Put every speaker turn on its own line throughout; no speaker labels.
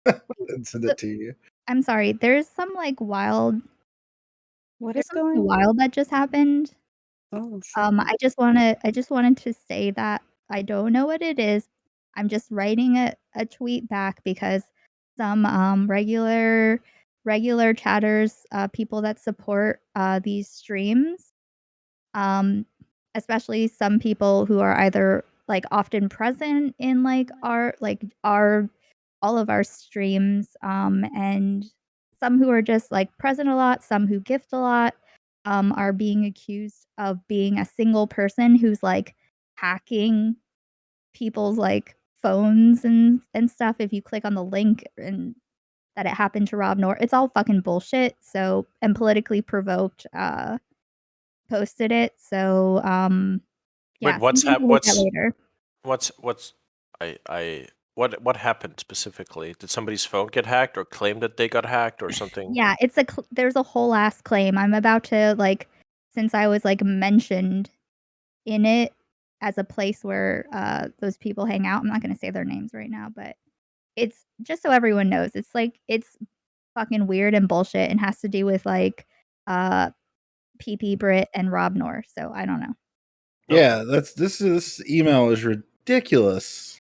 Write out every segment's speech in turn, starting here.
and send it to you.
I'm sorry. There's some like wild.
What
There's
is going
something
on?
wild that just happened.
Oh, shit.
I just wanted to say that I don't know what it is. I'm just writing a tweet back because some regular chatters, people that support these streams, especially some people who are either like often present in like our all of our streams, and some who are just like present a lot, some who gift a lot, are being accused of being a single person who's like hacking people's like phones and stuff. If you click on the link and that it happened to Rob Nor, it's all fucking bullshit. So, and politically provoked posted it. So yeah,
Wait,
something to look at later.
what happened specifically? Did somebody's phone get hacked or claim that they got hacked or something?
Yeah, it's there's a whole ass claim. I'm about to like, since I was like mentioned in it as a place where those people hang out. I'm not gonna say their names right now, but it's just so everyone knows. It's like it's fucking weird and bullshit and has to do with like PP Brit and Rob Nor. So I don't know.
Yeah, this email is ridiculous.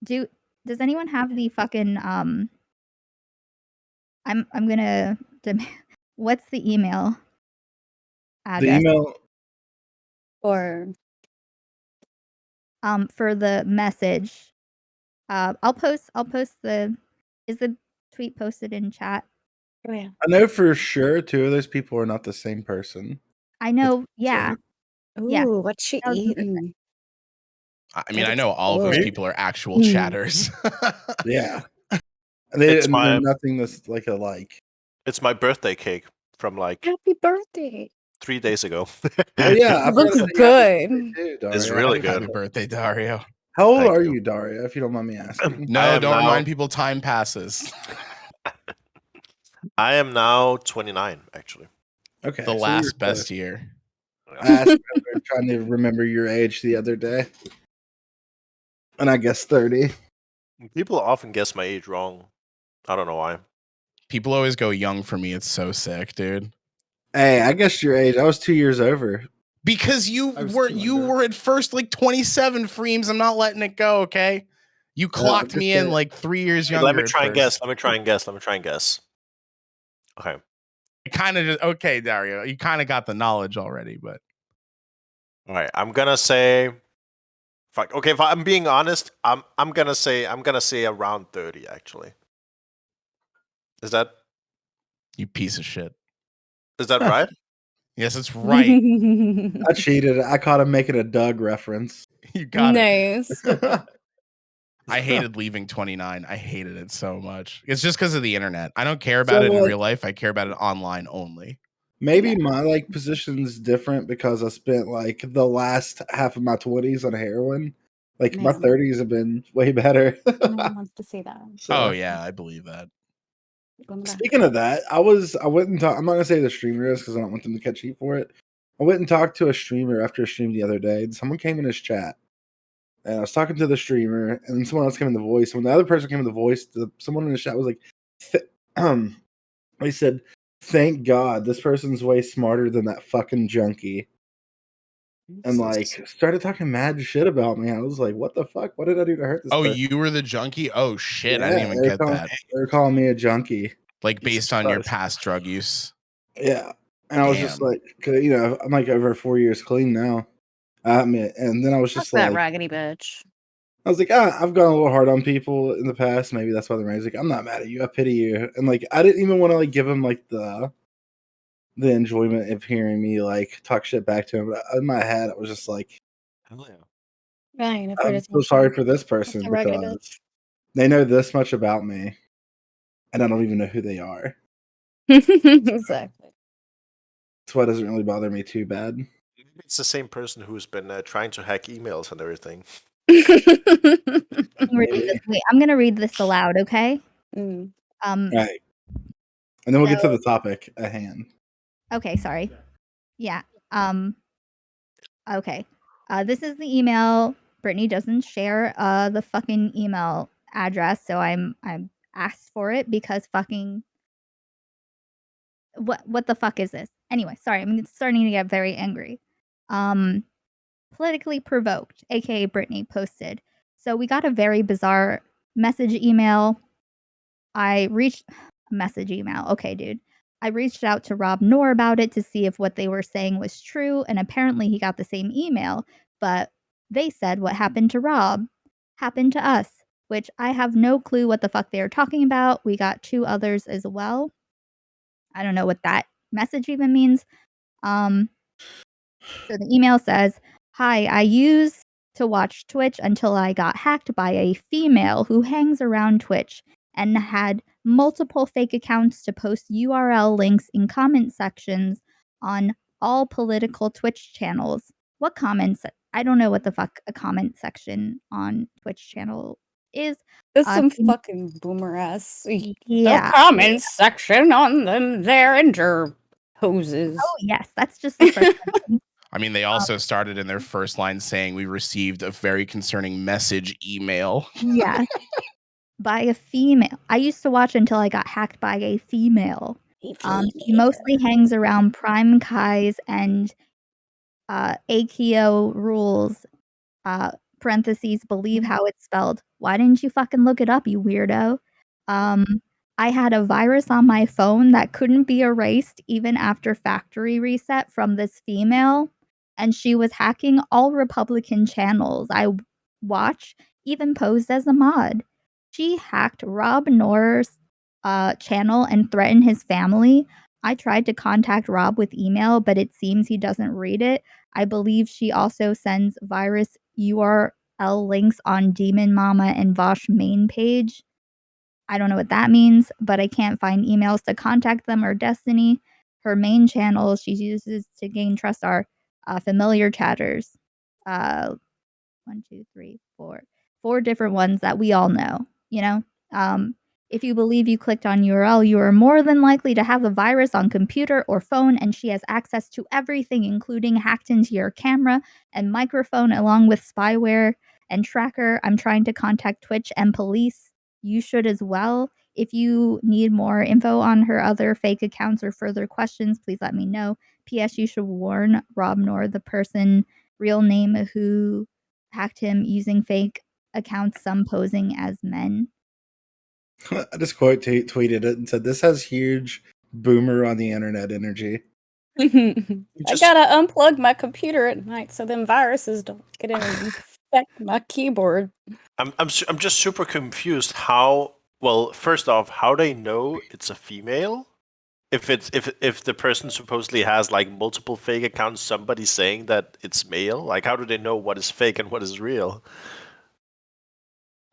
Does anyone have the fucking I'm gonna what's the email address?
The email
Or
For the message. I'll post the is the tweet posted in chat?
oh yeah.
I know for sure 2 of those people are not the same person.
I know, yeah.
Ooh,
Yeah.
what's she
1000%.
eating?
I mean,
What
I
is
know all of those
good?
people are actual chatters.
Yeah. They
It's
they're nothing that's like alike.
It's my birthday cake from like
Happy birthday.
3 days ago.
Oh yeah, I
It looks
forgot to say happy
good.
birthday too,
It's
Dario.
really
Happy
good.
birthday, Dario.
How old
Thank
are
you.
you, Dario, if you don't mind me asking?
No, don't remind people time passes.
I am now 29, actually.
Okay.
The
so
last
you're
best
close.
year.
I asked her trying to remember your age the other day. And I guess 30.
People often guess my age wrong. I don't know why.
People always go young for me. It's so sick, dude.
Hey, I guessed your age. I was 2 years over.
Because you
I was
were
200.
at first like 27 Freems. I'm not letting it go, okay? You clocked me in like 3 years younger.
Let me try
at
and
first.
guess. Let me try and guess. Okay.
Kind of just okay, Dario. You kind of got the knowledge already, but
All right. I'm gonna say. Fuck. Okay. If I'm being honest, I'm gonna say around 30. Actually. Is that
piece of shit.
Is that right?
Yes, it's right.
I cheated. I caught him making a Doug reference.
You got
nice.
it. I hated leaving 29. I hated it so much. It's just because of the internet. I don't care about it in real life. I care about it online only.
Maybe my like position's different because I spent like the last half of my 20s on heroin. Like my 30s have been way better.
No one wants to see that.
Oh yeah, I believe that.
Speaking of that, I went and talked. I'm not gonna say the streamer is because I don't want them to catch heat for it. I went and talked to a streamer after a stream the other day, and someone came in his chat, and I was talking to the streamer, and then someone else came in the voice. When the other person came in the voice, someone in the chat was like, he said, "Thank God this person's way smarter than that fucking junkie." And like started talking mad shit about me. I was like, "What the fuck? What did I do to hurt this?"
Oh,
person?
you were the junkie? Oh shit!
Yeah,
I didn't even get that.
They're calling me a junkie,
like based on your past drug use.
Yeah, and I was just like, you know, I'm like over 4 years clean now. I admit, and then I was
Fuck
just
that
like,
raggedy bitch.
I was like, I've gone a little hard on people in the past. Maybe that's why they're like, I'm not mad at you. I pity you. And like, I didn't even want to like give him like the enjoyment of hearing me like talk shit back to him. But in my head, I was just like,
hell yeah.
Right,
I'm so sorry for this person because they know this much about me, and I don't even know who they are.
Exactly.
That's why it doesn't really bother me too bad.
It's the same person who's been trying to hack emails and everything.
Wait, I'm gonna read this aloud, okay?
Right. And then we'll get to the topic at hand.
Okay, sorry. Yeah. Okay. This is the email. Brittany doesn't share the fucking email address, so I'm asked for it because fucking what the fuck is this? Anyway, sorry, I'm starting to get very angry. Politically provoked, aka Brittany, posted. So we got a very bizarre message email. Message email. Okay, dude. I reached out to Rob Noor about it to see if what they were saying was true, and apparently he got the same email, but they said what happened to Rob happened to us, which I have no clue what the fuck they are talking about. We got 2 others as well. I don't know what that message even means. So the email says, "Hi, I used to watch Twitch until I got hacked by a female who hangs around Twitch and had multiple fake accounts to post URL links in comment sections on all political Twitch channels." What comments? I don't know what the fuck a comment section on Twitch channel is.
That's some fucking boomer ass.
Yeah.
The comments section on them there and your hoses.
Oh yes, that's just the first sentence.
I mean, they also started in their first line saying we received a very concerning message email.
Yeah. By a female. I used to watch until I got hacked by a female. She mostly hangs around Prime Kai's and Akio rules, parentheses, believe how it's spelled. Why didn't you fucking look it up, you weirdo? I had a virus on my phone that couldn't be erased even after factory reset from this female, and she was hacking all Republican channels I watch, even posed as a mod. She hacked Rob Noor's channel and threatened his family. I tried to contact Rob with email, but it seems he doesn't read it. I believe she also sends virus URL links on Demon Mama and Vosh main page. I don't know what that means, but I can't find emails to contact them or Destiny. Her main channels she uses to gain trust are familiar chatters. 1, 2, 3, 4. 4 different ones that we all know, you know? If you believe you clicked on URL, you are more than likely to have the virus on computer or phone, and she has access to everything, including hacked into your camera and microphone, along with spyware and tracker. I'm trying to contact Twitch and police. You should as well. If you need more info on her other fake accounts or further questions, please let me know. P.S. You should warn Rob Noor, the person, real name, who hacked him using fake accounts, some posing as men.
I just tweeted it and said, "This has huge boomer on the internet energy."
I gotta unplug my computer at night so them viruses don't get in and infect my keyboard.
I'm just super confused. How? Well, first off, how they know it's a female? If the person supposedly has like multiple fake accounts, somebody saying that it's male, like how do they know what is fake and what is real?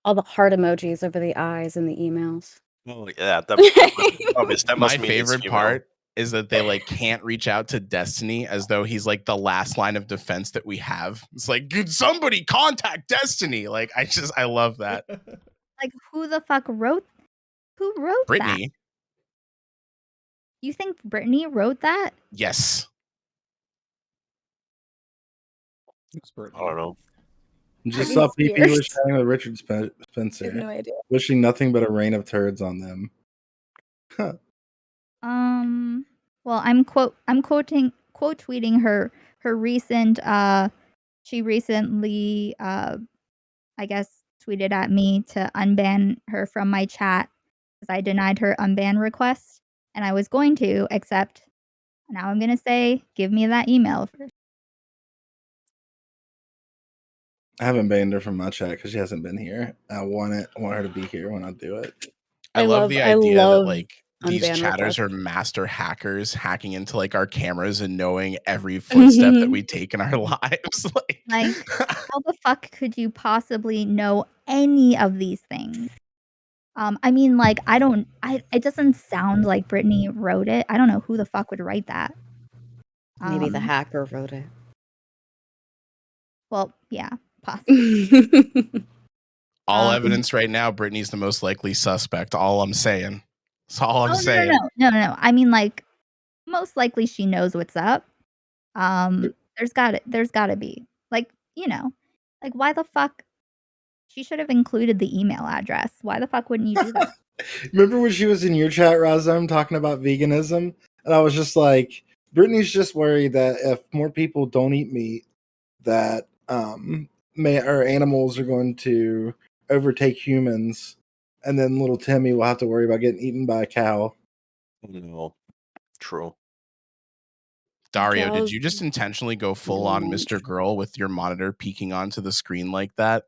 All the heart emojis over the eyes in the emails.
Oh yeah, that must, obvious. That must
My
mean it's
favorite
female.
part is that they like can't reach out to Destiny as though he's like the last line of defense that we have. It's like, could somebody contact Destiny? Like, I love that.
Like, who the fuck wrote that?
Brittany.
You think Brittany wrote that?
Yes.
I don't know.
Just
Britney
saw PP was
Spears.
chatting with Richard
I have
Spencer,
no idea.
wishing nothing but a rain of turds on them.
Well, I'm quote tweeting her recent she recently I guess tweeted at me to unban her from my chat because I denied her unban request, and I was going to, except now I'm gonna say, give me that email first.
I haven't banned her from my chat because she hasn't been here. I want her to be here when I do it.
I love the idea that like these
unban
chatters
requests.
are master hackers hacking into like our cameras and knowing every footstep that we take in our lives.
Like, how the fuck could you possibly know any of these things? I mean, like, it doesn't sound like Brittany wrote it. I don't know who the fuck would write that.
Maybe the hacker wrote it.
Well, yeah, possibly.
All evidence right now, Brittany's the most likely suspect. All I'm saying. That's all I'm saying.
No. I mean, like, most likely she knows what's up. There's gotta be. Like, you know, like, why the fuck? She should have included the email address. Why the fuck wouldn't you do that?
Remember when she was in your chat, Razam, talking about veganism? And I was just like, Brittany's just worried that if more people don't eat meat, that animals are going to overtake humans, and then little Timmy will have to worry about getting eaten by a cow.
No, true.
Dario, did
Cows
you just intentionally go full
no
on
more.
Mr. Girl with your monitor peeking onto the screen like that?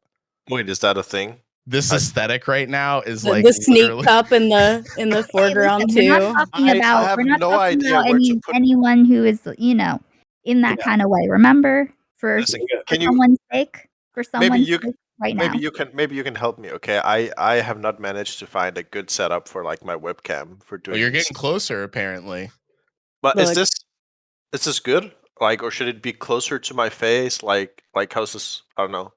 Wait, is that a thing?
This
I-
aesthetic right now is
The,
like
the snake
literally.
cup in the foreground
Listen, we're
too.
not talking
I
about
have
we're not
no
talking
idea
about
where to put.
anyone who is in that
Yeah.
kind of way. Remember, for
Listen, can you
someone's sake,
maybe you
sake right now.
maybe you can help me? Okay, I have not managed to find a good setup for like my webcam for
Oh,
doing.
you're
this.
getting closer, apparently.
But
Look.
is this good? Like, or should it be closer to my face? Like how's this? I don't know.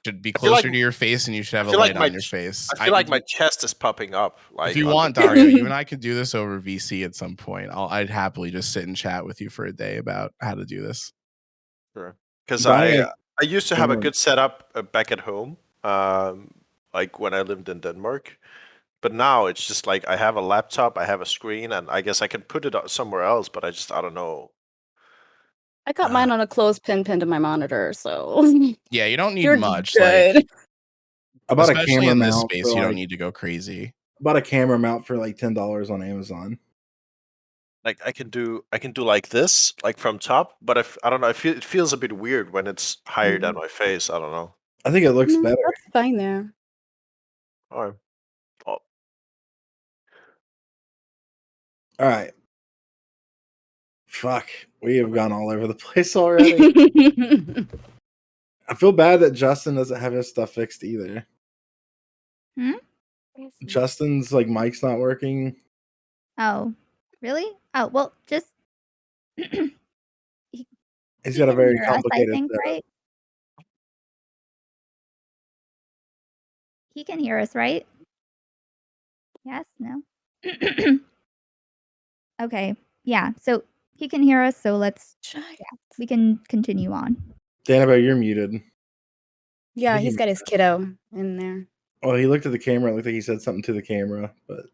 Should be
I feel like-
closer to your face, and you should have
I
a
feel like
light
my
on your face.
I feel like my chest is popping up. Like,
if you
on
want,
the-
Dario, you and I could do this over VC at some point. I'd happily just sit and chat with you for a day about how to do this.
Sure. Because
Buying
I used to have a
camera.
good setup back at home, like when I lived in Denmark. But now it's just like I have a laptop, I have a screen, and I guess I can put it somewhere else. But I don't know.
I got mine on a clothespin pinned to my monitor, so
Yeah, you don't need
you're
much.
good.
Like,
I bought a
especially
camera
in this
mount
space,
for
you don't
like,
need to go crazy.
bought a camera mount for like $10 on Amazon.
Like I can do like this, like from top. But I don't know. It feels a bit weird when it's higher than my face. I don't know.
I think it looks
No,
better.
that's fine there.
Or, oh,
All right. Fuck. We have gone all over the place already. I feel bad that Justin doesn't have his stuff fixed either. Justin's like mic's not working.
Oh, really? Oh, well, just
He's got a
can
very
hear us, I
complicated
think,
setup.
right? He can hear us, right? Yes, no. Okay. Yeah. So he can hear us, so we can continue on.
Danabo, you're muted.
Yeah,
think
he's
he-
got his kiddo in there.
Oh, he looked at the camera. It looked like he said something to the camera, but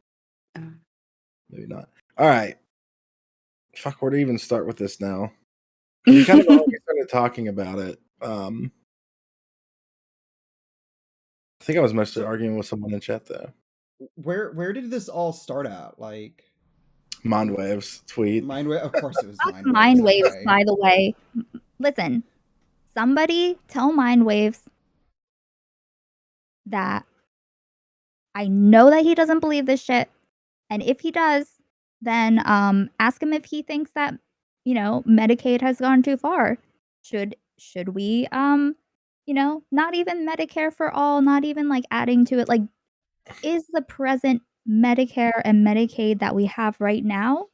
Oh.
maybe not. All right. Fuck, where to even start with this now? We kind of already started talking about it. I think I was mostly arguing with someone in chat though.
Where did this all start at? Like
Mindwaves tweet.
Mindwave? Of course it was
Fuck
Mindwaves.
Mindwaves,
Okay.
by the way. Listen, somebody tell Mindwaves that I know that he doesn't believe this shit, and if he does, then ask him if he thinks that Medicaid has gone too far. Should we not even Medicare for all, not even like adding to it, like is the present Medicare and Medicaid that we have right now,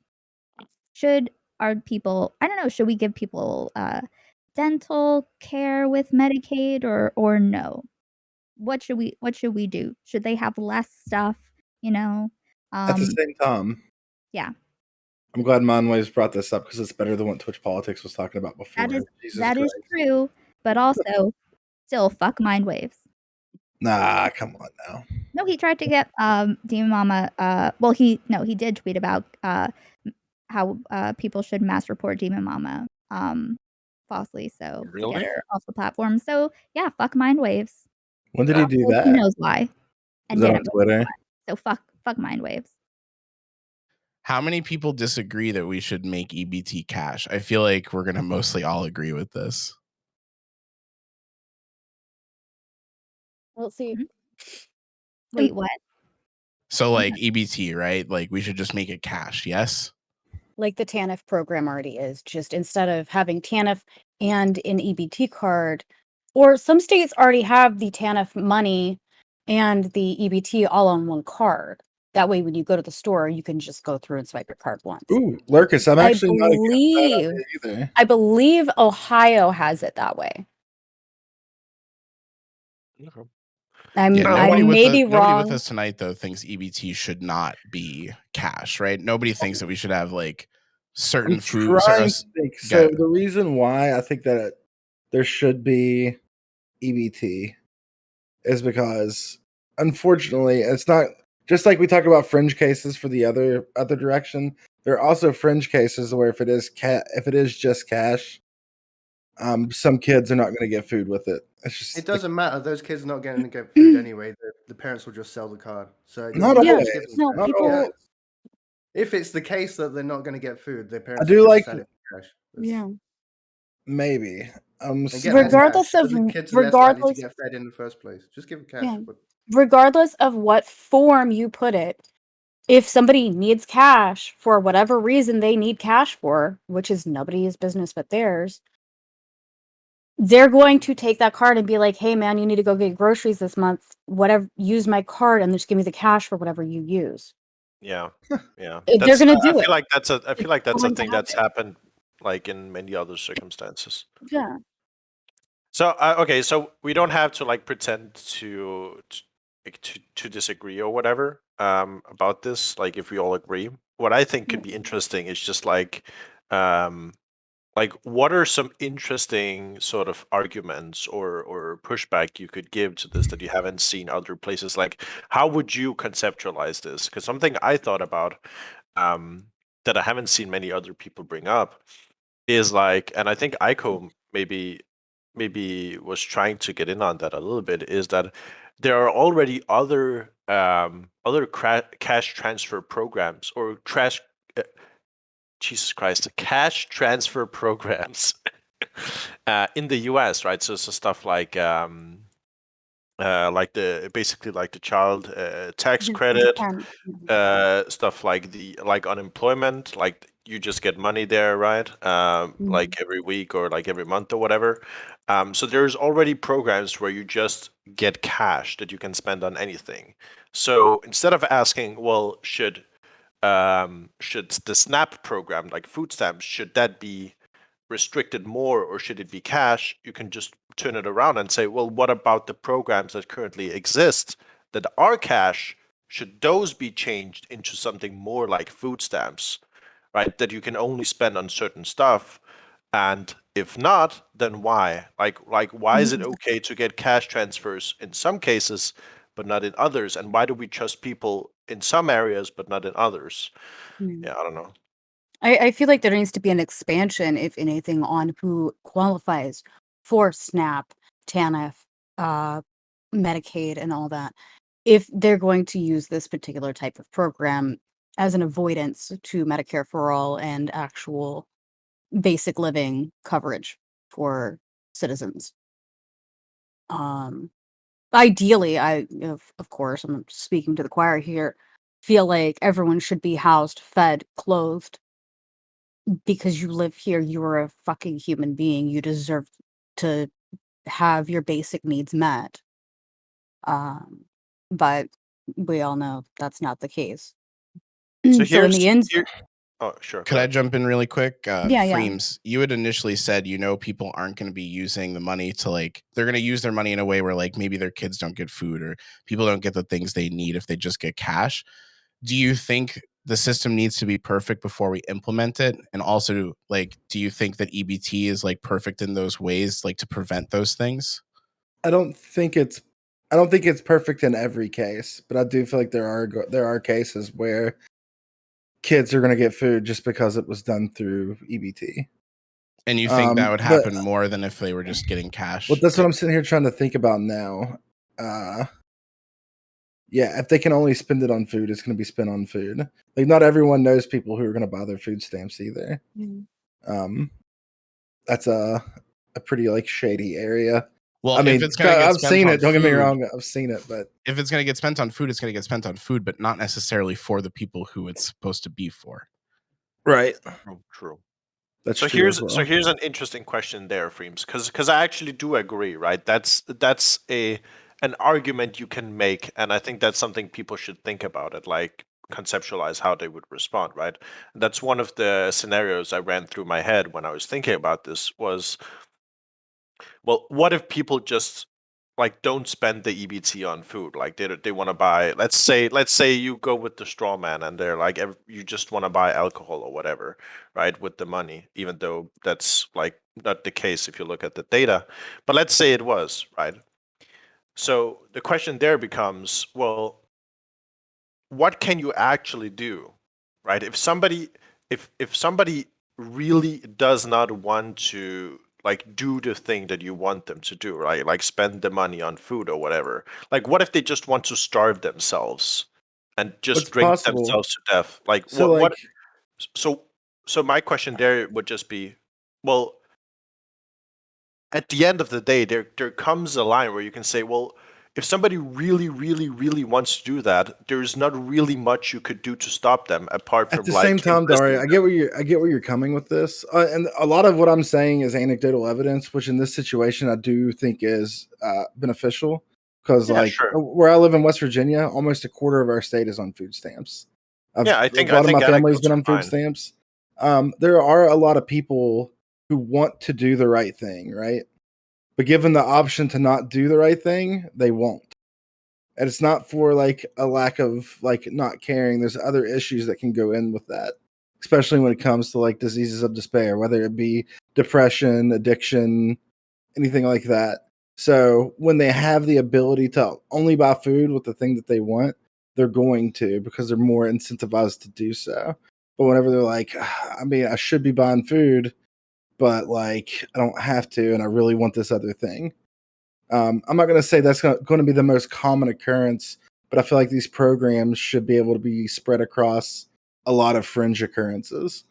should we give people dental care with Medicaid or no? What should we do? Should they have less stuff,
At the same time,
yeah.
I'm glad Mindwaves brought this up because it's better than what Twitch Politics was talking about before.
That is true, but also still fuck Mindwaves.
Nah, come on now.
No, he tried to get Demon Mama. Well, he did tweet about how people should mass report Demon Mama falsely, so to get
Really?
her off the platform. So yeah, fuck Mindwaves.
When did he do
He
that?
knows why.
Was that on
didn't.
Twitter?
So fuck Mindwaves.
How many people disagree that we should make EBT cash? I feel like we're gonna mostly all agree with this.
Well, see,
Wait, what?
So like EBT, right? Like we should just make it cash, yes?
like the TANF program already is, just instead of having TANF and an EBT card, or some states already have the TANF money and the EBT all on one card. That way, when you go to the store, you can just go through and swipe your card once.
Ooh, Lurkus, I'm actually not against that idea either.
I believe Ohio has it that way. I
Nobody
may be
Nobody
wrong.
with us tonight though thinks EBT should not be cash, right? Nobody thinks that we should have like certain
I'm
food.
trying to think. So the reason why I think that there should be EBT is because, unfortunately, it's not just like we talk about fringe cases for the other direction, there are also fringe cases where if it is just cash, some kids are not going to get food with it. It's just
It doesn't matter. Those kids are not going to get food anyway. The parents will just sell the card. So it
not
doesn't matter.
always.
Just give them
No,
cash.
Not
people.
always.
If it's the case that they're not going to get food, their
I
parents
do
will
like
just sell it for cash.
Yeah.
maybe.
They get less
Regardless
cash,
of
so the kids are less likely to
regardless
get fed in the first place. Just give them cash.
Yeah.
But
regardless of what form you put it, if somebody needs cash for whatever reason they need cash for, which is nobody's business but theirs, they're going to take that card and be like, "Hey man, you need to go get groceries this month. Whatever, use my card and just give me the cash for whatever you use."
Yeah, yeah.
They're going to do
I
it.
feel like that's a
It's
a
going to
thing that's
happen.
happened like in many other circumstances.
Yeah.
So okay, so we don't have to like pretend to disagree or whatever about this. Like if we all agree, what I think could be interesting is just um like what are some interesting sort of arguments or pushback you could give to this that you haven't seen other places? Like how would you conceptualize this? Because something I thought about that I haven't seen many other people bring up is like, and I think Ico maybe was trying to get in on that a little bit, is that there are already other cash transfer programs or Jesus Christ, cash transfer programs in the US, right? So stuff like the basically like the child tax credit, stuff like the like unemployment, like you just get money there, right? Like every week or like every month or whatever. So there's already programs where you just get cash that you can spend on anything. So instead of asking, well, should the SNAP program, like food stamps, should that be restricted more or should it be cash? You can just turn it around and say, well, what about the programs that currently exist that are cash? Should those be changed into something more like food stamps, right? That you can only spend on certain stuff. And if not, then why? Like why is it okay to get cash transfers in some cases, but not in others? And why do we trust people in some areas, but not in others? Yeah, I don't know.
I feel like there needs to be an expansion, if anything, on who qualifies for SNAP, TANF, Medicaid, and all that. If they're going to use this particular type of program as an avoidance to Medicare for all and actual basic living coverage for citizens. Ideally, of course, I'm speaking to the choir here, feel like everyone should be housed, fed, clothed, because you live here, you are a fucking human being. You deserve to have your basic needs met. But we all know that's not the case.
So
So in the end,
oh, sure.
Could I jump in really quick?
Yeah.
Freems, you had initially said, people aren't going to be using the money to they're going to use their money in a way where maybe their kids don't get food or people don't get the things they need if they just get cash. Do you think the system needs to be perfect before we implement it? And also, do you think that EBT is perfect in those ways, to prevent those things?
I don't think it's perfect in every case, but I do feel like there are cases where kids are going to get food just because it was done through EBT.
And you think that would happen more than if they were just getting cash?
Well, that's what I'm sitting here trying to think about now. Yeah, if they can only spend it on food, it's going to be spent on food. Not everyone knows people who are going to buy their food stamps either. That's a pretty shady area.
Well,
I mean,
if it's going to get
I've seen it. Don't get me
food,
wrong. I've seen it, but
if it's going to get spent on food, it's going to get spent on food, but not necessarily for the people who it's supposed to be for.
Right.
True.
That's
so
true
here's
as well.
so here's an interesting question there, Freems, because I actually do agree, right? That's an argument you can make, and I think that's something people should think about it, conceptualize how they would respond, right? That's one of the scenarios I ran through my head when I was thinking about this was, well, what if people just don't spend the EBT on food? Like they want to buy, let's say you go with the straw man and they're you just want to buy alcohol or whatever, right, with the money, even though that's not the case if you look at the data. But let's say it was, right? So the question there becomes, well, what can you actually do, right? If somebody really does not want to like do the thing that you want them to do, right? Like spend the money on food or whatever. Like what if they just want to starve themselves and just
What's
drink
possible?
themselves to death? Like
So
what
like
so my question there would just be, well, at the end of the day, there comes a line where you can say, well, if somebody really, really, really wants to do that, there's not really much you could do to stop them apart
at
from
the
like
same time, Daria,
imprisoning them.
I get where you're coming with this, and a lot of what I'm saying is anecdotal evidence, which in this situation I do think is beneficial because,
Yeah,
like,
sure.
where I live in West Virginia, almost a quarter of our state is on food stamps.
Yeah,
A lot of my family's
anecdotes
been
are
on food
fine.
stamps. There are a lot of people who want to do the right thing, right? But given the option to not do the right thing, they won't. And it's not for like a lack of like not caring. There's other issues that can go in with that, especially when it comes to like diseases of despair, whether it be depression, addiction, anything like that. So when they have the ability to only buy food with the thing that they want, they're going to because they're more incentivized to do so. But whenever they're like, I mean, I should be buying food, but like I don't have to, and I really want this other thing. I'm not going to say that's going to be the most common occurrence, but I feel like these programs should be able to be spread across a lot of fringe occurrences.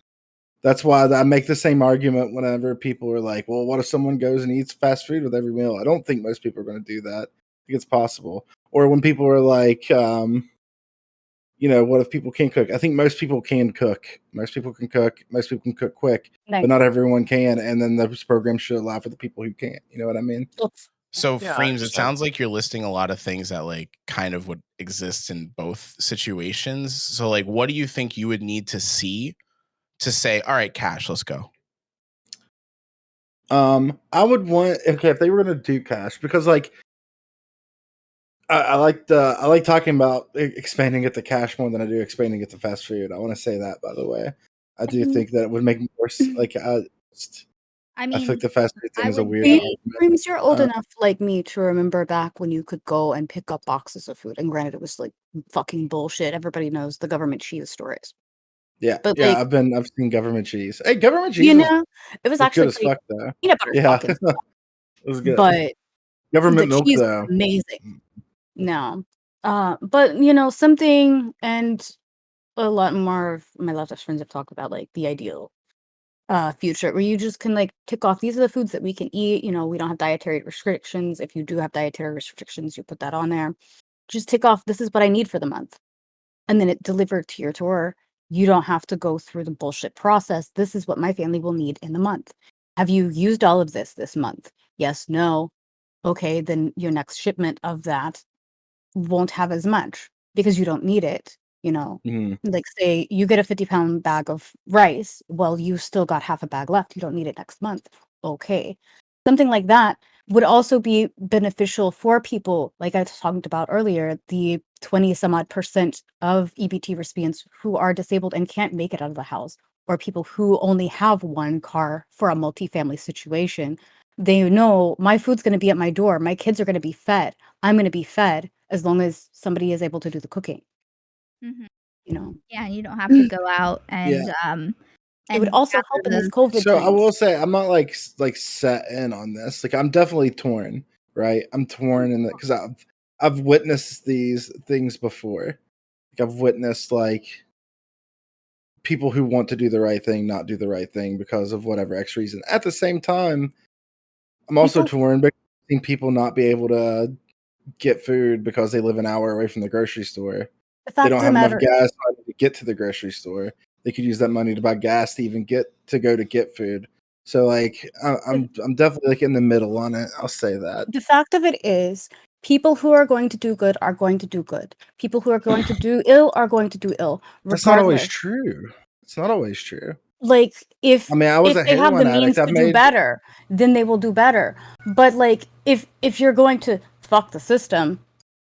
That's why I make the same argument whenever people are like, well, what if someone goes and eats fast food with every meal? I don't think most people are going to do that. I think it's possible. Or when people are like, what if people can't cook? I think most people can cook. Most people can cook. Most people can cook quick, but not everyone can. And then this program should allow for the people who can't. You know what I mean?
So,
Yeah, I
Frames, it
understand.
sounds like you're listing a lot of things that like kind of would exist in both situations. So, like, what do you think you would need to see to say, all right, cash, let's go?
I would want if they were going to do cash because like I like talking about expanding it to cash more than I do expanding it to fast food. I want to say that, by the way. I do think that it would make more like
I
I
mean,
think the fast food thing
I
is a
would
weird
say
argument.
Dreams, you're old
Uh,
enough like me to remember back when you could go and pick up boxes of food. And granted, it was like fucking bullshit. Everybody knows the government cheese stories.
yeah,
But
yeah.
like,
I've seen government cheese. Hey, government
you
cheese
know, it was
was good
actually
as
pretty
fuck though.
peanut butter's
Yeah,
fucking
it was good.
but the
Government milk
cheese was
though.
amazing. No. But something and a lot more of my Latinx friends have talked about like the ideal future where you just can like tick off these are the foods that we can eat. We don't have dietary restrictions. If you do have dietary restrictions, you put that on there. Just tick off this is what I need for the month. And then it delivered to your door. You don't have to go through the bullshit process. This is what my family will need in the month. Have you used all of this month? Yes, no. Okay, then your next shipment of that won't have as much because you don't need it, you know?
Mhm.
Like, say you get a 50-pound bag of rice, well, you still got half a bag left. You don't need it next month. Okay. Something like that would also be beneficial for people, like I talked about earlier, the 20 some odd percent of EBT recipients who are disabled and can't make it out of the house, or people who only have one car for a multifamily situation. They know my food's going to be at my door. My kids are going to be fed. I'm going to be fed as long as somebody is able to do the cooking,
Mhm.
you know.
Yeah, you don't have to go out
Yeah.
It would
and
also
gather
help in this
those
COVID
So I
times.
will say I'm not like set in on this. Like I'm definitely torn, right? I'm torn in that because I've witnessed these things before. Like I've witnessed like people who want to do the right thing not do the right thing because of whatever X reason. At the same time, I'm also
People,
torn because I've seen people not be able to get food because they live an hour away from the grocery store.
the
They
fact
don't
of the
have enough
matter,
gas money to get to the grocery store. They could use that money to buy gas to even go to get food. So like I'm definitely like in the middle on it. I'll say that.
the fact of it is, people who are going to do good are going to do good. People who are going to do ill are going to do ill,
That's not always
regardless.
true. It's not always true.
Like
I mean, I was
if
a
they have the
heroin addict.
means
I've
to do
made
better, then they will do better. But like if you're going to fuck the system,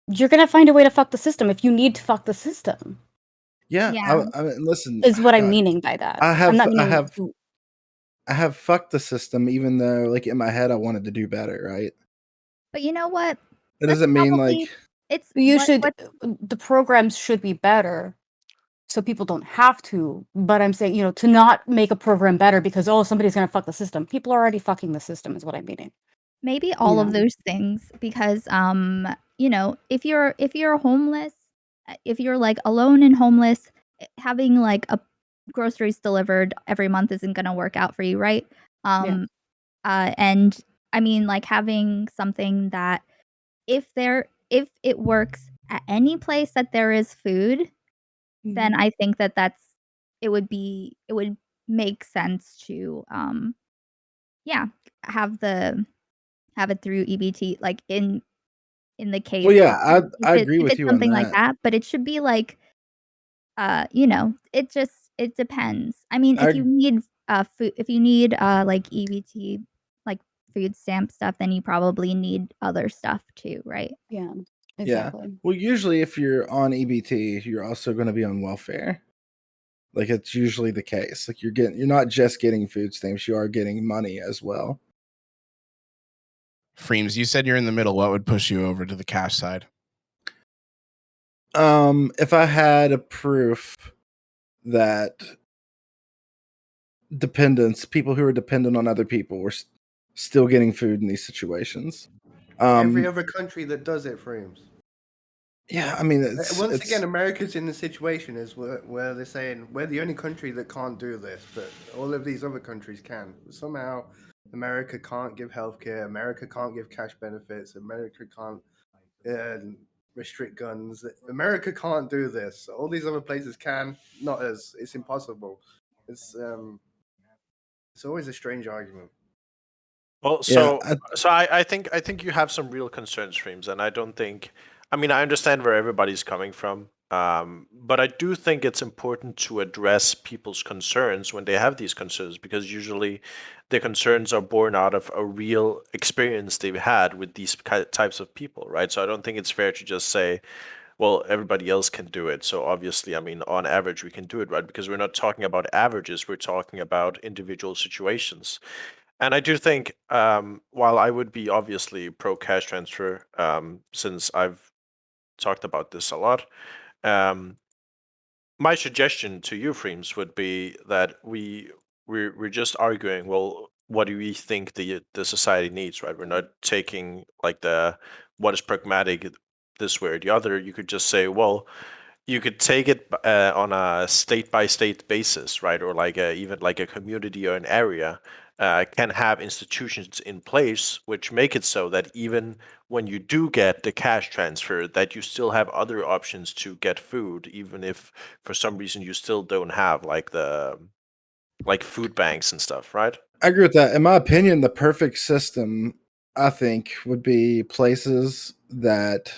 you're gonna find a way to fuck the system if you need to fuck the system.
yeah.
Yeah.
I mean, listen,
Is what I'm
God,
meaning by that.
I
I'm
have
not
I
meaning
have I have fucked the system, even though like in my head I wanted to do better. Right?
But you know what?
It
Let's
doesn't mean
probably
like
it's
You
what
should, the programs should be better so people don't have to. But I'm saying, to not make a program better because, somebody's going to fuck the system. People are already fucking the system is what I'm meaning.
maybe all of
know.
those things because if you're homeless, if you're like alone and homeless, having like a groceries delivered every month isn't going to work out for you, right? And I mean, like having something that if it works at any place that there is food, then I think it would make sense to have it through EBT, like in the case
Well, yeah, I agree
if
with
it's
you on
something like
that.
that, but it should be like it depends. I mean,
I
if you need like EBT, like food stamp stuff, then you probably need other stuff too, right?
Yeah,
yeah.
exactly.
Well, usually if you're on EBT, you're also going to be on welfare. Like it's usually the case. Like you're not just getting food stamps, you are getting money as well.
Freems, you said you're in the middle. What would push you over to the cash side?
If I had a proof that people who are dependent on other people were still getting food in these situations.
Every other country that does it frames.
Yeah, I mean,
once again, America's in the situation is where they're saying we're the only country that can't do this, but all of these other countries can. Somehow, America can't give healthcare. America can't give cash benefits. America can't restrict guns. America can't do this. All these other places can. Not us. It's impossible. It's always a strange argument.
Well,
Yeah,
so I think you have some real concern streams, and I don't think. I mean, I understand where everybody's coming from, but I do think it's important to address people's concerns when they have these concerns, because usually their concerns are born out of a real experience they've had with these types of people, right? So I don't think it's fair to just say, well, everybody else can do it. So obviously, I mean, on average, we can do it, right? Because we're not talking about averages, we're talking about individual situations. And I do think, while I would be obviously pro cash transfer, since I've talked about this a lot, um, my suggestion to you, Freems, would be that we're just arguing. Well, what do we think the society needs, right? We're not taking like the what is pragmatic this way or the other. You could just say, well, you could take it on a state by state basis, right? Or like even like a community or an area can have institutions in place which make it so that even when you do get the cash transfer, that you still have other options to get food, even if for some reason you still don't have like food banks and stuff, right?
I agree with that. In my opinion, the perfect system, I think, would be places that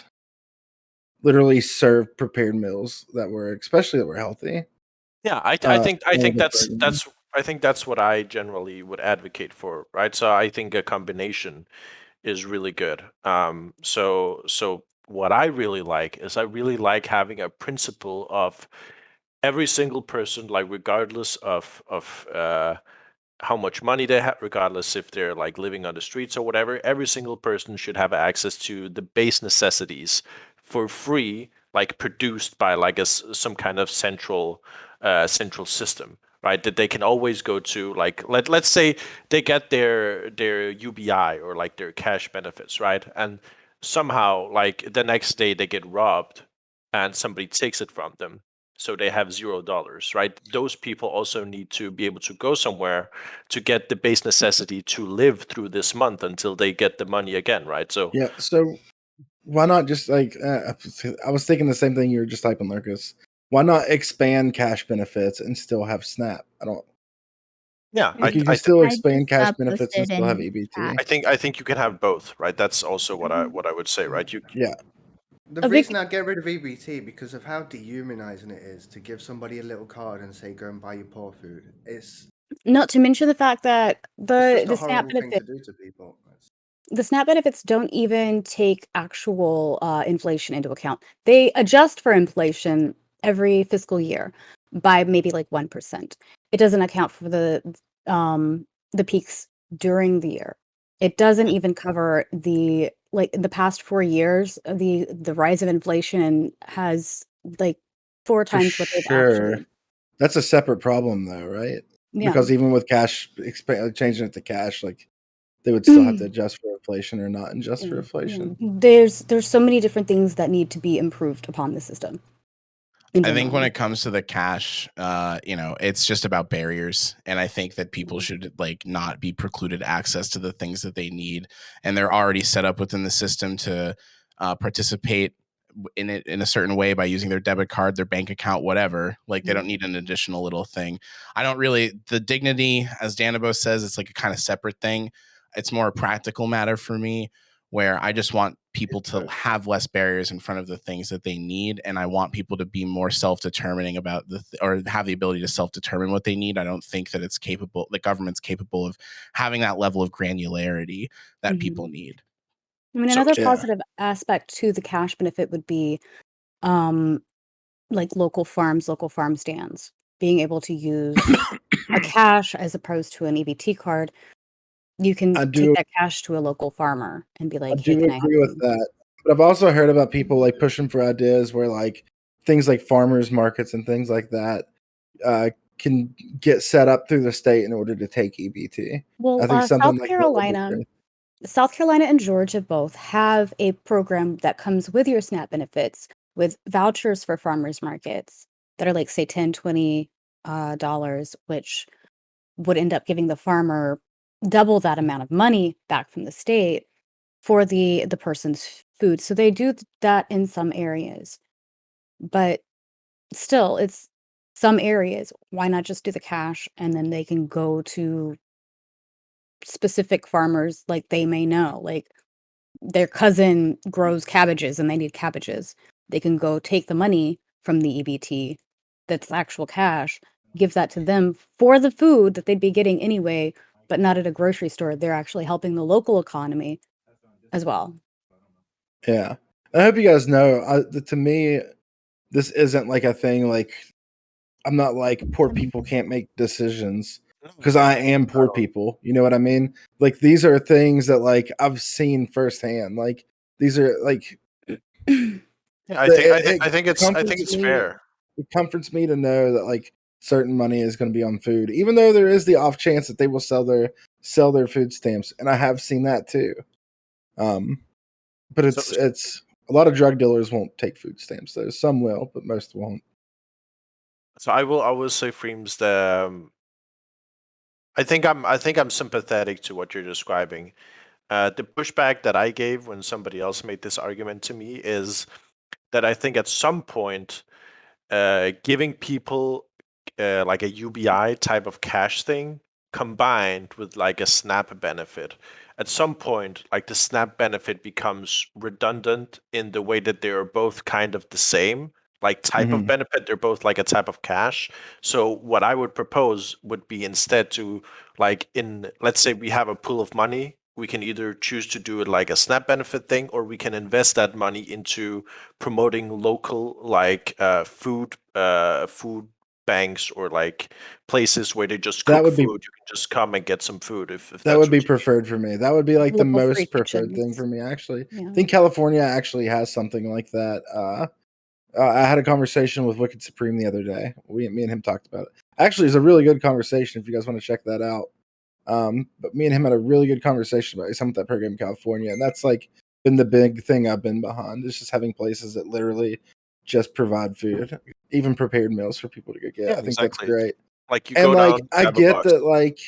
literally serve prepared meals especially that were healthy.
Yeah, I think
The program.
that's what I generally would advocate for, right? So I think a combination is really good. So what I really like is I really like having a principle of every single person, like regardless of how much money they have, regardless if they're like living on the streets or whatever, every single person should have access to the base necessities for free, like produced by like some kind of central system, right? That they can always go to, like let's say they get their UBI or like their cash benefits, right? And somehow like the next day they get robbed and somebody takes it from them, so they have $0, right? Those people also need to be able to go somewhere to get the base necessity to live through this month until they get the money again, right? So
Yeah, so why not just like I was thinking the same thing you were just typing, Lucas. Why not expand cash benefits and still have SNAP? I don't
yeah,
like you can still
I
expand
just
cash benefits and
posted
still have
in
EBT.
chat.
I think you can have both, right? That's also what I would say, right? You
Yeah,
The reason I get rid of EBT because of how dehumanizing it is to give somebody a little card and say go and buy your poor food. It's
Not to mention the fact that
just
the
a
SNAP
horrible thing
benefit,
to do to people.
the SNAP benefits don't even take actual inflation into account. They adjust for inflation every fiscal year by maybe like 1%. It doesn't account for the peaks during the year. It doesn't even cover the like in the past 4 years, the rise of inflation has like 4
For
times what they've
sure.
actually.
That's a separate problem though, right?
Yeah.
Because even with cash, changing it to cash, like they would still have to adjust for inflation or not adjust for inflation.
There's so many different things that need to be improved upon the system.
I think when it comes to the cash, it's just about barriers. And I think that people should like not be precluded access to the things that they need. And they're already set up within the system to participate in it in a certain way by using their debit card, their bank account, whatever. Like they don't need an additional little thing. The dignity, as Danabo says, it's like a kind of separate thing. It's more a practical matter for me, where I just want people to have less barriers in front of the things that they need. And I want people to be more self-determining about or have the ability to self-determine what they need. I don't think that the government's capable of having that level of granularity that people need.
I mean, another positive aspect to the cash benefit would be like local farm stands, being able to use a cash as opposed to an EBT card. You can take that cash to a local farmer and be like,
"Hey,
can I
agree with that?" But I've also heard about people like pushing for ideas where like things like farmers markets and things like that can get set up through the state in order to take EBT.
Well,
I think something
South
like that would be
Carolina,
great.
South Carolina and Georgia both have a program that comes with your SNAP benefits with vouchers for farmers markets that are like say $10, $20, which would end up giving the farmer double that amount of money back from the state for the person's food. So they do that in some areas. But still, it's some areas. Why not just do the cash and then they can go to specific farmers like they may know, like their cousin grows cabbages and they need cabbages. They can go take the money from the EBT that's actual cash, give that to them for the food that they'd be getting anyway, but not at a grocery store. They're actually helping the local economy as well.
Yeah. I hope you guys know, to me, this isn't like a thing like I'm not like poor people can't make decisions because I am poor people. You know what I mean? Like these are things that like I've seen firsthand. Like these are like
I think it's fair.
It comforts me to know that like certain money is going to be on food, even though there is the off chance that they will sell their food stamps, and I have seen that too. But it's a lot of drug dealers won't take food stamps though. Some will, but most won't.
So I will say, Freems, I think I'm sympathetic to what you're describing. The pushback that I gave when somebody else made this argument to me is that I think at some point, giving people like a UBI type of cash thing combined with like a SNAP benefit, at some point, like the SNAP benefit becomes redundant in the way that they are both kind of the same. Like type of benefit, they're both like a type of cash. So what I would propose would be instead to like let's say we have a pool of money, we can either choose to do it like a SNAP benefit thing, or we can invest that money into promoting local like food banks or like places where they just cook food. You can just come and get some food if
that would be preferred for me. That would be like the most preferred thing for me, actually.
Yeah.
I think California actually has something like that. I had a conversation with Wicked Supreme the other day. Me and him talked about it. Actually, it's a really good conversation if you guys want to check that out. But me and him had a really good conversation about some of that program in California, and that's like been the big thing I've been behind. It's just having places that literally just provide food, even prepared meals for people to go get.
Yeah,
I think that's great.
Like you
and
go
like
down,
I
grab a
get
box.
that like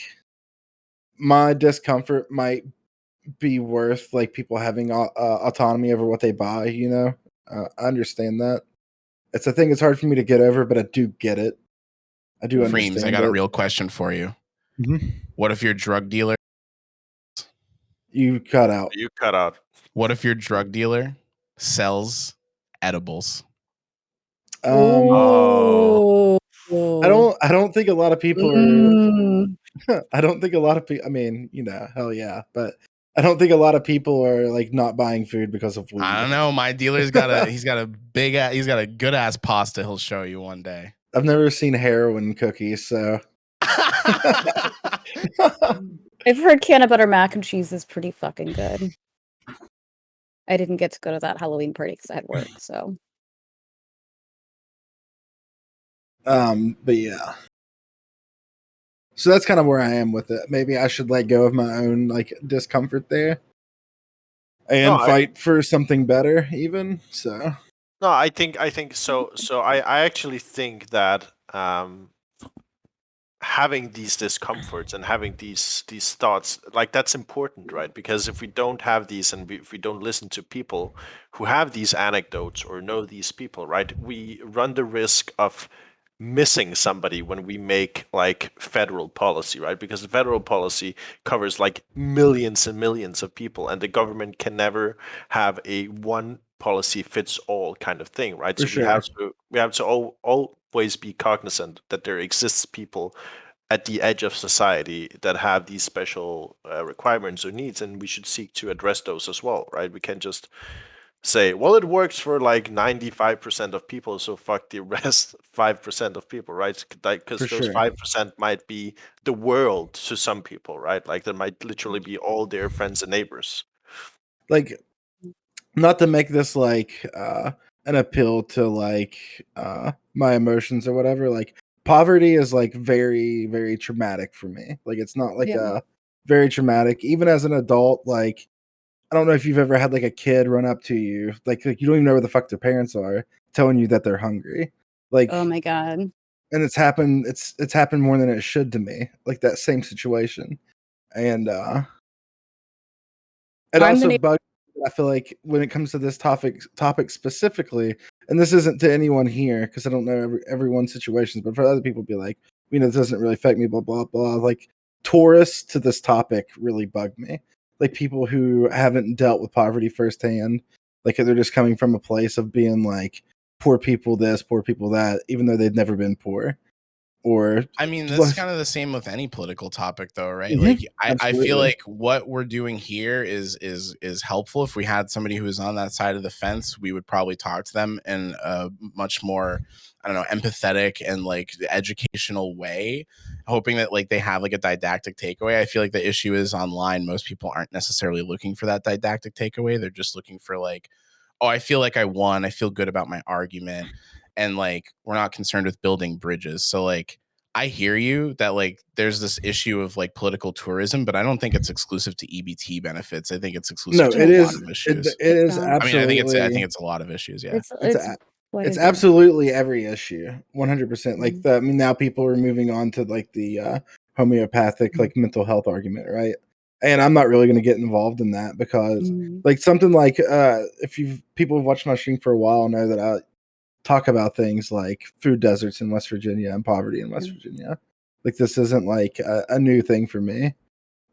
my discomfort might be worth like people having autonomy over what they buy. You know, I understand that. It's a thing. It's hard for me to get over, but I do get it. I do understand.
Freems, I got a real question for you. What if your drug dealer?
You cut out.
You cut out.
What if your drug dealer sells edibles?
I don't think a lot of people are. I don't think a lot of people. I mean, you know, hell yeah, but I don't think a lot of people are like not buying food because of weed.
I don't know. My dealer's got he's got a good ass pasta he'll show you one day.
I've never seen heroin cookies, so
I've heard can of butter mac and cheese is pretty fucking good. I didn't get to go to that Halloween party because I had work. So
But yeah. So that's kind of where I am with it. Maybe I should let go of my own like discomfort there and fight for something better, even. So
No, I think so. So I actually think that having these discomforts and having these thoughts, like, that's important, right? Because if we don't have these, and if we don't listen to people who have these anecdotes or know these people, right, we run the risk of missing somebody when we make like federal policy, right? Because the federal policy covers like millions and millions of people, and the government can never have a one policy fits all kind of thing, right?
For
So
sure.
we have to always be cognizant that there exists people at the edge of society that have these special requirements or needs, and we should seek to address those as well, right? We can't just say, well, it works for like 95% of people, so fuck the rest 5% of people, right? Because
For
those
sure.
5% might be the world to some people, right? Like, that might literally be all their friends and neighbors.
Like, not to make this like an appeal to like my emotions or whatever, like poverty is like very, very traumatic for me. Like, it's not like
Yeah.
a very traumatic, even as an adult. Like, I don't know if you've ever had like a kid run up to you, like you don't even know where the fuck their parents are, telling you that they're hungry. Like,
Oh my god.
and it's happened. It's happened more than it should to me. Like that same situation, and it
I'm the
also
neighbor.
bugs. I feel like when it comes to this topic specifically, and this isn't to anyone here because I don't know everyone's situations, but for other people, be like, this doesn't really affect me. Blah blah blah. Like, tourists to this topic really bug me. Like, people who haven't dealt with poverty firsthand, like they're just coming from a place of being like poor people this, poor people that, even though they've never been poor. Or
I mean, that's kind of the same with any political topic, though, right?
Mhm,
Like, I feel
absolutely.
like what we're doing here is helpful. If we had somebody who was on that side of the fence, we would probably talk to them in a much more, I don't know, empathetic and like educational way, hoping that like they have like a didactic takeaway. I feel like the issue is online, most people aren't necessarily looking for that didactic takeaway. They're just looking for like, oh, I feel like I won. I feel good about my argument. And like, we're not concerned with building bridges. So like, I hear you that like there's this issue of like political tourism, but I don't think it's exclusive to EBT benefits. I think it's exclusive
No,
to
it
a lot
is.
of issues.
It is
not.
I mean, I think
absolutely.
it's a lot of issues. Yeah.
It's
It's absolutely every issue, 100%. Like,
Mhm.
I mean, now people are moving on to like the homeopathic like mental health argument, right? And I'm not really going to get involved in that because
Mhm.
like something like if you've people have watched my stream for a while know that I talk about things like food deserts in West Virginia and poverty in West Virginia. Like, this isn't like a new thing for me.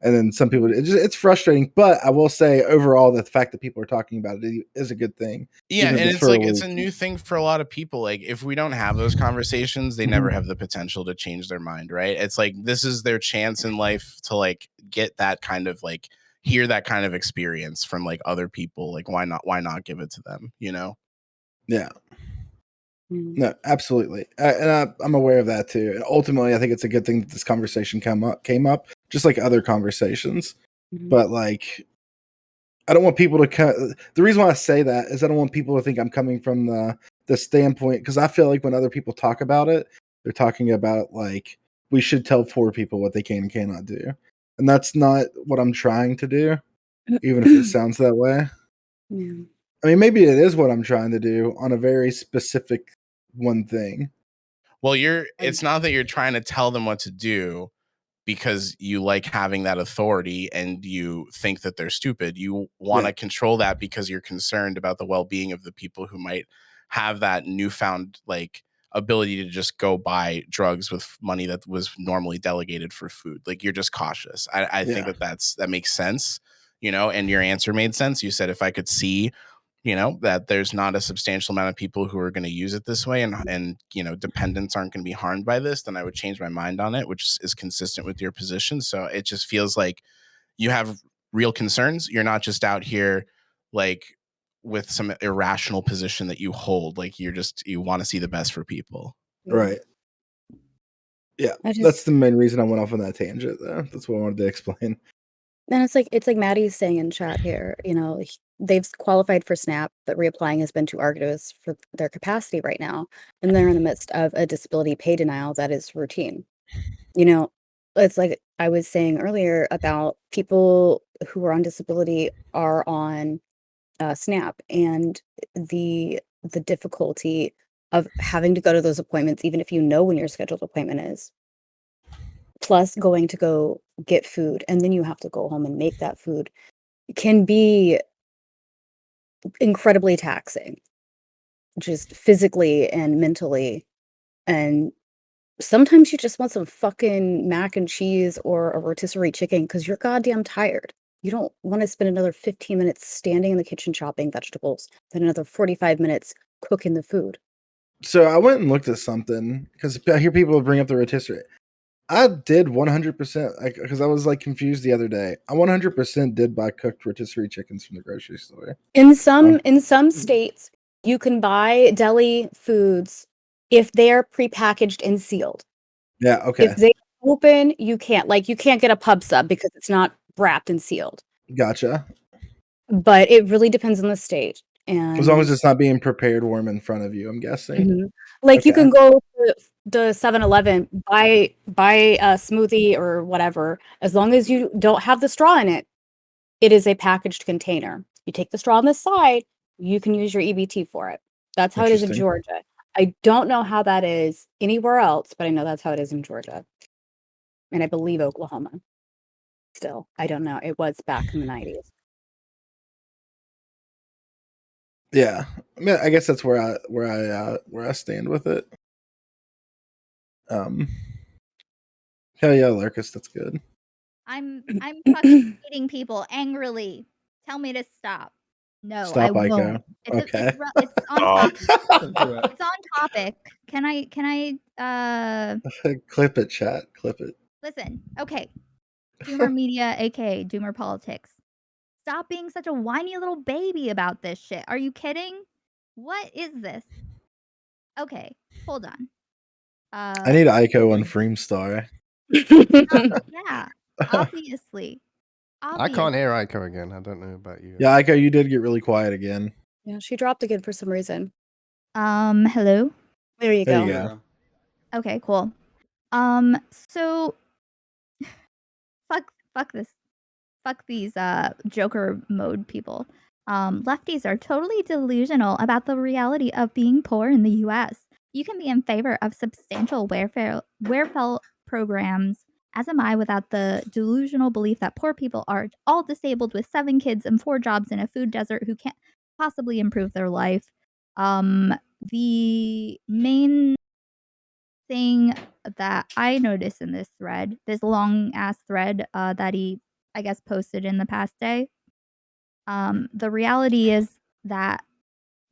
And then some people, it's frustrating, but I will say overall that the fact that people are talking about it is a good thing.
Yeah,
even if
and
it's
it's
for a
like it's
week.
a new thing for a lot of people. Like, if we don't have those conversations, they never have the potential to change their mind, right? It's like this is their chance in life to like get that kind of like hear that kind of experience from like other people. Like, why not give it to them, you know?
Yeah.
Mhm.
No, absolutely, I'm aware of that too. And ultimately, I think it's a good thing that this conversation came up, just like other conversations.
Mhm.
But like, I don't want people to. The reason why I say that is I don't want people to think I'm coming from the standpoint, because I feel like when other people talk about it, they're talking about like we should tell poor people what they can and cannot do, and that's not what I'm trying to do, even if it sounds that way.
Yeah.
I mean, maybe it is what I'm trying to do on a very specific one thing.
Well, it's not that you're trying to tell them what to do because you like having that authority and you think that they're stupid. You want to control that because you're concerned about the well-being of the people who might have that newfound like ability to just go buy drugs with money that was normally delegated for food. Like, you're just cautious. I think that makes sense, and your answer made sense. You said, if I could see that there's not a substantial amount of people who are going to use it this way, and dependents aren't going to be harmed by this, then I would change my mind on it, which is consistent with your position. So it just feels like you have real concerns. You're not just out here like with some irrational position that you hold. Like, you want to see the best for people.
Right. Yeah,
I
that's
just
the main reason I went off on that tangent, though. That's what I wanted to explain.
And it's like Maddie's saying in chat here, they've qualified for SNAP, but reapplying has been too arduous for their capacity right now. And they're in the midst of a disability pay denial that is routine. It's like I was saying earlier about people who are on disability are on SNAP, and the difficulty of having to go to those appointments, even if you know when your scheduled appointment is, plus going to go get food, and then you have to go home and make that food, can be incredibly taxing, just physically and mentally. And sometimes you just want some fucking mac and cheese or a rotisserie chicken because you're goddamn tired. You don't want to spend another 15 minutes standing in the kitchen chopping vegetables, then another 45 minutes cooking the food.
So I went and looked at something because I hear people bring up the rotisserie. I did 100%, because I was like confused the other day. I 100% did buy cooked rotisserie chickens from the grocery store.
In some states, you can buy deli foods if they're prepackaged and sealed.
Yeah, okay.
If they open, you can't. Like, you can't get a pub sub because it's not wrapped and sealed.
Gotcha.
But it really depends on the state. And
As long as it's not being prepared warm in front of you, I'm guessing.
Mhm. Like, you
Okay.
can go to the 7-Eleven, buy a smoothie or whatever. As long as you don't have the straw in it, it is a packaged container. You take the straw on the side, you can use your EBT for it. That's how it is in
Interesting.
Georgia. I don't know how that is anywhere else, but I know that's how it is in Georgia. And I believe Oklahoma. Still, I don't know. It was back in the 90s.
Yeah. I mean, I guess that's where I stand with it. Hell yeah, Lurkus, that's good.
I'm fucking eating people angrily. Tell me to stop. No, I
Stop, Ico.
won't.
Okay.
It's on topic.
Don't do it.
It's on topic. Can I
Clip it, chat. Clip it.
listen? Okay. Doomer Media, aka Doomer Politics. Stop being such a whiny little baby about this shit. Are you kidding? What is this? Okay, hold on.
I need Ico on Freemstar.
Yeah, obviously.
I can't hear Ico again. I don't know about you.
Yeah, Ico, you did get really quiet again.
Yeah, she dropped again for some reason.
Hello?
There you
There
go.
you go.
Okay, cool. So fuck this. Fuck these Joker mode people. Lefties are totally delusional about the reality of being poor in the US. You can be in favor of substantial welfare programs, as am I, without the delusional belief that poor people are all disabled with 7 kids and 4 jobs in a food desert who can't possibly improve their life. The main thing that I noticed in this thread, this long ass thread that he, I guess, posted in the past day, the reality is that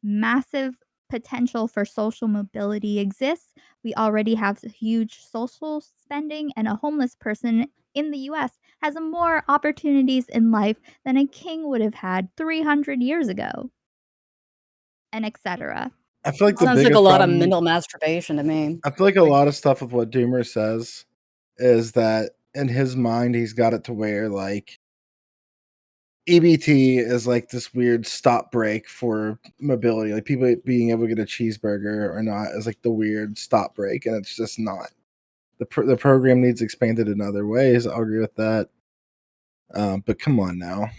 massive potential for social mobility exists. We already have huge social spending, and a homeless person in the US has more opportunities in life than a king would have had 300 years ago, and etc.
I feel like the
Sounds like
biggest
a lot of
problem,
mental masturbation to me.
I feel like a lot of stuff of what Doomer says is that in his mind he's got it to where like EBT is like this weird stop break for mobility. Like people being able to get a cheeseburger or not is like the weird stop break, and it's just not. The program needs expanded in other ways. I'll agree with that. But come on now.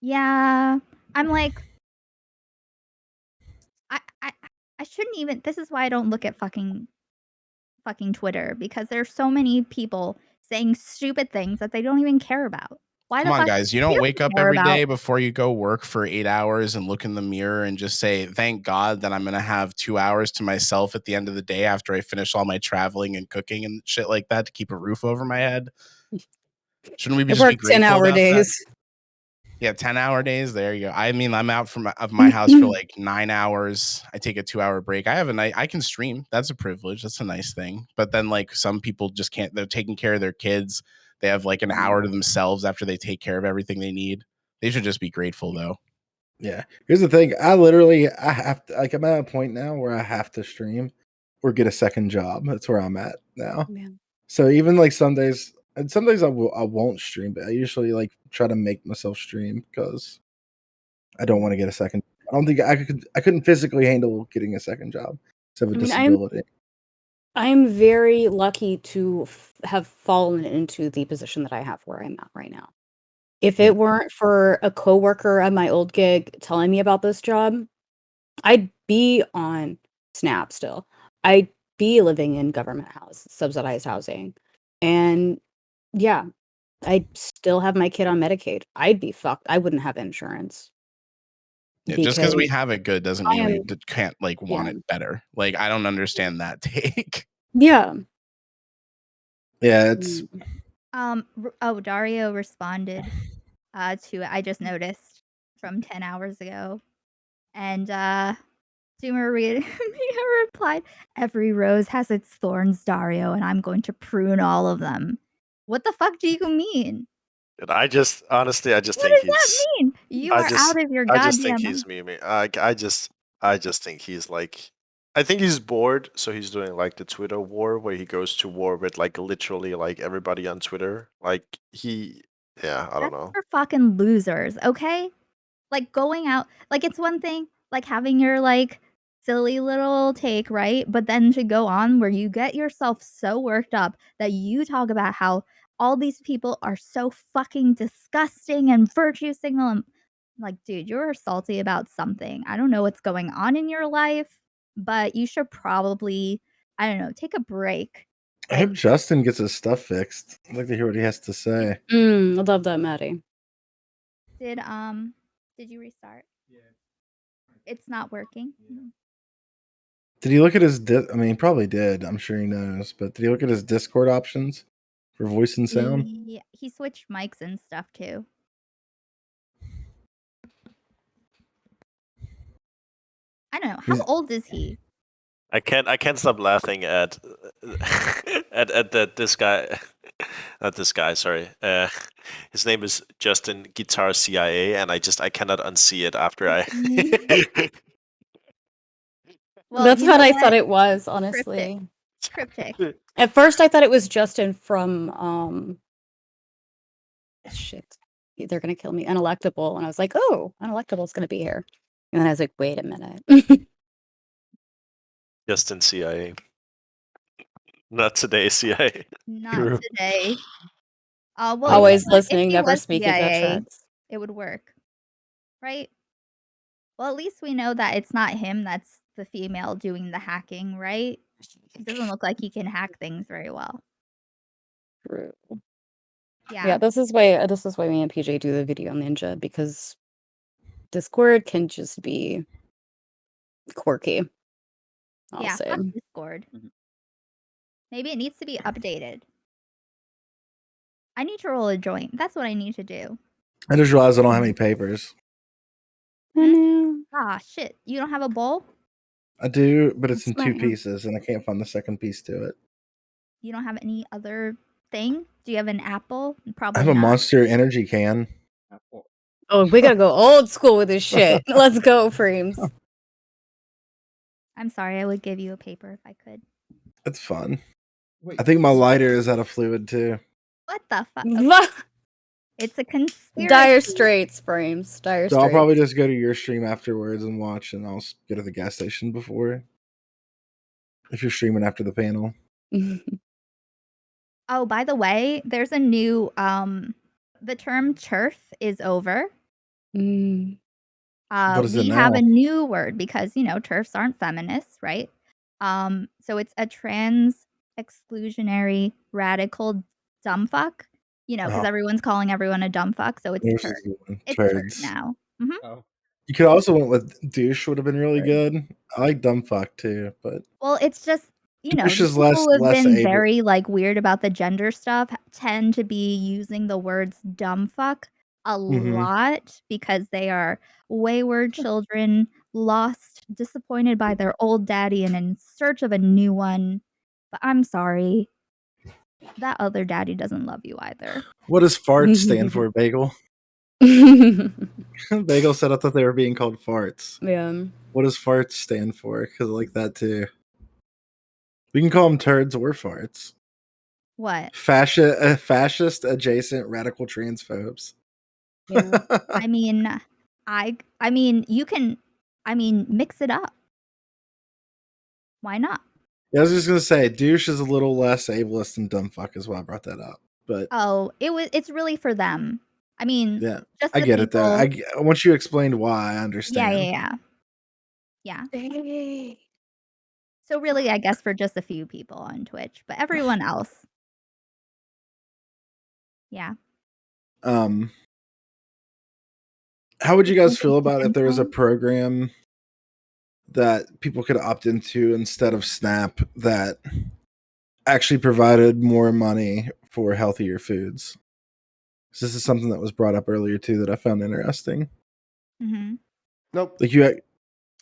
Yeah, I'm like, I shouldn't even. This is why I don't look at fucking Twitter, because there's so many people saying stupid things that they don't even care about. Why
Come
the
on,
fuck
guys. You
do
don't wake up
care
every
about?
day before you go work for 8 hours and look in the mirror and just say, thank God that I'm going to have 2 hours to myself at the end of the day after I finish all my traveling and cooking and shit like that to keep a roof over my head. Shouldn't we
I
just be
work
grateful
10-hour
about
days.
that? Yeah, 10-hour days. There you go. I mean, I'm out from of my house for like 9 hours. I take a 2-hour break. I have a night. I can stream. That's a privilege. That's a nice thing. But then like some people just can't. They're taking care of their kids. They have like an hour to themselves after they take care of everything they need. They should just be grateful though.
Yeah. Here's the thing. I have to, like, I'm at a point now where I have to stream or get a second job. That's where I'm at now.
Yeah.
So even like some days And some days I won't stream, but I usually like try to make myself stream because I don't want to get a second. I don't think I couldn't physically handle getting a second job. I have a disability.
I'm very lucky to have fallen into the position that I have where I'm at right now. If it weren't for a coworker at my old gig telling me about this job, I'd be on SNAP still. I'd be living in government subsidized housing. And yeah, I'd still have my kid on Medicaid. I'd be fucked. I wouldn't have insurance.
Yeah, just because we
Because
have it good doesn't mean we can't like want it better. Like I don't understand that take.
Yeah.
Yeah, it's
Dario responded to it. I just noticed from 10 hours ago. And Zoomer Mia replied, "Every rose has its thorns, Dario, and I'm going to prune all of them." What the fuck do you mean?
And I just honestly, I just
What
think
does that mean? You are out of your
I just think
goddamn
he's memeing. I just think he's like, I think he's bored, so he's doing like the Twitter war where he goes to war with like literally like everybody on Twitter. Like yeah, I don't know.
for fucking losers, okay? Like going out, like it's one thing, like having your like silly little take, right? But then to go on where you get yourself so worked up that you talk about how all these people are so fucking disgusting and virtue signal and like, dude, you're salty about something. I don't know what's going on in your life, but you should probably, I don't know, take a break.
I hope Justin gets his stuff fixed. I'd like to hear what he has to say.
I love that, Maddie.
Did you restart? Yeah. It's not working. Yeah.
Did he look at his? I mean, he probably did. I'm sure he knows. But did he look at his Discord options for voice and sound?
Yeah, he switched mics and stuff too. I don't know. How old is he?
I can't stop laughing at this guy. Not this guy, sorry. His name is Justin Guitar CIA, and I cannot unsee it after I.
Well, that's what I thought it was, honestly.
Cryptic.
At first, I thought it was Justin from shit. They're gonna kill me. Unelectable, and I was like, oh, Unelectable's gonna be here. And then I was like, wait a minute.
Justin CIA. Not today, CIA.
Not today. Well,
always
if
listening,
he
never
was
speaking.
CIA, it would work, right? Well, at least we know that it's not him that's the female doing the hacking, right? It doesn't look like he can hack things very well.
True.
Yeah.
Yeah, this is why me and PJ do the video ninja, because Discord can just be quirky. I'll say.
Fuck Discord. Maybe it needs to be updated. I need to roll a joint. That's what I need to do.
I just realized I don't have any papers.
Ah, shit. You don't have a bowl?
I do, but it's in two pieces, and I can't find the second piece to it.
You don't have any other thing? Do you have an apple? Probably
I have a
not.
Monster Energy can.
Oh, we gotta go old school with this shit. Let's go, Frames.
I'm sorry. I would give you a paper if I could.
It's fun. Wait, I think my lighter is out of fluid too.
What the fuck? Okay. It's a conspiracy.
Dire straits, Frames. Dire straits.
So I'll probably just go to your stream afterwards and watch, and I'll go to the gas station before. If you're streaming after the panel.
Oh, by the way, there's a new the term TERF is over.
What is it
we
now?
have a new word because, you know, TERFs aren't feminists, right? So it's a trans exclusionary radical dumb fuck. You know, because everyone's calling everyone a dumb fuck, so it's TERF. It's TERF now.
You could also went with douche would have been really good. I like dumb fuck too, but
well, it's just, you know,
douche is
people who have
less
been
able.
very like weird about the gender stuff tend to be using the words dumb fuck a lot because they are wayward children, lost, disappointed by their old daddy and in search of a new one. But I'm sorry. That other daddy doesn't love you either.
What does fart stand for, Bagel? Bagel said I thought they were being called farts.
Yeah.
What does farts stand for? Because I like that too. We can call them turds or farts.
What?
Fascist adjacent radical transphobes.
Yeah.
I mean, you can, mix it up. Why not?
Yeah, I was just gonna say, douche is a little less ableist than dumb fuck is why I brought that up. But
Oh, it's really for them. I mean,
yeah,
just
I
the
get it though.
people.
Once you explained why, I
Yeah,
understand.
yeah.
Hey.
So really, I guess for just a few people on Twitch, but everyone else. Yeah.
How would you guys feel
Something
about if there was a
simple.
program that people could opt into instead of SNAP that actually provided more money for healthier foods? So this is something that was brought up earlier too that I found interesting.
Mhm.
Nope.
Like you,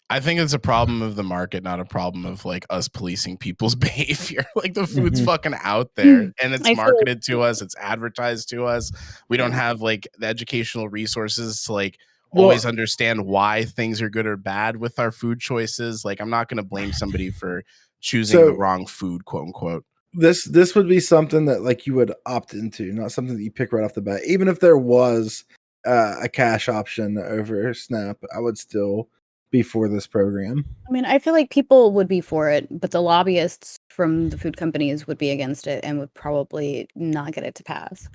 I think it's a problem of the market, not a problem of like us policing people's behavior. Like the food's
Mhm.
fucking out there and it's
I feel
marketed to us, it's advertised to us. We don't
Yeah.
have like the educational resources to like
Well,
always understand why things are good or bad with our food choices. Like I'm not going to blame somebody for choosing the
so
wrong food, quote unquote.
this would be something that like you would opt into, not something that you pick right off the bat. Even if there was a cash option over SNAP, I would still be for this program.
I mean, I feel like people would be for it, but the lobbyists from the food companies would be against it and would probably not get it to pass.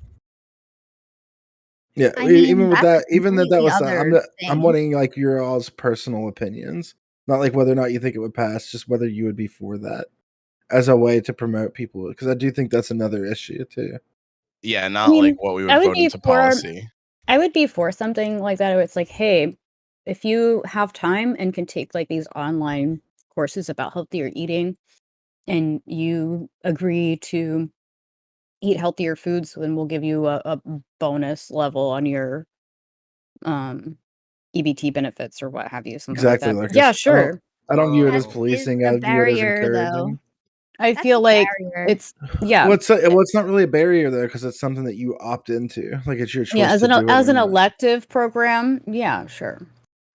Yeah,
I mean,
even with
that's a
that, even that
completely
was
other
I'm
thing.
wanting like your all's personal opinions, not like whether or not you think it would pass, just whether you would be for that as a way to promote people, because I do think that's another issue too.
Yeah,
I
not like
mean,
what we
I
would
would
vote
be
into
for
policy.
I would be for something like that where it's like, hey, if you have time and can take like these online courses about healthier eating and you agree to eat healthier foods, then we'll give you a bonus level on your EBT benefits or what have you, something like
Exactly,
that.
like
Yeah,
I
sure.
don't view it as
That
Oh.
is
policing.
the
I view it as
barrier, though.
encouraging.
I
That's
feel
the
like
barrier.
it's yeah.
Well, it's not really a barrier though, because it's something that you opt into. Like it's your
Yeah,
choice to do it
as
or
an
not.
elective program, yeah, sure.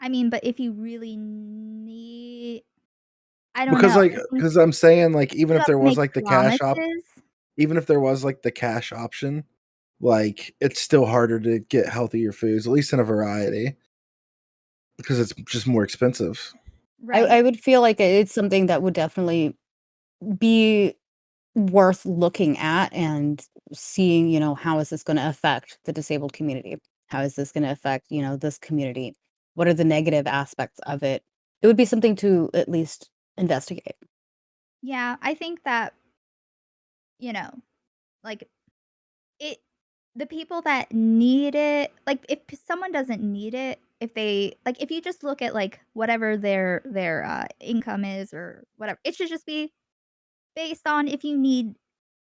I mean, but if you really need, I don't
Because
know.
like,
I think
because I'm saying like, even
you
if
have
there
to
was
make
like the
promises.
even if there was like the cash option, like it's still harder to get healthier foods, at least in a variety, because it's just more expensive.
Right.
I would feel like it's something that would definitely be worth looking at and seeing, how is this going to affect the disabled community? How is this going to affect, this community? What are the negative aspects of it? It would be something to at least investigate.
Yeah, I think that, you know, like it the people that need it, like if someone doesn't need it, if they like if you just look at like whatever their income is or whatever, it should just be based on if you need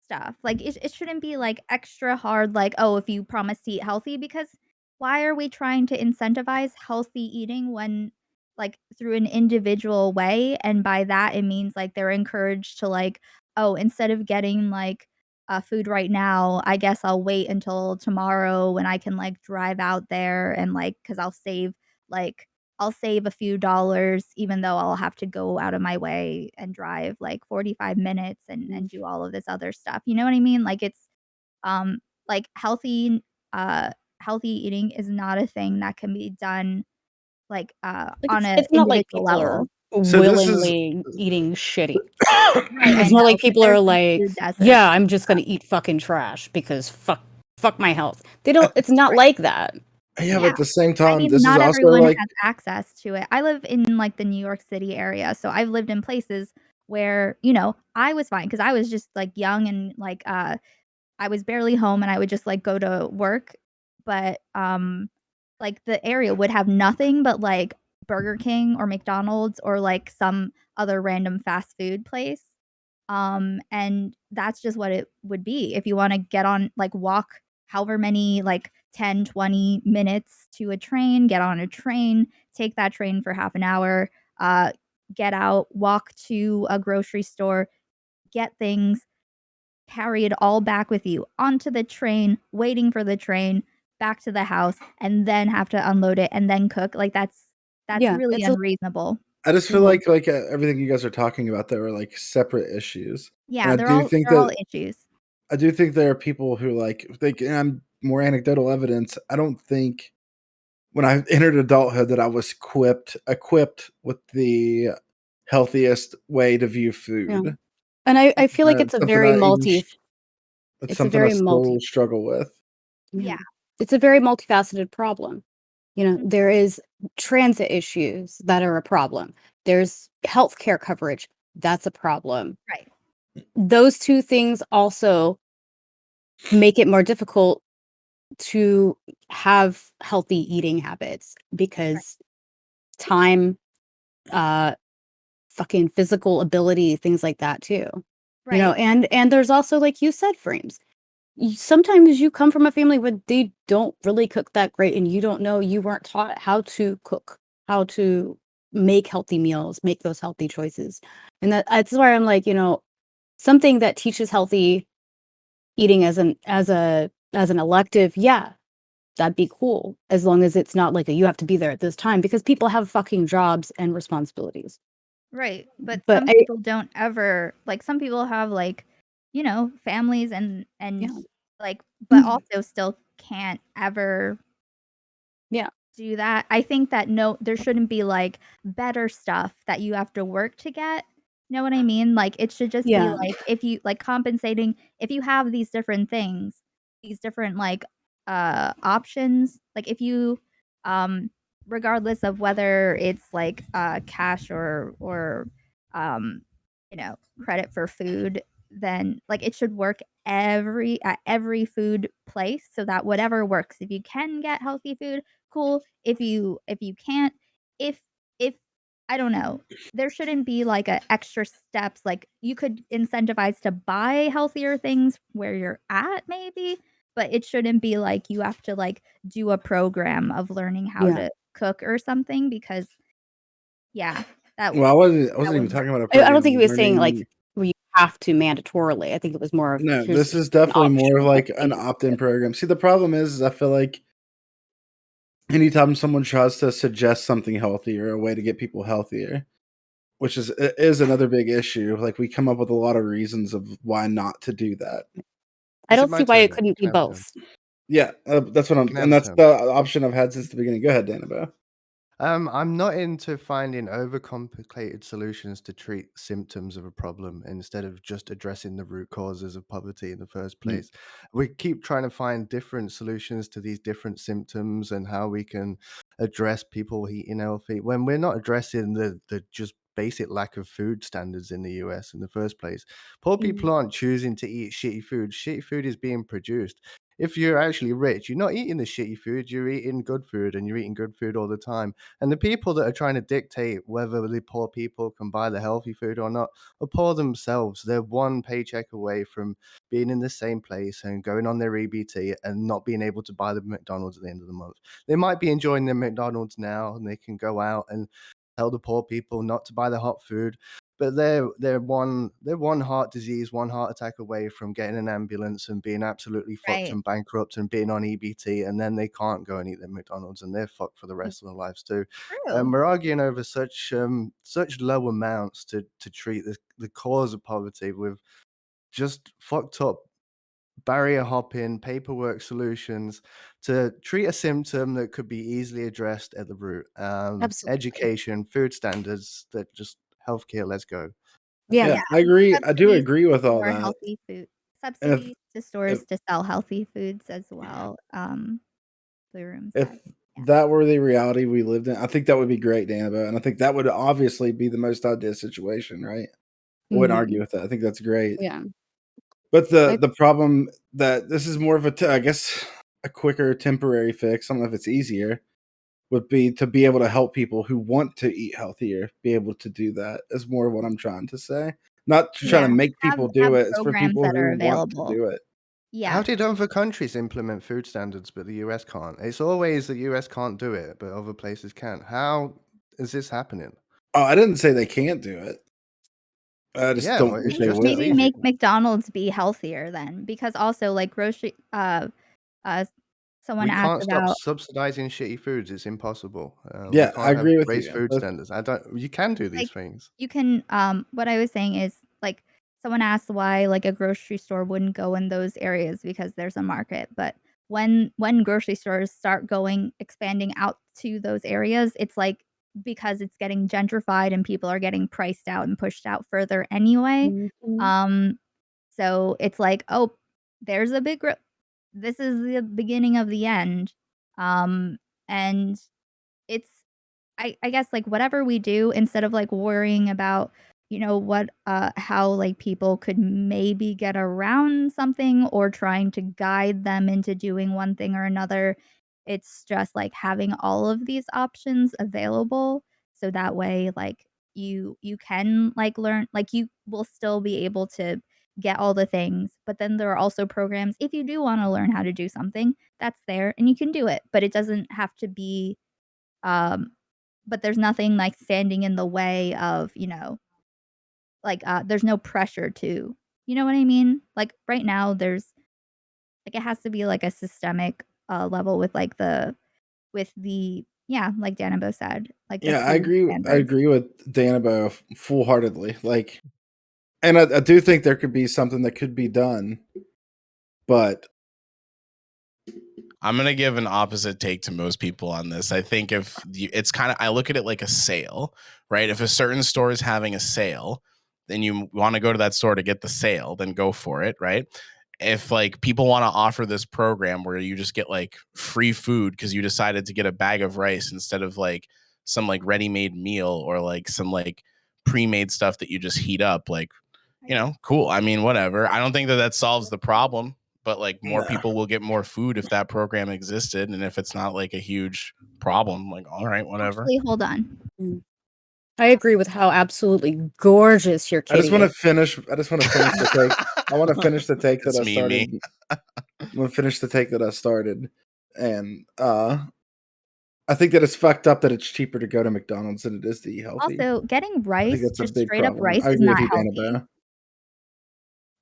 stuff. Like it shouldn't be like extra hard like, oh, if you promise to eat healthy, because why are we trying to incentivize healthy eating when like through an individual way, and by that it means like they're encouraged to like, oh, instead of getting like food right now, I guess I'll wait until tomorrow when I can like drive out there and like cuz I'll save a few dollars even though I'll have to go out of my way and drive like 45 minutes and do all of this other stuff. You know what I mean? Like it's um like uh healthy eating is not a thing that can be done like
Like
on a
it's not like
individual
people are
level.
So this is
willingly eating shitty.
Right, I
It's more
know,
like
but
people
there's
are
the
like,
food desert.
yeah, I'm just gonna eat fucking trash because fuck my health. They don't. It's not
Right.
like that.
Yeah, but
Yeah.
at the same
I
time,
mean,
this is
not
also
everyone
like
has access to it. I live in, like, the New York City area, so I've lived in places where, I was fine because I was just, like, young and, like, I was barely home and I would just, like, go to work, but, like, the area would have nothing but, like, Burger King or McDonald's or, like, some other random fast food place, and that's just what it would be if you wanna get on like, walk however many, like, 10, 20 minutes to a train, get on a train, take that train for half an hour, uh, get out, walk to a grocery store, get things, carry it all back with you onto the train, waiting for the train, back to the house, and then have to unload it and then cook. Like, that's
Yeah,
really
it's a
unreasonable.
I just feel
Mhm.
like everything you guys are talking about there are like separate issues, and
Yeah,
I
they're
do
all
think
they're all
that
issues.
I do think there are people who and I'm more anecdotal evidence. I don't think when I entered adulthood that I was equipped with the healthiest way to view food.
And I feel like it's
It's
a
something
very
it's something I still struggle with.
Yeah.
It's a very multifaceted problem. You know, there is transit issues that are a problem. There's healthcare coverage. That's a problem.
Right.
Those two things also make it more difficult to have healthy eating habits because time, fucking physical ability, things like that too.
Right.
You know, and there's also, like you said, frames. Sometimes you come from a family where they don't really cook that great and you don't know, you weren't taught how to cook, how to make healthy meals, make those healthy choices. And that's why I'm like, you know, something that teaches healthy eating as an elective, yeah, that'd be cool, as long as it's not like you have to be there at this time, because people have fucking jobs and responsibilities.
Right. But
But
some people don't ever, like, some people have, like, you know, families and like, but also still can't ever do that. I think that there shouldn't be, like, better stuff that you have to work to get. Know what I mean? Like, it should just be, like, if you like, compensating if you have these different things, these different, like, options, like, if you, regardless of whether it's, like, cash or, you know, credit for food, then, like, it should work at every food place so that whatever works. If you can get healthy food, cool. If you can't, if I don't know, there shouldn't be like a extra steps. Like, you could incentivize to buy healthier things where you're at, maybe, but it shouldn't be like you have to like do a program of learning how to cook or something, because that
Well, I wasn't even talking about a
I
program.
don't think he was saying like
learning-
where you have to mandatorily. I think it was more of
No,
here's
this is
an
definitely more of
optional
like an
thing.
opt-in program. See, the problem is I feel like anytime someone tries to suggest something healthy or a way to get people healthier, which is another big issue, like we come up with a lot of reasons of why not to do that.
I don't see why it couldn't be both.
Yeah, that's what
Can I
and
have
that's
a
the option I've had since the beginning. Go ahead, Danabo.
I'm not into finding overcomplicated solutions to treat symptoms of a problem instead of just addressing the root causes of poverty in the first place. We keep trying to find different solutions to these different symptoms and how we can address people eating healthy when we're not addressing the just basic lack of food standards in the US in the first place. Poor people aren't choosing to eat shitty food. Shitty food is being produced. If you're actually rich, you're not eating the shitty food, you're eating good food, and you're eating good food all the time. And the people that are trying to dictate whether the poor people can buy the healthy food or not are poor themselves. They're one paycheck away from being in the same place and going on their EBT and not being able to buy the McDonald's at the end of the month. They might be enjoying their McDonald's now and they can go out and tell the poor people not to buy the hot food, but they're one heart disease, one heart attack away from getting an ambulance and being absolutely fucked and bankrupt and being on EBT, and then they can't go and eat their McDonald's and they're fucked for the rest of their lives too.
True.
We're arguing over such low amounts to treat the cause of poverty with just fucked up barrier hopping, paperwork solutions to treat a symptom that could be easily addressed at the root. Education, food standards, that just healthcare. Let's go.
Yeah, I agree. I do
Subsidies
agree with all
for
that.
healthy food.
And
Subsidies to stores to sell healthy foods as well. Blue Room
if
said.
that were the reality we lived in, I think that would be great, Danabo. And I think that would obviously be the most ideal situation, right? I wouldn't argue with that. I think that's great.
Yeah.
But the problem that this is more of I guess a quicker temporary fix, I don't know if it's easier, would be to be able to help people who want to eat healthier be able to do that is more what I'm trying to say. Not to try to make people do it. It's for
programs
people
that are
who want to
available.
do it.
Yeah.
How did other countries implement food standards but the US can't? It's always the US can't do it, but other places can. How is this happening?
Oh, I didn't say they can't do it. I just don't think they will.
Maybe make McDonald's be healthier then, because also like grocery someone
We
asked
can't stop
about
subsidizing shitty foods. It's impossible.
Yeah,
we can't
I agree with
raise
you.
food standards. You can do these things.
you can what I was saying is like someone asked why like a grocery store wouldn't go in those areas because there's a market, but when grocery stores start expanding out to those areas, it's like because it's getting gentrified and people are getting priced out and pushed out further anyway.
Mhm.
So it's like, oh, there's a this is the beginning of the end. And it's I guess, like, whatever we do, instead of, like, worrying about, what, how, like, people could maybe get around something or trying to guide them into doing one thing or another, it's just, like, having all of these options available so that way, like, you can, like, learn like, you will still be able to get all the things, but then there are also programs if you do wanna learn how to do something, that's there and you can do it, but it doesn't have to be, um but there's nothing, like, standing in the way of, like, there's no pressure to you know what I mean? Like, right now, there's like, it has to be, like, a systemic, level with the yeah, like Danabo said, like, the
Yeah, I
food
agree. I
standards.
agree with Danabo full heartedly. Like, and I do think there could be something that could be done, but
I'm gonna give an opposite take to most people on this. I think it's kind of I look at it like a sale, right? If a certain store is having a sale, then you want to go to that store to get the sale, then go for it, right? If like people want to offer this program where you just get like free food because you decided to get a bag of rice instead of like some like ready-made meal or like some like pre-made stuff that you just heat up, like cool. I mean, whatever. I don't think that solves the problem, but like more
nah.
people will get more food if that program existed, and if it's not like a huge problem, like all right, whatever.
Actually, hold on.
I agree with how absolutely gorgeous your
I just
kitty
want to
is.
finish. I just want to finish the take. I want to finish the take that
It's
I started.
me.
I'm gonna finish the take that I started, and I think that it's fucked up that it's cheaper to go to McDonald's than it is to eat healthy.
Also, getting
I think
rice,
that's a
just
big
straight up
problem.
rice
I
is
agree with
not
you,
healthy.
Danabo.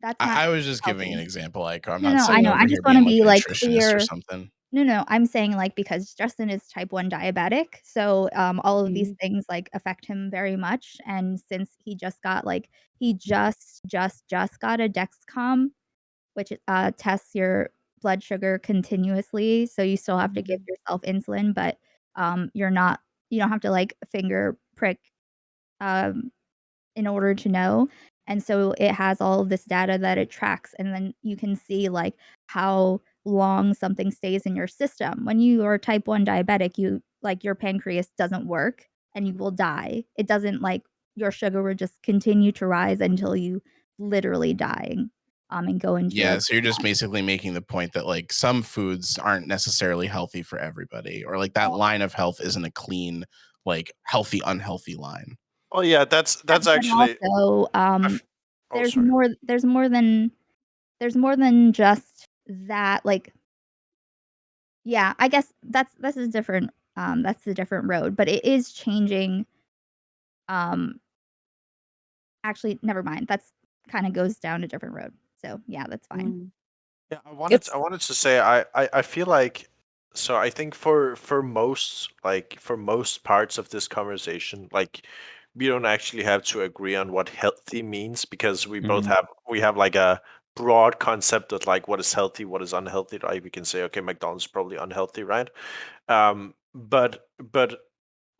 That's not
I was just giving an
healthy.
example. Like I'm
No,
not
no, I
sitting
know, I
over
just
here
wanna
being like
be,
a
like,
nutritionist or
clear.
something.
No, I'm saying, like, because Justin is type 1 diabetic, so, all of these
Mhm.
things, like, affect him very much, and since he just got, like he just got a Dexcom, which, tests your blood sugar continuously, so you still have to give yourself insulin, but, you don't have to, like, finger prick, um in order to know. And so it has all of this data that it tracks, and then you can see, like, how long something stays in your system. When you are type 1 diabetic, your pancreas doesn't work and you will die. It doesn't like your sugar will just continue to rise until you literally die, and go into a
Yeah, so you're just basically making the point that like some foods aren't necessarily healthy for everybody, or like that line of health isn't a clean, like healthy, unhealthy line.
Oh yeah, that's
but
actually.
also,
Oh, sorry.
there's more than just that, like yeah, I guess that's a different, that's a different road, but it is changing, um actually, never mind, that's kinda goes down a different road. So, yeah, that's fine.
Mm.
Yeah, I wanted
It's
I wanted to say I feel like, so I think for most parts of this conversation, like we don't actually have to agree on what healthy means, because
Mhm.
we have like a broad concept of like what is healthy, what is unhealthy, right? We can say, okay, McDonald's is probably unhealthy, right?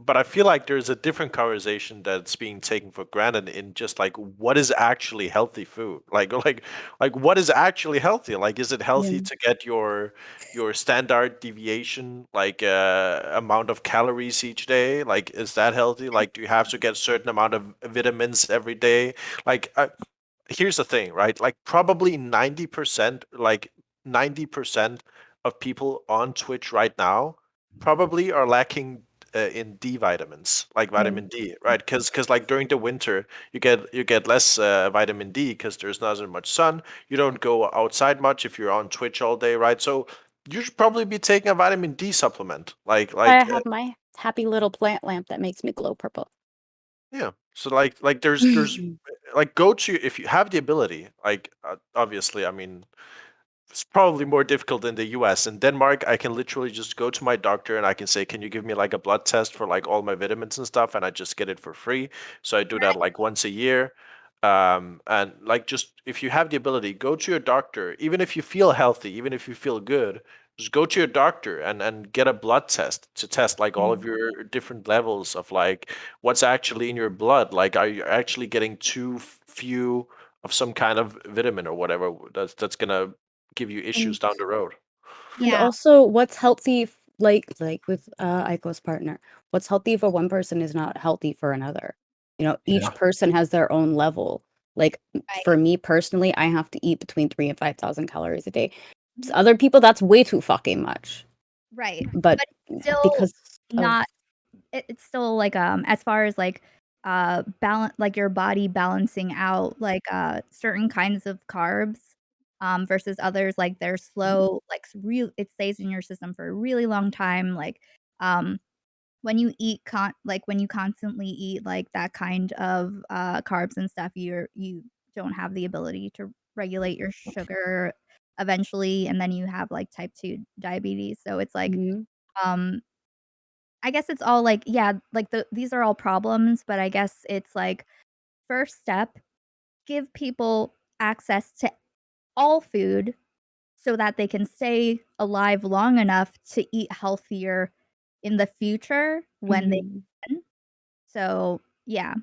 But I feel like there's a different conversation that's being taken for granted in just like what is actually healthy food, like what is actually healthy? Like, is it
yeah.
healthy to get your standard deviation, like amount of calories each day? Like, is that healthy? Like, do you have to get a certain amount of vitamins every day? Like, here's the thing, right? Like, probably 90% of people on Twitch right now probably are lacking in D vitamins, like
Yeah.
vitamin D, right? Because like during the winter, you get less vitamin D because there's not as much sun. You don't go outside much if you're on Twitch all day, right? So you should probably be taking a vitamin D supplement,
I have my happy little plant lamp that makes me glow purple.
yeah. So like there's like, go to, if you have the ability, like obviously, I mean, it's probably more difficult in the US. In Denmark, I can literally just go to my doctor and I can say, can you give me like a blood test for like all my vitamins and stuff? And I just get it for free. So I do that like once a year. And like, just if you have the ability, go to your doctor. Even if you feel healthy, even if you feel good, just go to your doctor and get a blood test to test like all of your different levels of like what's actually in your blood. Like, are you actually getting too few of some kind of vitamin or whatever that's gonna give you issues down the road?
And
Yeah.
also, what's healthy, like with Aiko's partner, what's healthy for one person is not healthy for another. You know, each
Yeah.
person has their own level. Like for me personally, I have to eat between 3,000 and 5,000 calories a day. To other people, that's way too fucking much.
Right.
But
still
because
not it's still like as far as like balance, like your body balancing out like certain kinds of carbs versus others, like they're slow, like real, it stays in your system for a really long time. Like when you eat like when you constantly eat like that kind of carbs and stuff, you don't have the ability to regulate your sugar eventually, and then you have like type 2 diabetes. So it's like um I guess it's all like, yeah, like these are all problems, but I guess it's like first step, give people access to all food so that they can stay alive long enough to eat healthier in the future when they can. So, yeah,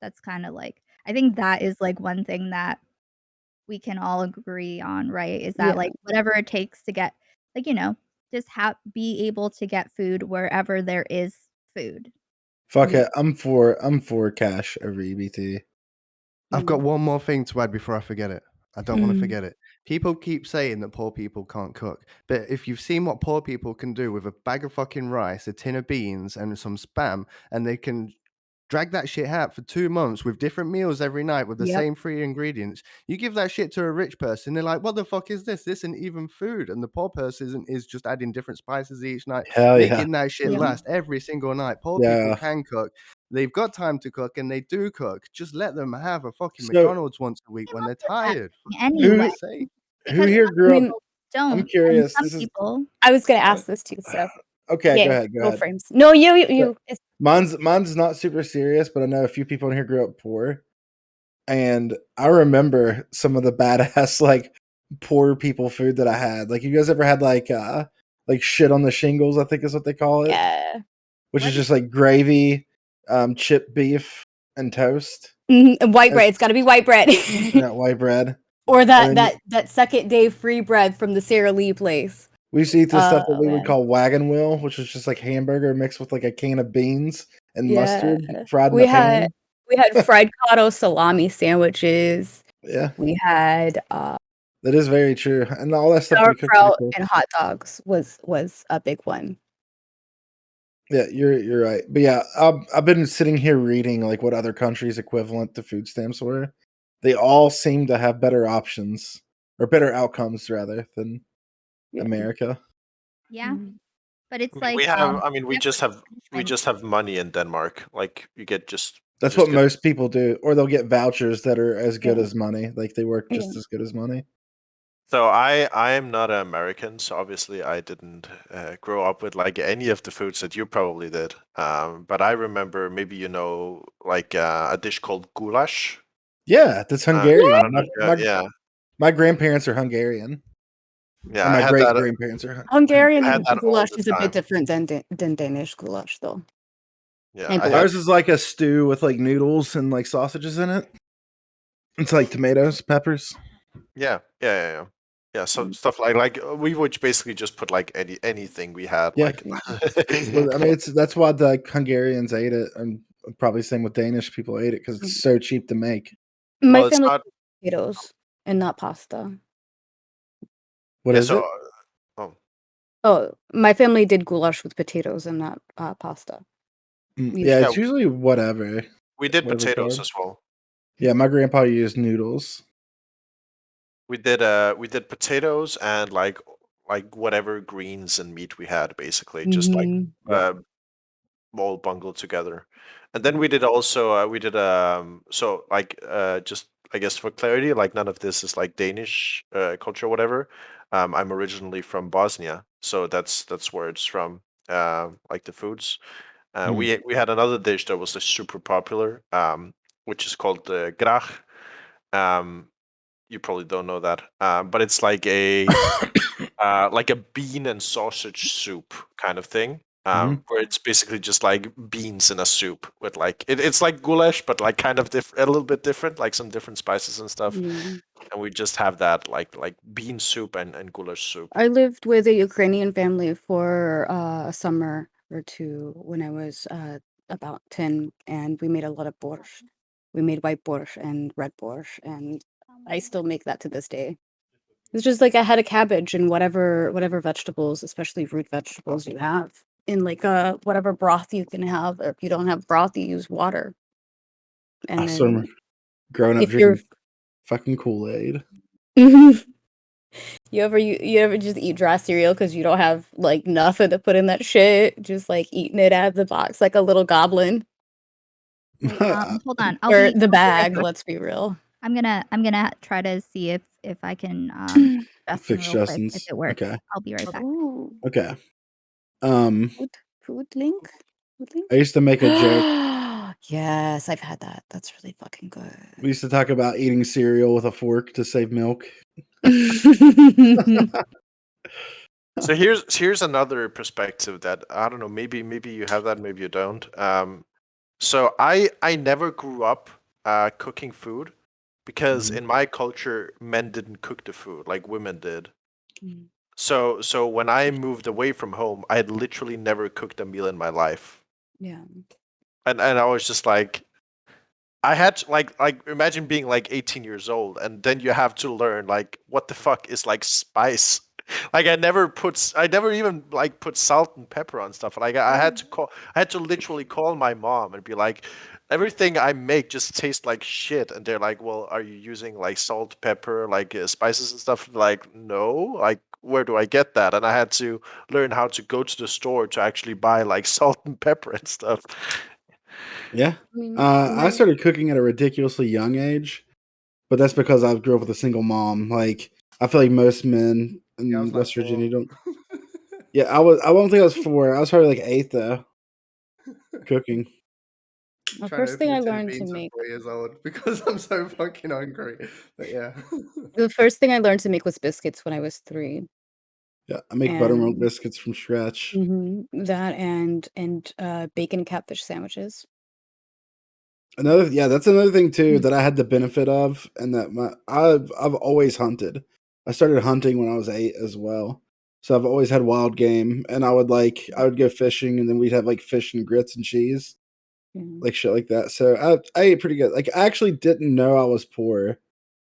that's kind of like, I think that is like one thing that we can all agree on, right? Is that like whatever it takes to get, like, just be able to get food wherever there is food.
Fuck it. I'm for cash over EBT.
I've got one more thing to add before I forget it. I don't want to forget it. People keep saying that poor people can't cook, but if you've seen what poor people can do with a bag of fucking rice, a tin of beans, and some spam, and they can drag that shit out for 2 months with different meals every night with the same 3 ingredients. You give that shit to a rich person, they're like, "What the fuck is this? This isn't even food." And the poor person is just adding different spices each night,
Hell yeah.
making that shit last every single night. Poor people can cook. They've got time to cook and they do cook. Just let them have a fucking
So-
McDonald's once a week when they're tired.
Anyway,
Sake.
Who here grew up?
don't.
I'm
and
curious.
some
This is
people.
I was gonna ask this too. So
okay. Go
yeah,
ahead. Go
no
ahead.
frames. No, you. It's
Mine's not super serious, but I know a few people in here grew up poor, and I remember some of the badass like poor people food that I had. Like, you guys ever had like shit on the shingles? I think is what they call it.
yeah.
Which is just like gravy, chipped beef, and toast.
And white bread. It's got to be white bread.
Yeah, white bread.
Or
And then
that second day free bread from the Sara Lee place.
we used to eat this stuff that we would
man.
call wagon wheel, which was just like hamburger mixed with like a can of beans and
Yeah.
mustard fried in
We
a pan.
had fried cotto salami sandwiches.
Yeah,
We had
that is very true. And all that stuff we cooked pretty
sauerkraut
quick.
and hot dogs was a big one.
Yeah, you're right. But yeah, I've been sitting here reading like what other countries equivalent to food stamps were. They all seem to have better options or better outcomes rather than America.
Yeah. But it's like
We have, I mean, we
definitely
just have money in Denmark. Like, you get just
That's
just
what
get
most people do, or they'll get vouchers that are as good as money. Like, they work just
Yeah.
as good as money.
So I am not an American, so obviously I didn't grow up with like any of the foods that you probably did. But I remember, maybe like a dish called goulash.
Yeah, that's
I
Hungarian.
don't know. Yeah,
My grandparents are Hungarian,
yeah.
and
I
my
had
great
that.
grandparents are.
I
Hungarian
had that all
goulash
the
is a bit
time.
different than Danish goulash, though.
Yeah,
And
I had.
Ours is like a stew with like noodles and like sausages in it. It's like tomatoes, peppers.
Yeah. So stuff like we would basically just put like anything we had.
Yeah.
Like,
Well, I mean, that's why the Hungarians ate it, and probably same with Danish people ate it because it's so cheap to make.
My
well, it's
family
not.
potatoes and not pasta.
What
Yeah.
is
So,
it?
Oh, my family did goulash with potatoes and not pasta.
Yeah, it's usually whatever.
we did
Whatever
potatoes
carb.
as well.
Yeah, my grandpa used noodles.
We did potatoes and like whatever greens and meat we had, basically just like all bundled together. And then we did also so like just, I guess, for clarity, like none of this is like Danish culture or whatever. I'm originally from Bosnia, so that's where it's from. Like the foods. We had another dish that was super popular, which is called grah. You probably don't know that, but it's like a bean and sausage soup kind of thing, where it's basically just like beans in a soup with like it's like goulash, but like kind of a little bit different, like some different spices and stuff.
Yeah.
And we just have that like bean soup and goulash soup.
I lived with a Ukrainian family for a summer or two when I was about 10, and we made a lot of borscht. We made white borscht and red borscht, and I still make that to this day. It's just like a head of cabbage and whatever vegetables, especially root vegetables, you have in like whatever broth you can have. Or if you don't have broth, you use water. And
I swear,
then
growing up
if you're
drinking fucking Kool-Aid.
you ever just eat dry cereal because you don't have like nothing to put in that shit, just like eating it out of the box like a little goblin.
Wait, hold on.
Or
I'll
the
be right
bag,
back.
let's be real.
I'm gonna try to see if I can Justin
Fix
real quick if
Justin's.
it works.
Okay.
I'll be right back.
Ooh,
Okay.
food link? Food link?
I used to make a joke.
Yes, I've had that. That's really fucking
We
good.
used to talk about eating cereal with a fork to save milk.
So here's another perspective that I don't know. Maybe you have that, maybe you don't. So I never grew up cooking food because in my culture, men didn't cook the food like women did.
Mm.
So when I moved away from home, I had literally never cooked a meal in my life,
Yeah.
and I was just like, I had to, like imagine being like 18 years old, and then you have to learn like what the fuck is like spice. Like I never even like put salt and pepper on stuff. Like I had to literally call my mom and be like, everything I make just tastes like shit. And they're like, well, are you using like salt, pepper, like spices and stuff? Like, no. Like, where do I get that? And I had to learn how to go to the store to actually buy like salt and pepper and stuff.
Yeah.
I mean,
I started cooking at a ridiculously young age, but that's because I grew up with a single mom. Like, I feel like most men in
Yeah, I was like
West Virginia
4.
don't. Yeah, I won't think I was 4. I was probably like 8 though, cooking.
the
Trying to
first
open
thing
a
I
tin of
learned to
beans at
make
4 years old because I'm so fucking hungry. But yeah.
the first thing I learned to make was biscuits when I was 3.
Yeah, I make buttermilk
And
biscuits from scratch.
that and bacon catfish sandwiches.
That's another thing too that I had the benefit of, and that I've always hunted. I started hunting when I was 8 as well, so I've always had wild game, and I would go fishing, and then we'd have like fish and grits and cheese, like shit like that. So I ate pretty good. Like I actually didn't know I was poor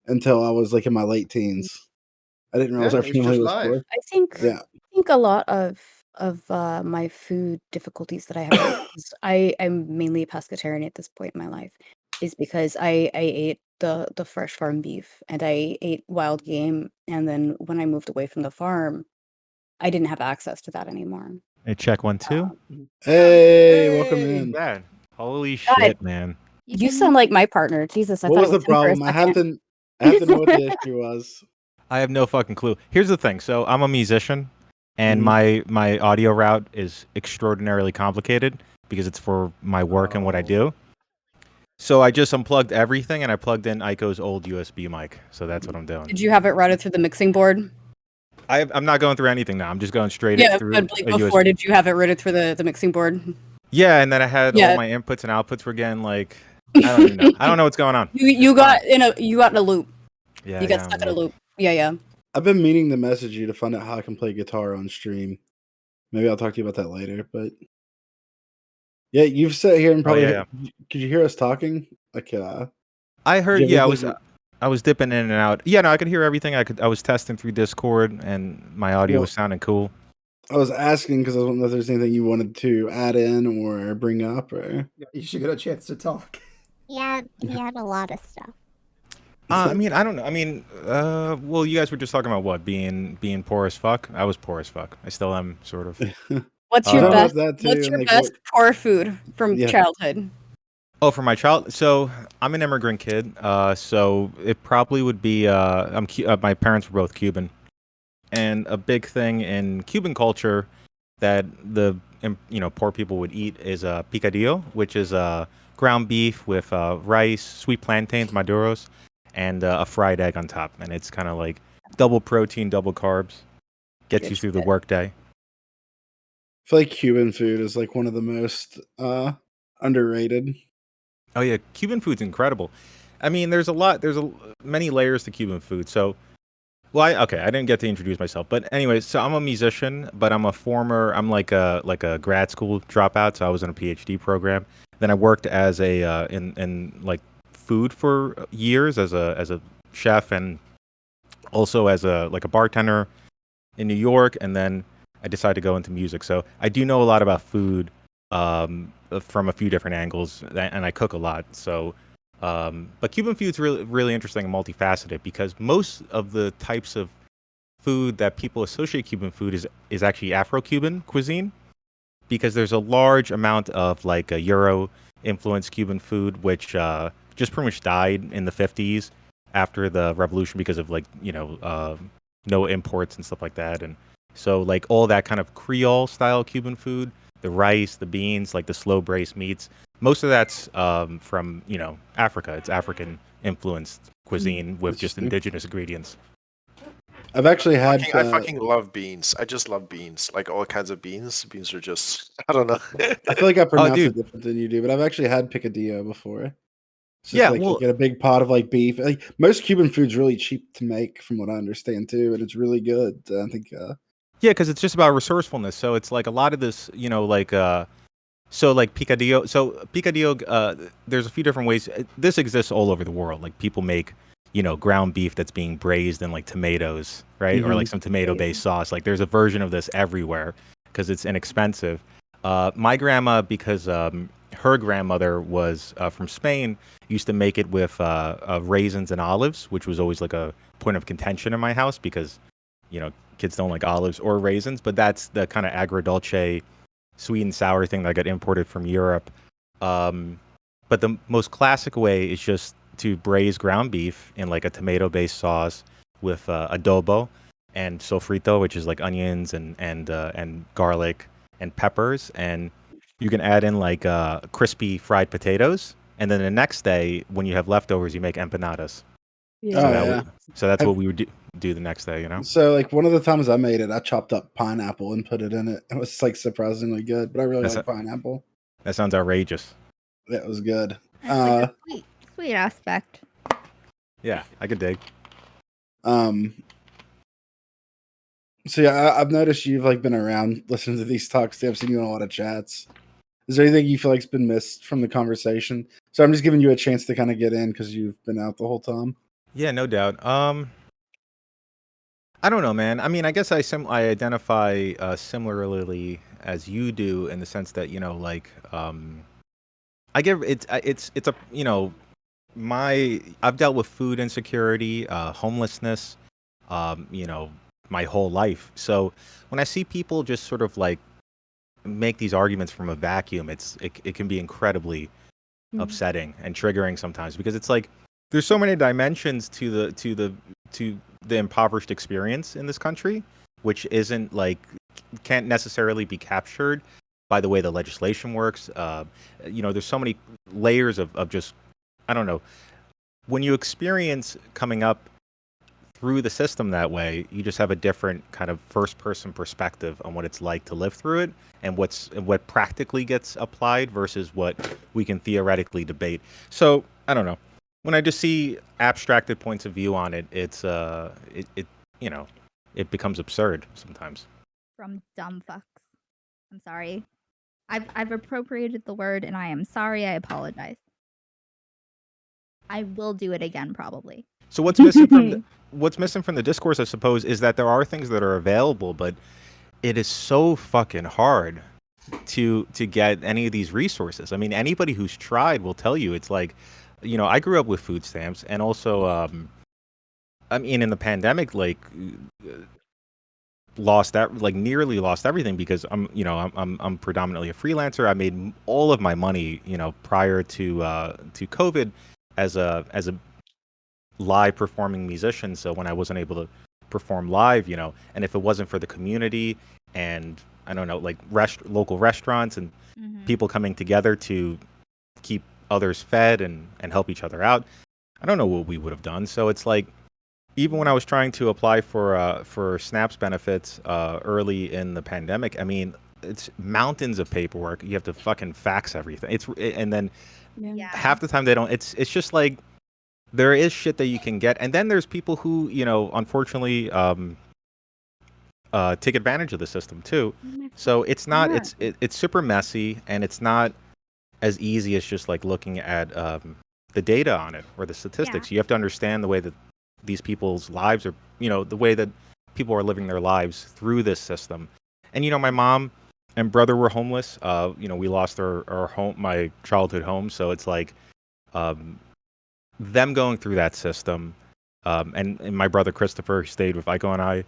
until I was like in my late teens. I didn't realize
Yeah,
our
it's
family
just
was
life.
poor.
I think
Yeah,
a lot of my food difficulties that I have, because I'm mainly a pescatarian at this point in my life, is because I ate the fresh farm beef and I ate wild game, and then when I moved away from the farm, I didn't have access to that anymore.
Hey, check 1, 2.
hey, welcome in.
Man, holy
God,
shit, man.
you sound like my partner. Jesus, I
What
thought
was
it
the
was him for a
problem? I have
second.
to know what the issue was.
I have no fucking clue. Here's the thing. So I'm a musician, and
Mhm.
my audio route is extraordinarily complicated because it's for my work and what I do. So I just unplugged everything and I plugged in Ico's old USB mic. So that's what I'm doing.
Did you have it routed through the mixing board?
I'm not going through anything now. I'm just going straight
Yeah,
through
but like
a
before,
USB.
did you have it routed through the mixing board?
Yeah, and then I had all
Yeah.
my inputs and outputs were getting like I don't even know. I don't know what's going on.
You got in a loop.
Yeah,
You got stuck in a loop. Yeah.
I've been meaning to message you to find out how I can play guitar on stream. Maybe I'll talk to you about that later. But yeah, you've sat here and probably
yeah.
Could you hear us talking? Like,
I heard.
did you
Yeah,
ever
I was dipping in and out. Yeah, no, I could hear everything. I was testing through Discord, and my audio
Well,
was sounding cool.
I was asking because I don't know if there's anything you wanted to add in or bring up, or
You should get a chance to talk.
Yeah, he had a lot of stuff.
I mean, I don't know. I mean, well, you guys were just talking about what being poor as fuck. I was poor as fuck. I still am, sort of.
What's your
Talk
best?
about that too,
What's
and,
your
like,
best poor food from
Yeah.
childhood?
Oh, for my child. So I'm an immigrant kid. So it probably would be. My parents were both Cuban, and a big thing in Cuban culture that the poor people would eat is picadillo, which is ground beef with rice, sweet plantains, maduros, and a fried egg on top, and it's kind of like double protein, double carbs, gets you through the workday.
I feel like Cuban food is like one of the most underrated.
Oh yeah, Cuban food's incredible. I mean, there's many layers to Cuban food. So, well, I didn't get to introduce myself, but anyway, so I'm a musician, but I'm like a grad school dropout, so I was in a PhD program. Then I worked as a in like food for years as a chef and also as a bartender in New York, and then I decided to go into music. So I do know a lot about food from a few different angles, and I cook a lot. So, but Cuban food's really interesting and multifaceted because most of the types of food that people associate Cuban food is actually Afro-Cuban cuisine, because there's a large amount of like a Euro influenced Cuban food, which just pretty much died in the 50s after the revolution because of no imports and stuff like that. And so like all that kind of Creole style Cuban food, the rice, the beans, like the slow braised meats, most of that's from Africa. It's African influenced cuisine with just indigenous ingredients.
I've actually had.
I fucking love beans. I just love beans, like all kinds of beans. Beans are just, I don't know.
I feel like I pronounce it different than you do, but I've actually had picadillo before. It's just you get a big pot of like beef. Like most Cuban food's really cheap to make, from what I understand too, and it's really good. I think.
Yeah, because it's just about resourcefulness. So it's like a lot of this, so like picadillo. So picadillo, there's a few different ways. This exists all over the world. Like people make, ground beef that's being braised in like tomatoes, right? Or like some tomato-based sauce. Like there's a version of this everywhere because it's inexpensive. My grandma, because her grandmother was from Spain, used to make it with raisins and olives, which was always like a point of contention in my house because, kids don't like olives or raisins, but that's the kind of agrodolce, sweet and sour thing that got imported from Europe. But the most classic way is just to braise ground beef in like a tomato-based sauce with adobo and sofrito, which is like onions and garlic and peppers, and you can add in like crispy fried potatoes, and then the next day when you have leftovers, you make empanadas.
Yeah.
So that's what we would do the next day,
So like one of the times I made it, I chopped up pineapple and put it in it. It was like surprisingly good, but I really like pineapple.
That sounds outrageous.
That was good.
Like a sweet aspect.
Yeah, I could dig.
So yeah, I've noticed you've like been around listening to these talks. I've seen you in a lot of chats. Is there anything you feel like's been missed from the conversation? So I'm just giving you a chance to kind of get in because you've been out the whole time.
Yeah, no doubt. I don't know, man. I mean, I guess I identify similarly as you do in the sense that I give it's a I've dealt with food insecurity, homelessness, my whole life. So when I see people just sort of like make these arguments from a vacuum, it can be incredibly upsetting and triggering sometimes because it's like there's so many dimensions to the impoverished experience in this country, which isn't like can't necessarily be captured by the way the legislation works. There's so many layers of just, I don't know. When you experience coming up through the system that way, you just have a different kind of first-person perspective on what it's like to live through it and what practically gets applied versus what we can theoretically debate. So I don't know. When I just see abstracted points of view on it, it becomes absurd sometimes.
From dumb fucks. I'm sorry. I've appropriated the word and I am sorry. I apologize. I will do it again probably.
So what's missing from the discourse, I suppose, is that there are things that are available, but it is so fucking hard to get any of these resources. I mean, anybody who's tried will tell you it's like, I grew up with food stamps, and also, I mean, in the pandemic, like, nearly lost everything because I'm predominantly a freelancer. I made all of my money, prior to COVID as a live performing musician. So when I wasn't able to perform live, and if it wasn't for the community and I don't know, like local restaurants and people coming together to keep others fed and help each other out, I don't know what we would have done. So it's like, even when I was trying to apply for SNAP's benefits early in the pandemic, I mean, it's mountains of paperwork. You have to fucking fax everything. And then
Yeah.
half the time they don't. It's just like, there is shit that you can get, and then there's people who, unfortunately, take advantage of the system too. So it's not. It's super messy, and it's not as easy as just like looking at the data on it or the statistics. You have to understand the way that these people's lives are, the way that people are living their lives through this system. And my mom and brother were homeless. We lost our home, my childhood home. So it's like them going through that system. And my brother Christopher stayed with Iko and I,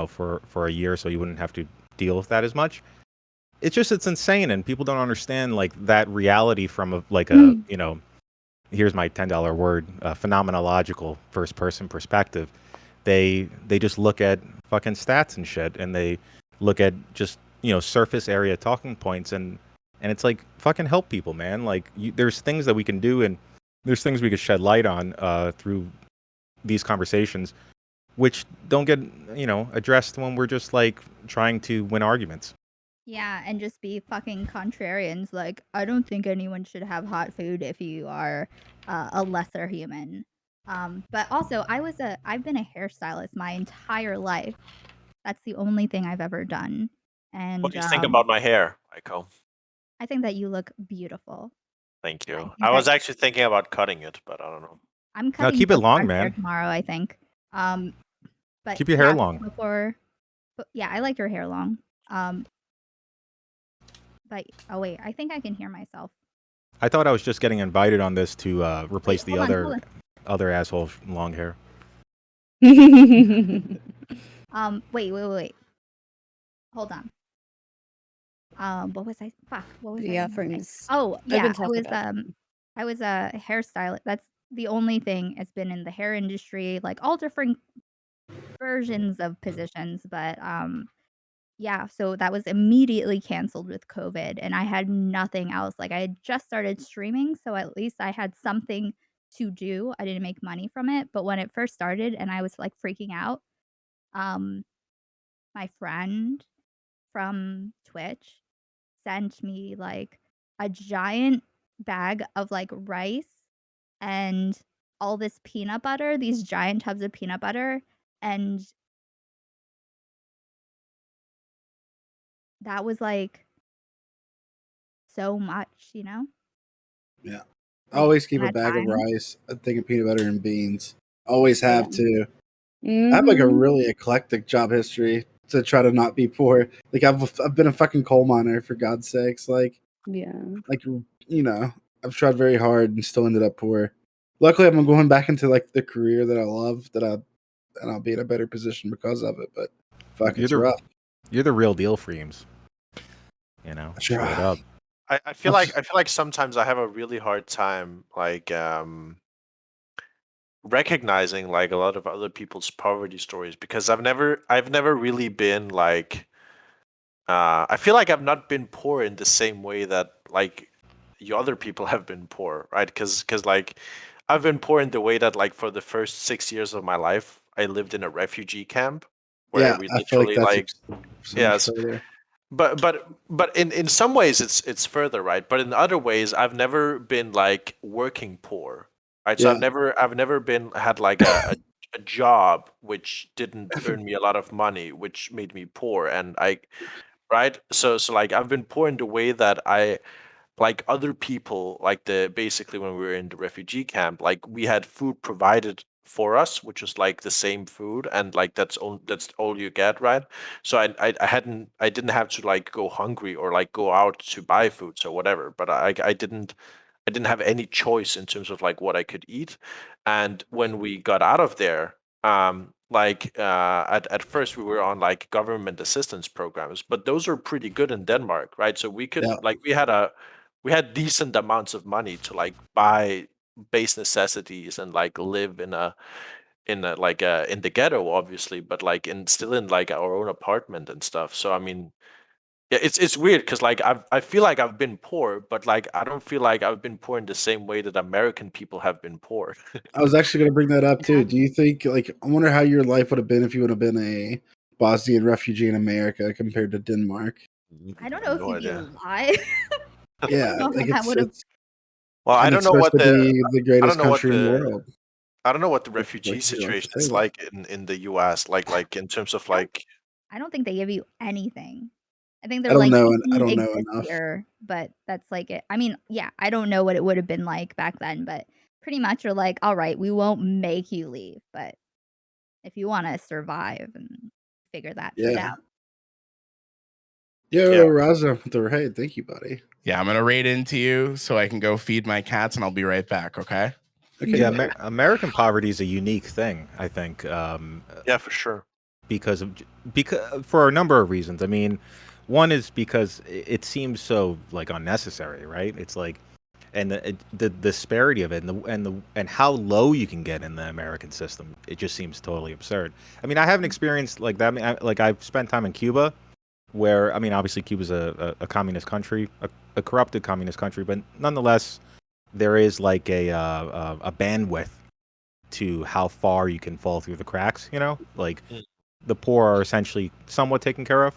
for a year, so he wouldn't have to deal with that as much. It's insane, and people don't understand like that reality from here's my $10 word, phenomenological first person perspective. They just look at fucking stats and shit, and they look at just surface area talking points, and it's like, fucking help people, man. Like, there's things that we can do, and there's things we could shed light on through these conversations, which don't get addressed when we're just like trying to win arguments.
Yeah, and just be fucking contrarians. Like, I don't think anyone should have hot food if you are a lesser human. But also, I've been a hairstylist my entire life. That's the only thing I've ever done. And
What do you think about my hair, Aiko?
I think that you look beautiful.
Thank you. I was actually thinking about cutting it, but I don't know.
I'm cutting.
Keep it long,
hair
man.
tomorrow, I think. But
keep your hair long.
I like your hair long. But oh wait, I think I can hear myself.
I thought I was just getting invited on this to replace the other asshole long hair.
Wait. Hold on. What was I? Fuck. What was I?
Friends.
Oh, yeah. I
I've
was a hairstylist. That's the only thing. It's been in the hair industry, like all different versions of positions, but yeah, so that was immediately canceled with COVID, and I had nothing else. Like, I had just started streaming, so at least I had something to do. I didn't make money from it, but when it first started and I was, like, freaking out, my friend from Twitch sent me, like, a giant bag of, like, rice and all this peanut butter, these giant tubs of peanut butter, and that was, like, so much,
Yeah. I always keep a
that
bag of
time.
rice, a thing of peanut butter, and beans. Always have to.
Mm-hmm.
I have like a really eclectic job history to try to not be poor. Like, I've been a fucking coal miner, for God's sakes. Like, I've tried very hard and still ended up poor. Luckily, I'm going back into like the career that I love, and I'll be in a better position because of it. But fuck, it's rough.
You're the real deal, Freems. Straight up.
I feel like sometimes I have a really hard time like recognizing like a lot of other people's poverty stories, because I've never really been like I feel like I've not been poor in the same way that like you other people have been poor, right? Because like I've been poor in the way that like for the first 6 years of my life I lived in a refugee camp where we
I feel like
literally
that's so
yes.
much further.
But in some ways it's further, right? But in other ways I've never been like working poor, right? So I've never been had like a job which didn't earn me a lot of money, which made me poor, and right? So like I've been poor in the way that I like other people, like basically when we were in the refugee camp, like we had food provided for us, which was like the same food, and like that's all you get, right? So I didn't have to like go hungry or like go out to buy food, so whatever. But I didn't have any choice in terms of like what I could eat. And when we got out of there, at first we were on like government assistance programs, but those are pretty good in Denmark, right? So we could like we had decent amounts of money to like buy base necessities and like live in the ghetto, obviously, but like still in like our own apartment and stuff. So I mean, Yeah, it's weird because like I feel like I've been poor, but like I don't feel like I've been poor in the same way that American people have been poor.
I was actually going to bring that up too. Do you think, like, I wonder how your life would have been if you would have been a Bosnian refugee in America compared to Denmark?
I don't
have
know if
no
you'd be
idea.
alive.
Yeah,
know
like
how that would've-
it's
Well, I
and
don't
it's
know
supposed
what
to be the
I
greatest
don't know what
country in the
the
world.
I don't know what the
Like
refugee
you like to
situation
say
is
that.
like in the US, like in terms of like
I don't think they give you anything. I think they're
I don't
like,
know.
"You
I
can
don't know
exist
enough.
here," but that's like it. I mean, yeah, I don't know what it would have been like back then, but pretty much you're like, "All right, we won't make you leave, but if you wanna survive and figure that shit
Yeah.
out."
Yo,
Yeah.
Raza with the raid. Thank you, buddy.
Yeah, I'm gonna raid into you so I can go feed my cats, and I'll be right back. Okay.
Okay.
Yeah,
buddy.
American poverty is a unique thing, I think,
yeah, for sure.
because for a number of reasons. I mean, one is because it seems so like unnecessary, right? It's like, and the disparity of it, and how low you can get in the American system, it just seems totally absurd. I mean, I haven't experienced like that. I mean, like I've spent time in Cuba, where I mean, obviously Cuba's a communist country, a corrupted communist country, but nonetheless, there is like a bandwidth to how far you can fall through the cracks. You know, like
Mm.
the poor are essentially somewhat taken care of.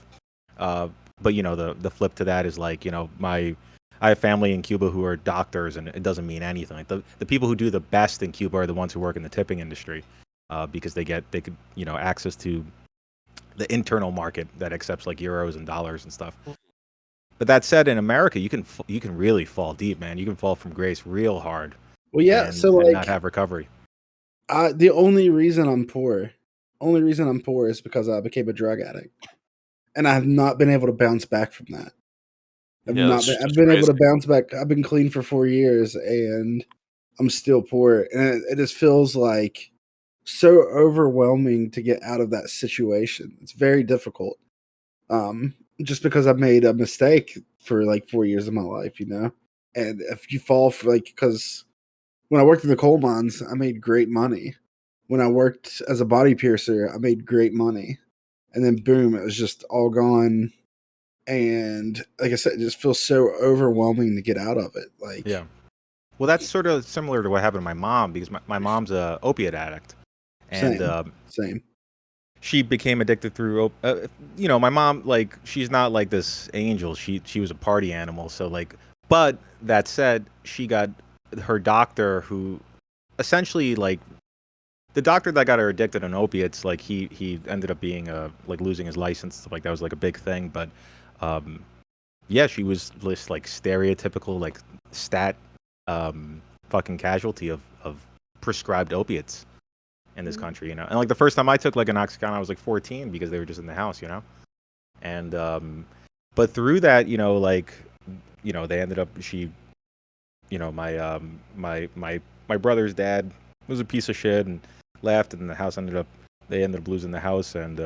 But you know, the flip to that is like, you know, I have family in Cuba who are doctors, and it doesn't mean anything. Like the people who do the best in Cuba are the ones who work in the tipping industry, because they could, you know, access to the internal market that accepts like euros and dollars and stuff. But that said, in America, you can really fall deep, man. You can fall from grace real hard,
Well, yeah.
and
So,
not
like,
have recovery.
the only reason I'm poor is because I became a drug addict, and I have not been able to bounce back from that.
Yeah, that's
I've
just
been able
crazy.
to bounce back. I've been clean for 4 years, and I'm still poor, and it just feels like so overwhelming to get out of that situation. It's very difficult. Just because I've made a mistake for like 4 years of my life, you know? And if you fall for like, because when I worked in the coal mines, I made great money. When I worked as a body piercer, I made great money. And then boom, it was just all gone. And like I said, it just feels so overwhelming to get out of it. Like,
Yeah. Well, that's sort of similar to what happened to my mom, because my mom's a opiate addict, and
same.
she became addicted through you know, my mom, like, she's not like this angel. She was a party animal, so like, but that said, she got her doctor, who essentially, like, the doctor that got her addicted on opiates, like, he ended up being like losing his license, stuff like that was like a big thing. But yeah, she was this like stereotypical like stat fucking casualty of prescribed opiates in this country, you know. And like the first time I took like an Oxycontin, I was like 14, because they were just in the house, you know. And but through that, you know, like, you know, they ended up, you know, my brother's dad was a piece of shit and left, and the house they ended up losing the house. And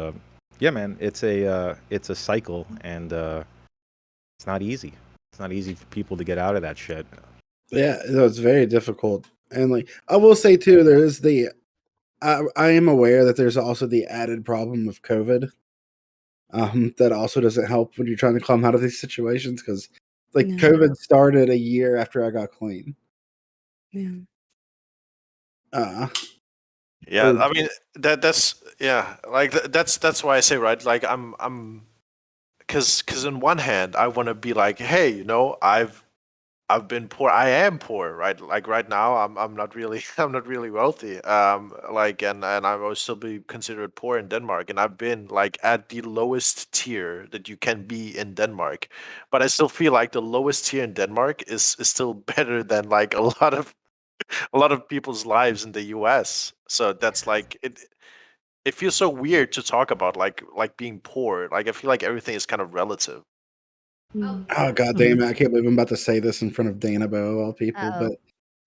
yeah, man, it's a cycle, and it's not easy. It's not easy for people to get out of that shit.
Yeah, it's very difficult. And like, I will say too, there is I am aware that there's also the added problem of COVID. That also doesn't help when you're trying to climb out of these situations, because like
No.
COVID started a year after I got clean.
Yeah.
Yeah,
or-
I mean that's yeah, like that's why I say, right, like I'm because on one hand I want to be like, hey, you know, I've been poor. I am poor, right? Like right now, I'm not really I'm not really wealthy. Like and I will still be considered poor in Denmark, and I've been like at the lowest tier that you can be in Denmark, but I still feel like the lowest tier in Denmark is still better than like a lot of people's lives in the U.S. So that's like it. It feels so weird to talk about like being poor. Like I feel like everything is kind of relative.
oh god damn it! I can't believe I'm about to say this in front of Danabo of all people,
Uh-oh.
but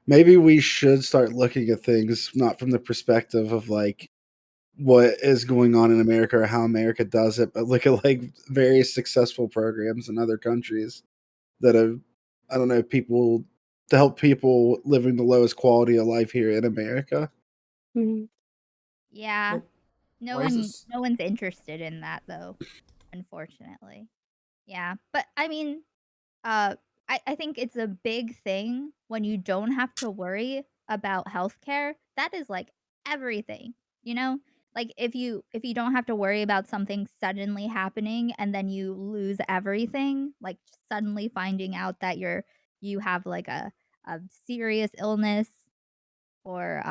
maybe we should start looking at things not from the perspective of like what is going on in America or how America does it, but look at like very successful programs in other countries that have, I don't know, people to help people living the lowest quality of life here in America.
Yeah.
Well, why is this?
No one's interested in that though, unfortunately. Yeah, but I mean, I think it's a big thing when you don't have to worry about healthcare. That is like everything, you know? Like if you don't have to worry about something suddenly happening and then you lose everything, like suddenly finding out that you have like a serious illness or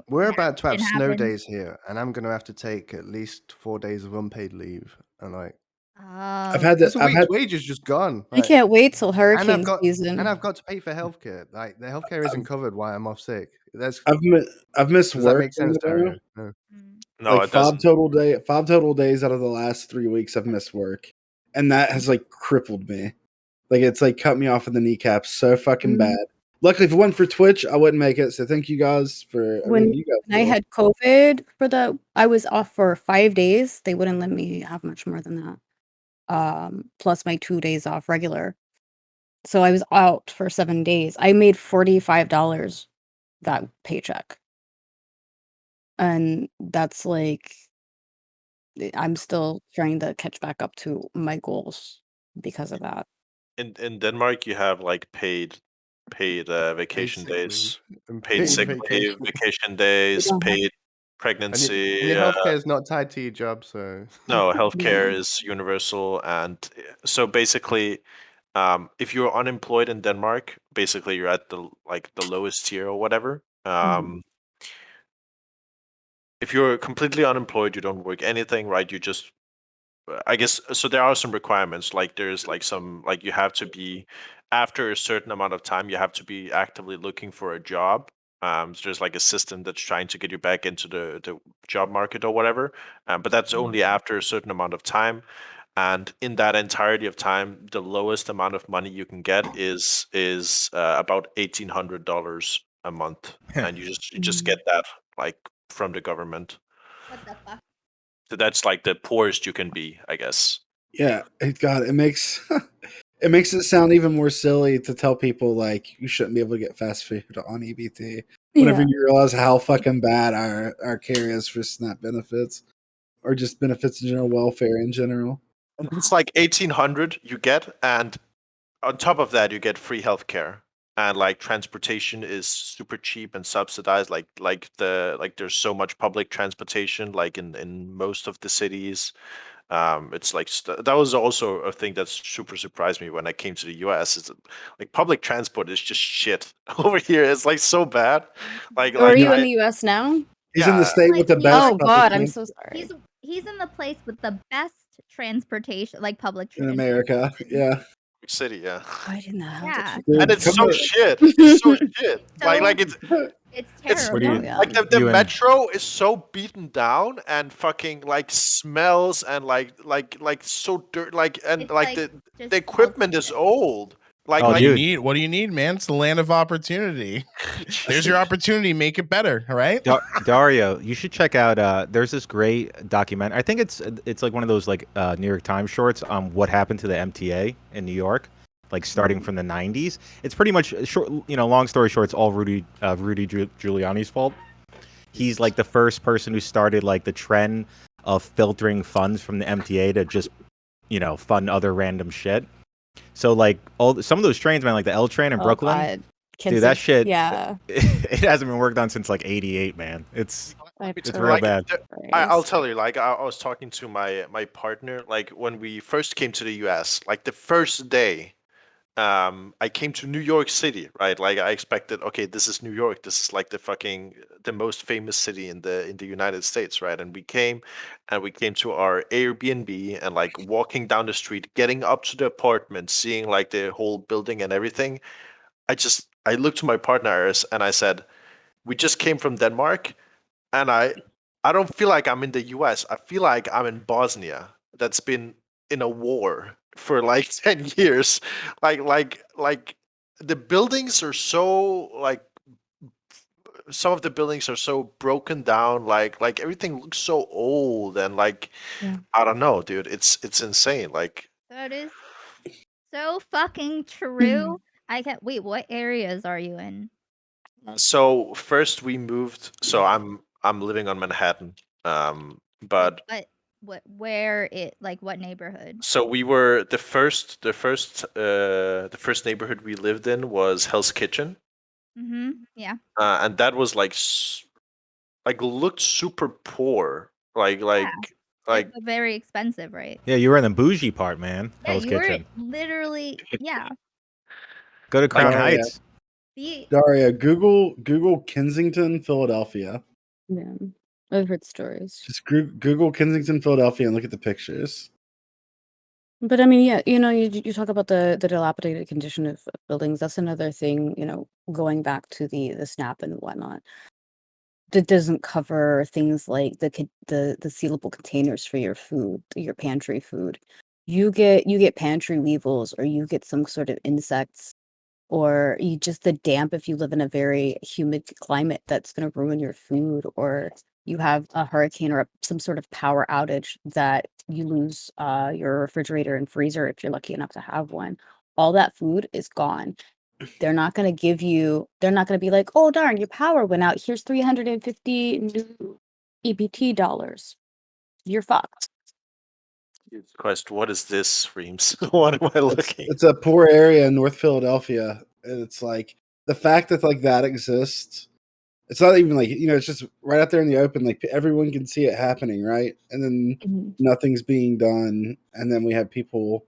We're
an
about to have
accident
snow
happens.
days here, and I'm going to have to take at least 4 days of unpaid leave. And like,
I've
Oh,
had that.
there's a
I've
week's
had.
wages just gone.
I
Like,
can't wait till
and
hurricane season.
I've got to pay for healthcare. Like, the healthcare isn't covered while I'm off sick. That's
I've missed
Does that
work
make
in
sense,
the row.
Dario? No.
No,
Like
it doesn't.
5 total days out of the last 3 weeks I've missed work, and that has like crippled me. Like it's like cut me off of the kneecaps so fucking
Mhm.
bad. Luckily, if it wasn't for Twitch, I wouldn't make it. So thank you guys for
When
everything you guys
when I
do.
had COVID I was off for 5 days. They wouldn't let me have much more than that. Plus my 2 days off regular. So I was out for 7 days. I made $45 that paycheck. And that's like I'm still trying to catch back up to my goals because of that.
In Denmark, you have like paid
Paid
vacation
sick leave
days,
and
paid
paid
sick leave,
vacation.
vacation
We
days,
don't have
paid
And
pregnancy.
your healthcare is not tied to your job, so
No, healthcare
yeah.
is universal, and so basically, if you're unemployed in Denmark, basically you're at the lowest tier or whatever.
Mhm.
If you're completely unemployed, you don't work anything, right? You just I guess so. There are some requirements, like there's like some like you have to be after a certain amount of time, you have to be actively looking for a job. So there's like a system that's trying to get you back into the job market or whatever. But that's only after a certain amount of time. And in that entirety of time, the lowest amount of money you can get is about $1,800 a month, and you just get
Mhm.
that like from the government.
what the fuck?
So that's like the poorest you can be, I guess.
Yeah, God, it makes it makes it sound even more silly to tell people like you shouldn't be able to get fast food on EBT. Whenever
Yeah.
you realize how fucking bad our care is for SNAP benefits or just benefits in general, welfare in general.
And it's like 1,800 you get, and on top of that, you get free healthcare. And like transportation is super cheap and subsidized. Like there's so much public transportation, like in most of the cities. It's like that was also a thing that super surprised me when I came to the US. Is that, like public transport is just shit over here. It's like so bad. Like
So are
like
you in
I
the US now?
He's in the
yeah.
state with the best
Oh
public
god, I'm so
transport
sorry.
He's in the place with the best transportation, like public
in
transportation.
America. Yeah,
City, yeah.
Why in the hell did
Yeah.
you
And
dude,
it's
come
so
to
shit. It's so shit. Like
So
it's
it's
it's
What do
Oh
you
terrible.
yeah.
like the
you and
metro is so beaten down and fucking like smells and like so dirt like and
It's
like
like
the
just
the
smells
equipment
like
is
shit.
old. Like
Oh,
What do you
dude,
need? What do you need, man? It's the land of opportunity. There's your opportunity. Make it better. All right.
Dario, you should check out. There's this great document. I think it's like one of those like New York Times shorts on what happened to the MTA in New York, like starting from the '90s. It's pretty much short. Long story short, it's all Rudy Giuliani's fault. He's like the first person who started like the trend of filtering funds from the MTA to just fund other random shit. So like some of those trains, man, like the L train in
Oh
Brooklyn,
god.
dude,
Kids
that
have
shit,
yeah.
it hasn't been worked on since like '88, man. It's real
like
bad.
I'll tell you, like I was talking to my partner, like when we first came to the US, like the first day, I came to New York City, right? Like I expected, okay, this is New York. This is like the most famous city in the United States, right? And we came to our Airbnb and like walking down the street, getting up to the apartment, seeing like the whole building and everything. I looked to my partners and I said, we just came from Denmark, and I don't feel like I'm in the US. I feel like I'm in Bosnia that's been in a war for like 10 years. Like the buildings are so like some of the buildings are so broken down, like everything looks so old and like
Yeah.
I don't know, dude. It's insane. Like
So it is so fucking true. I can't wait, what areas are you in?
so first we moved, so I'm living on Manhattan.
Wait,
But
but Where it like what neighborhood?
So we were the first neighborhood we lived in was Hell's Kitchen,
Yeah.
and that was like looked super poor,
Yeah.
like
It's very expensive, right?
Yeah, you were in the bougie part, man.
Yeah,
Hell's
you were
Kitchen.
literally yeah.
Go to Crown
Daria,
Heights.
Daria, Google Kensington, Philadelphia.
Yeah, I've heard stories.
Just Google Kensington, Philadelphia, and look at the pictures.
But I mean, yeah, you talk about the dilapidated condition of buildings. That's another thing, going back to the SNAP and whatnot. That doesn't cover things like the sealable containers for your food, your pantry food. You get pantry weevils, or you get some sort of insects, or you just the damp if you live in a very humid climate that's going to ruin your food, or you have a hurricane or some sort of power outage that you lose your refrigerator and freezer if you're lucky enough to have one. All that food is gone. They're not going to be like, oh darn, your power went out, here's 350 new EBT dollars, you're fucked.
Christ, what is this, Reams? What am I looking?
It's a poor area in North Philadelphia, and it's like the fact that like that exists. It's not even like it's just right out there in the open. Like everyone can see it happening, right? And then nothing's being done, and then we have people.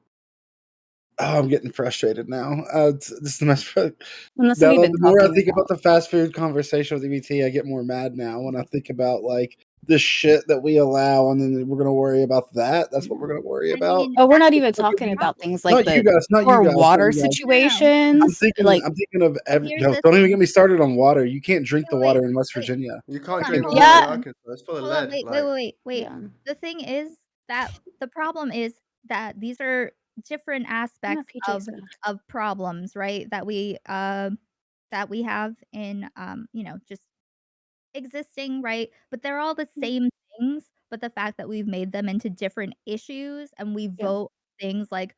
Oh, I'm getting frustrated now. It's the most. The more I think about the fast food conversation with EBT, I get more mad now when I think about like the shit that we allow, and then we're gonna worry about that. That's what we're gonna worry about.
Oh, we're not even talking about things like
Not you guys,
water
not you guys.
situations.
I'm thinking of don't even get me started on water. You can't drink the water in West Virginia.
You can't
Hold
drink
on,
the water in
Yeah.
Arkansas. It's full of
Hold on,
lead.
wait.
Yeah.
The thing is that the problem is that these are different aspects
PJ's
of problems, right? That we have in just existing, right? But they're all the same things, but the fact that we've made them into different issues and we vote things like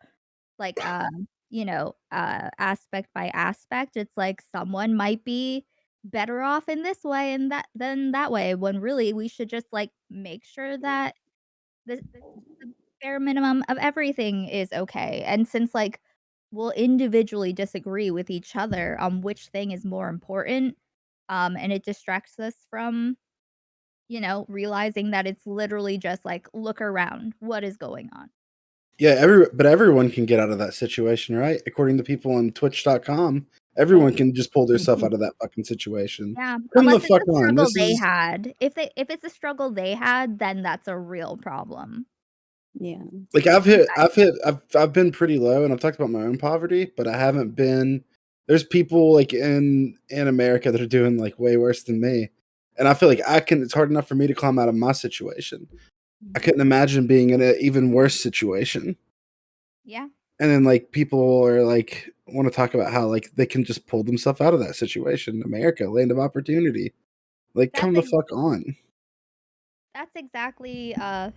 aspect by aspect, it's like someone might be better off in this way and that than that way, when really we should just like make sure that the bare minimum of everything is okay. And since like we'll individually disagree with each other on which thing is more important, and it distracts us from realizing that it's literally just like look around, what is going on.
Yeah, but everyone can get out of that situation, right? According to people on Twitch.com, everyone can just pull themselves out of that fucking situation.
Yeah,
Come
unless
the
it's
fuck
a
on.
struggle
This
they
is
had. If it's a struggle they had, then that's a real problem.
Yeah.
like I've been pretty low, and I've talked about my own poverty, but I haven't been. There's people like in America that are doing like way worse than me, and I feel like it's hard enough for me to climb out of my situation. I couldn't imagine being in an even worse situation.
Yeah.
And then like people are like want to talk about how like they can just pull themselves out of that situation. America, land of opportunity. Like come the fuck on.
That's exactly the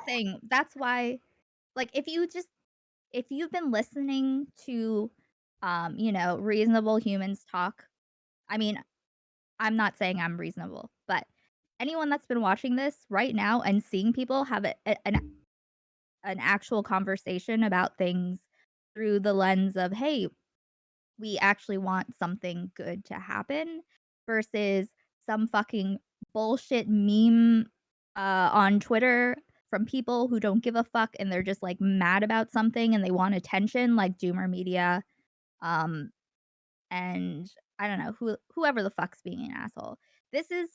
thing. That's why like if you've been listening to reasonable humans talk, I mean, I'm not saying I'm reasonable, but anyone that's been watching this right now and seeing people have an actual conversation about things through the lens of, hey, we actually want something good to happen versus some fucking bullshit meme on Twitter from people who don't give a fuck and they're just like mad about something and they want attention, like Doomer Media, and I don't know whoever the fuck's being an asshole. This is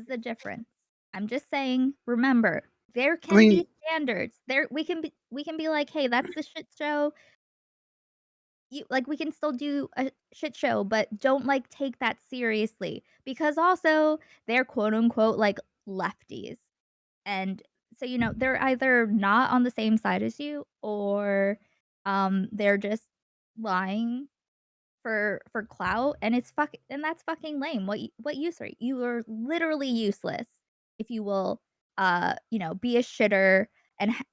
the difference. I'm just saying, remember, there can be standards. There we can be like, "Hey, that's the shit show." We can still do a shit show, but don't like take that seriously because also they're quote unquote like lefties. And so they're either not on the same side as you or they're just lying for clout, and that's fucking lame. What use are you? You are literally useless if you will be a shitter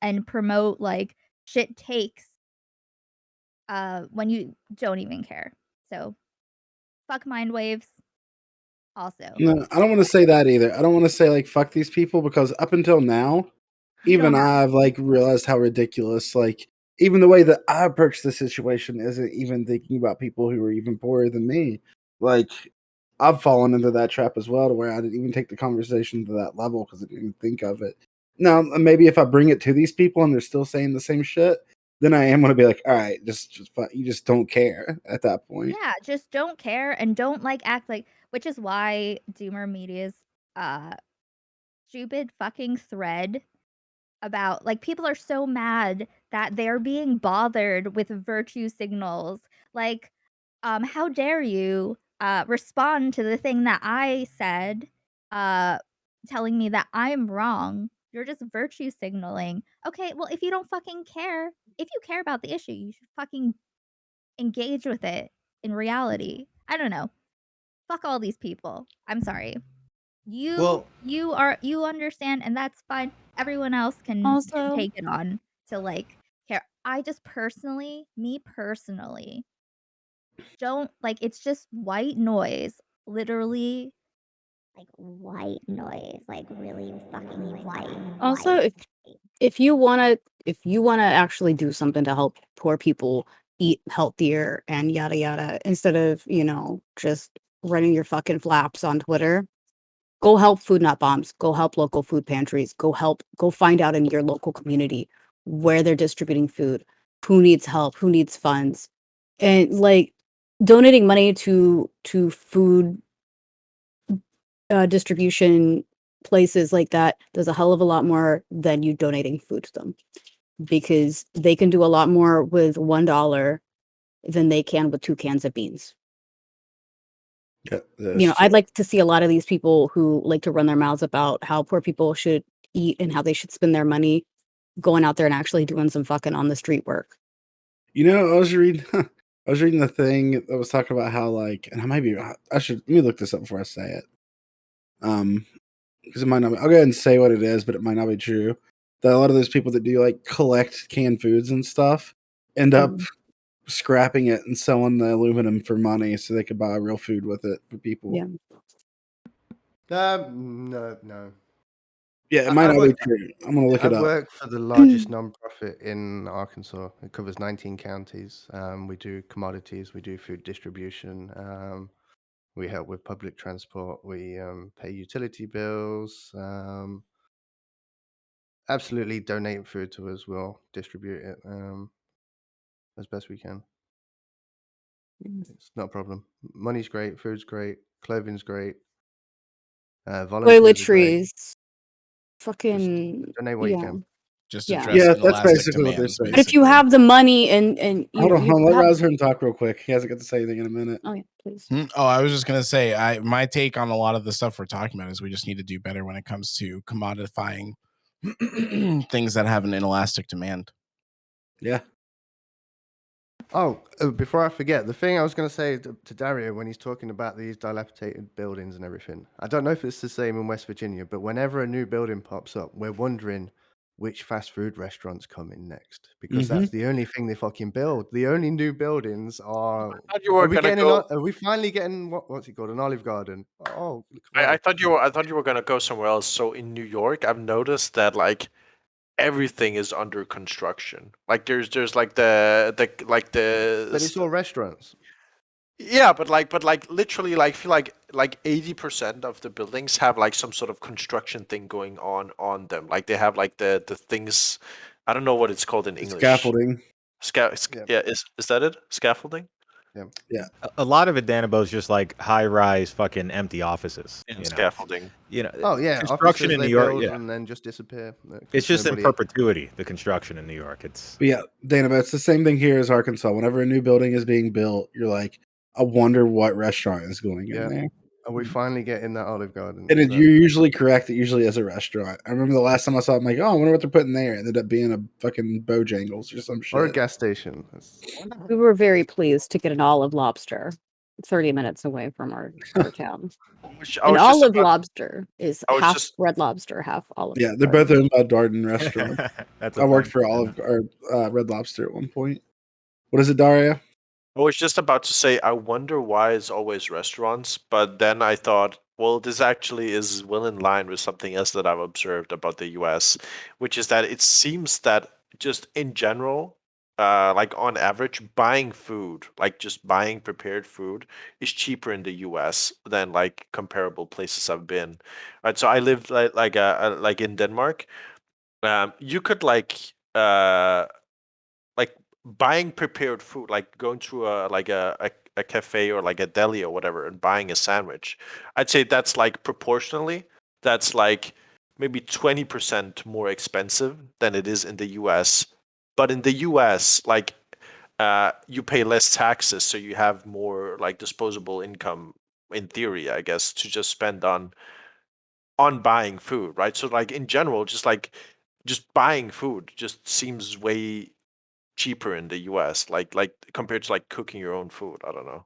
and promote like shit takes when you don't even care. So fuck mind waves. Also,
No, I don't want to say that either. I don't want to say like fuck these people, because up until now,
You
even
don't have
I've like realized how ridiculous, like, even the way that I approach the situation isn't even thinking about people who are even poorer than me. Like, I've fallen into that trap as well, to where I didn't even take the conversation to that level because I didn't even think of it. Now, maybe if I bring it to these people and they're still saying the same shit, then I am going to be like, all right, you just don't care at that point.
yeah, just don't care and don't like act like, which is why Doomer Media's stupid fucking thread about like people are so mad that they're being bothered with virtue signals. Like, how dare you respond to the thing that I said, telling me that I'm wrong. You're just virtue signaling. Okay, well, if you don't fucking care, if you care about the issue, you should fucking engage with it in reality. I don't know. Fuck all these people. I'm sorry.
Well-
You understand, and that's fine. Everyone else can
Also-
take it on to like care. I just me personally, don't like. It's just white noise. Literally,
Like white noise, like really fucking white.
Also,
white.
if you wanna actually do something to help poor people eat healthier and yada yada, instead of, just running your fucking flaps on Twitter, go help Food Not Bombs, go help local food pantries, go find out in your local community where they're distributing food, who needs help, who needs funds. And like donating money to food distribution places like that does a hell of a lot more than you donating food to them, because they can do a lot more with $1 than they can with 2 cans of beans.
Yeah,
I'd like to see a lot of these people who like to run their mouths about how poor people should eat and how they should spend their money going out there and actually doing some fucking on the street work.
I was reading the thing that was talking about how, like, and let me look this up before I say it. Because it might not be, I'll go ahead and say what it is, but it might not be true. That a lot of those people that do like collect canned foods and stuff end up scrapping it and selling the aluminum for money so they could buy real food with it for people.
Yeah.
No.
Yeah, it might not be true. I'm gonna look it
I
up.
work for the largest nonprofit in Arkansas. It covers 19 counties. We do commodities, we do food distribution. We help with public transport. We pay utility bills. Absolutely donate food to us. We'll distribute it as best we can. It's not a problem. Money's great. Food's great. Clothing's great. Volunteers are great.
Toiletries. Fucking
Donate what you can.
Just
Yeah.
address
Yeah, that's
inelastic
basically what they're
demands.
saying.
But if you have the money and
Hold on, let
have,
Razorn talk real quick. He hasn't got to say anything in a minute.
oh yeah, please.
Oh, I was just gonna say, my take on a lot of the stuff we're talking about is we just need to do better when it comes to commodifying things that have an inelastic demand.
Yeah.
Oh, before I forget, the thing I was going to say to Dario when he's talking about these dilapidated buildings and everything, I don't know if it's the same in West Virginia, but whenever a new building pops up, we're wondering which fast food restaurants come in next, because that's the only thing they fucking build. The only new buildings are. Are we finally getting what's it called? An Olive Garden? Oh,
I thought you were gonna go somewhere else. So in New York, I've noticed that like everything is under construction. Like there's like the
But it's all restaurants.
Yeah, but literally, like feel like 80% of the buildings have like some sort of construction thing going on them. Like they have like the things, I don't know what it's called in English.
Scaffolding.
Yeah, is that it? Scaffolding?
Yeah.
A lot of it, Danabo, is just like high-rise fucking empty offices.
Yeah,
you know?
scaffolding.
Oh yeah,
construction
offices
in
they
New York,
build
yeah.
and then just disappear.
It's just in
Nobody-
perpetuity. The construction in New York, it's
But yeah, Dana, but it's the same thing here as Arkansas. Whenever a new building is being built, you're like, I wonder what restaurant is going in there.
Are we finally getting that Olive Garden?
And you're usually correct. It usually is a restaurant. I remember the last time I saw it, I'm like, oh, I wonder what they're putting there. It ended up being a fucking Bojangles or some shit.
Or a gas station.
We were very pleased to get an Olive Lobster 30 minutes away from our town. An Olive Lobster is half Red Lobster, half Olive.
Yeah, they're both owned by Darden Restaurant.
That's
I worked for Red Lobster at one point. What is it, Daria?
I was just about to say, I wonder why it's always restaurants, but then I thought, well, this actually is well in line with something else that I've observed about the US, which is that it seems that just in general, like on average, buying food, like just buying prepared food, is cheaper in the US than like comparable places I've been. Right, so I lived like in Denmark. You could like buying prepared food, like going to a cafe or like a deli or whatever and buying a sandwich. I'd say that's like proportionally, that's like maybe 20% more expensive than it is in the US. But in the US, like you pay less taxes, so you have more like disposable income in theory, I guess, to just spend on buying food, right? So like in general, just buying food just seems way cheaper in the US, like compared to like cooking your own food. I don't know.